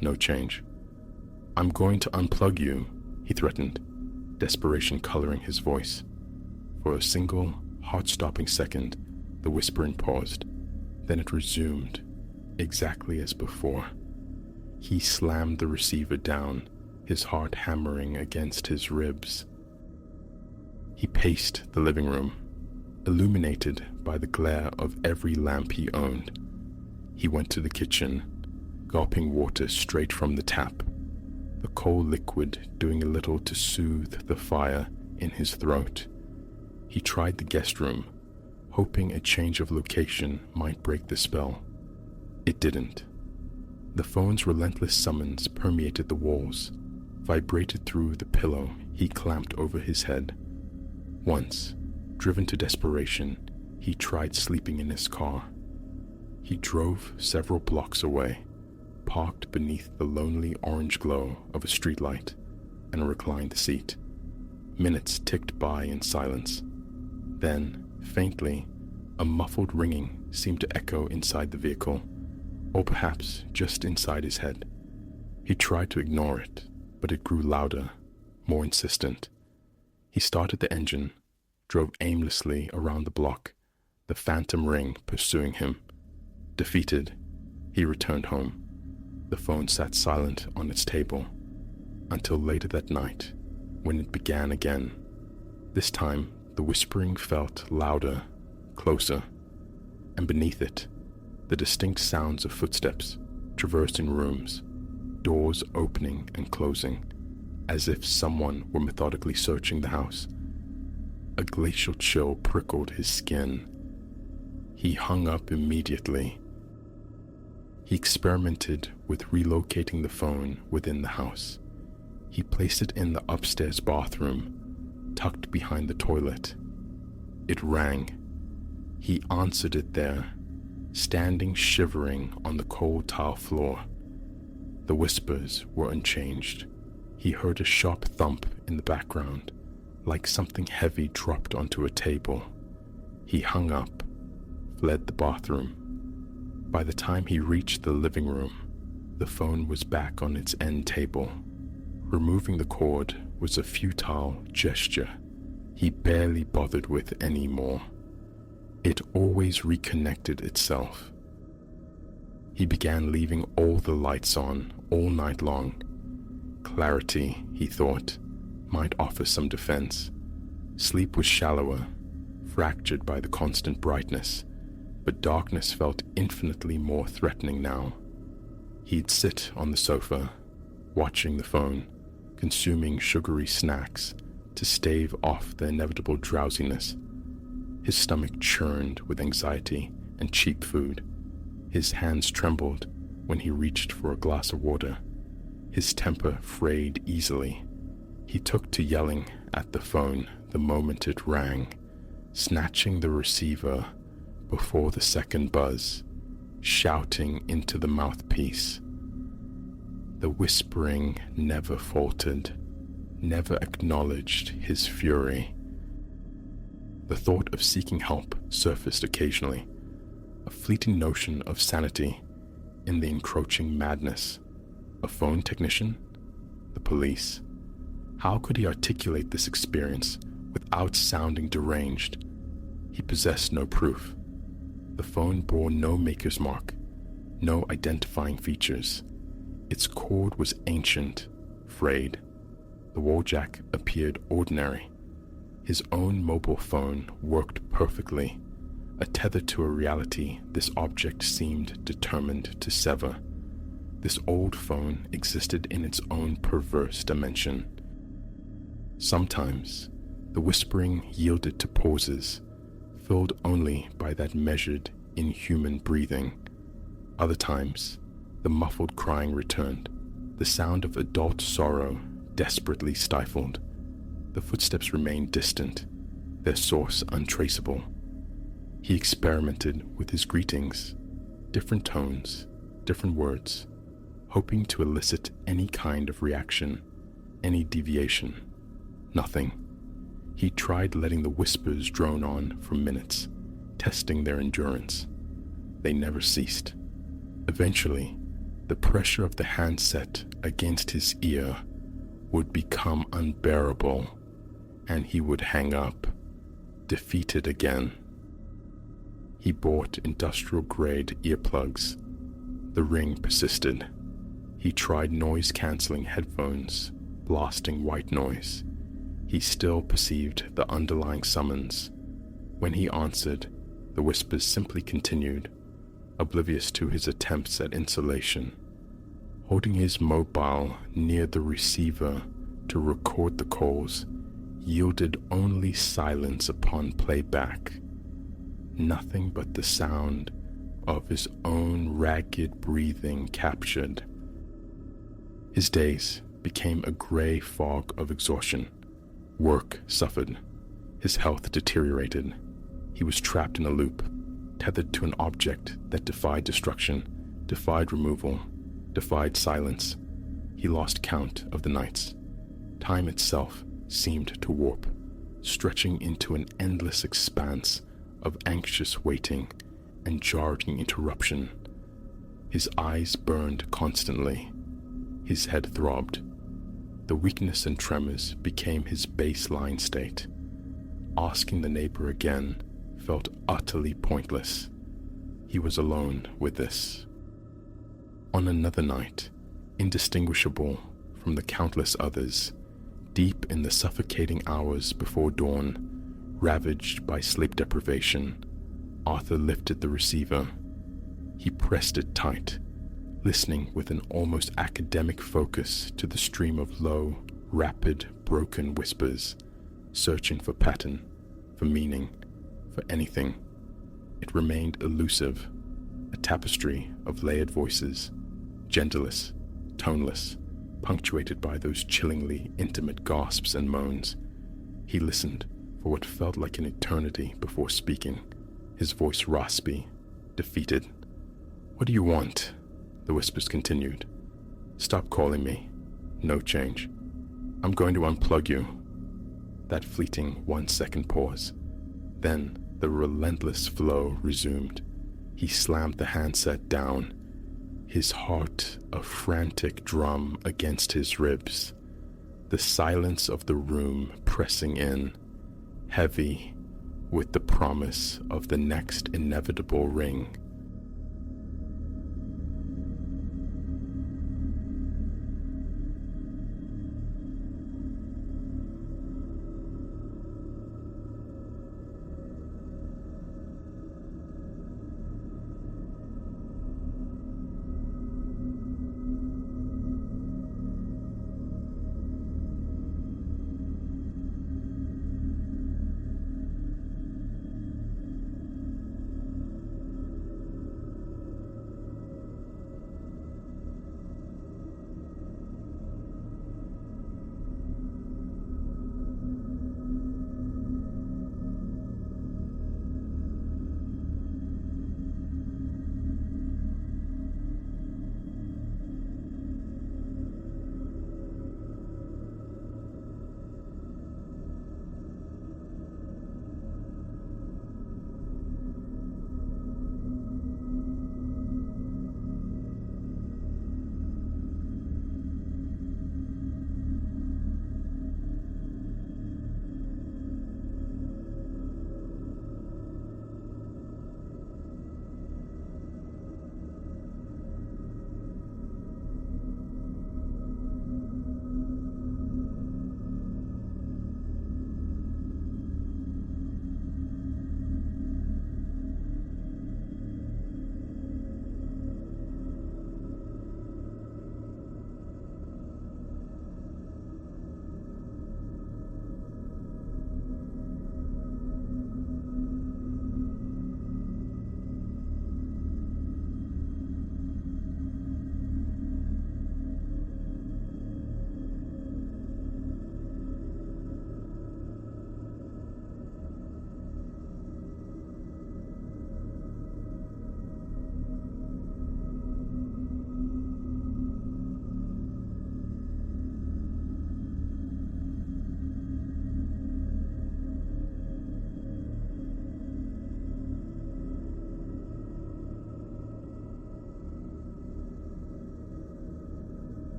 No change. "I'm going to unplug you," he threatened, desperation coloring his voice. For a single, heart-stopping second, the whispering paused. Then it resumed, exactly as before. He slammed the receiver down, his heart hammering against his ribs. He paced the living room, illuminated by the glare of every lamp he owned. He went to the kitchen, gulping water straight from the tap, the cold liquid doing a little to soothe the fire in his throat. He tried the guest room, hoping a change of location might break the spell. It didn't. The phone's relentless summons permeated the walls, vibrated through the pillow he clamped over his head. Once, driven to desperation, he tried sleeping in his car. He drove several blocks away, parked beneath the lonely orange glow of a streetlight, and reclined the seat. Minutes ticked by in silence. Then, faintly, a muffled ringing seemed to echo inside the vehicle, or perhaps just inside his head. He tried to ignore it, but it grew louder, more insistent. He started the engine, drove aimlessly around the block, the phantom ring pursuing him. Defeated, he returned home. The phone sat silent on its table until later that night, when it began again. This time, the whispering felt louder, closer, and beneath it, the distinct sounds of footsteps traversing rooms, doors opening and closing, as if someone were methodically searching the house. A glacial chill prickled his skin. He hung up immediately. He experimented with relocating the phone within the house. He placed it in the upstairs bathroom, tucked behind the toilet. It rang. He answered it there, standing shivering on the cold tile floor. The whispers were unchanged. He heard a sharp thump in the background, like something heavy dropped onto a table. He hung up, fled the bathroom. By the time he reached the living room, the phone was back on its end table. Removing the cord was a futile gesture he barely bothered with anymore. It always reconnected itself. He began leaving all the lights on all night long. Clarity, he thought, might offer some defense. Sleep was shallower, fractured by the constant brightness, but darkness felt infinitely more threatening now. He'd sit on the sofa, watching the phone, consuming sugary snacks to stave off the inevitable drowsiness. His stomach churned with anxiety and cheap food. His hands trembled when he reached for a glass of water. His temper frayed easily. He took to yelling at the phone the moment it rang, snatching the receiver before the second buzz, shouting into the mouthpiece. The whispering never faltered, never acknowledged his fury. The thought of seeking help surfaced occasionally, a fleeting notion of sanity in the encroaching madness. A phone technician? The police? How could he articulate this experience without sounding deranged? He possessed no proof. The phone bore no maker's mark, no identifying features. Its cord was ancient, frayed. The wall jack appeared ordinary. His own mobile phone worked perfectly. A tether to a reality this object seemed determined to sever. This old phone existed in its own perverse dimension. Sometimes, the whispering yielded to pauses, filled only by that measured, inhuman breathing. Other times, the muffled crying returned, the sound of adult sorrow desperately stifled. The footsteps remained distant, their source untraceable. He experimented with his greetings, different tones, different words, hoping to elicit any kind of reaction, any deviation. Nothing. He tried letting the whispers drone on for minutes, testing their endurance. They never ceased. Eventually, the pressure of the handset against his ear would become unbearable, and he would hang up, defeated again. He bought industrial-grade earplugs. The ring persisted. He tried noise-canceling headphones, blasting white noise. He still perceived the underlying summons. When he answered, the whispers simply continued, oblivious to his attempts at insulation. Holding his mobile near the receiver to record the calls yielded only silence upon playback. Nothing but the sound of his own ragged breathing captured. His days became a gray fog of exhaustion. Work suffered. His health deteriorated. He was trapped in a loop, tethered to an object that defied destruction, defied removal, defied silence. He lost count of the nights. Time itself seemed to warp, stretching into an endless expanse of anxious waiting and jarring interruption. His eyes burned constantly. His head throbbed. The weakness and tremors became his baseline state. Asking the neighbor again felt utterly pointless. He was alone with this. On another night, indistinguishable from the countless others, deep in the suffocating hours before dawn, ravaged by sleep deprivation, Arthur lifted the receiver. He pressed it tight, listening with an almost academic focus to the stream of low, rapid, broken whispers, searching for pattern, for meaning, for anything. It remained elusive, a tapestry of layered voices, genderless, toneless, punctuated by those chillingly intimate gasps and moans. He listened for what felt like an eternity before speaking, his voice raspy, defeated. "What do you want?" the whispers continued. "Stop calling me. No change. I'm going to unplug you." That fleeting 1-second pause. Then the relentless flow resumed. He slammed the handset down, his heart a frantic drum against his ribs. The silence of the room pressing in, heavy with the promise of the next inevitable ring.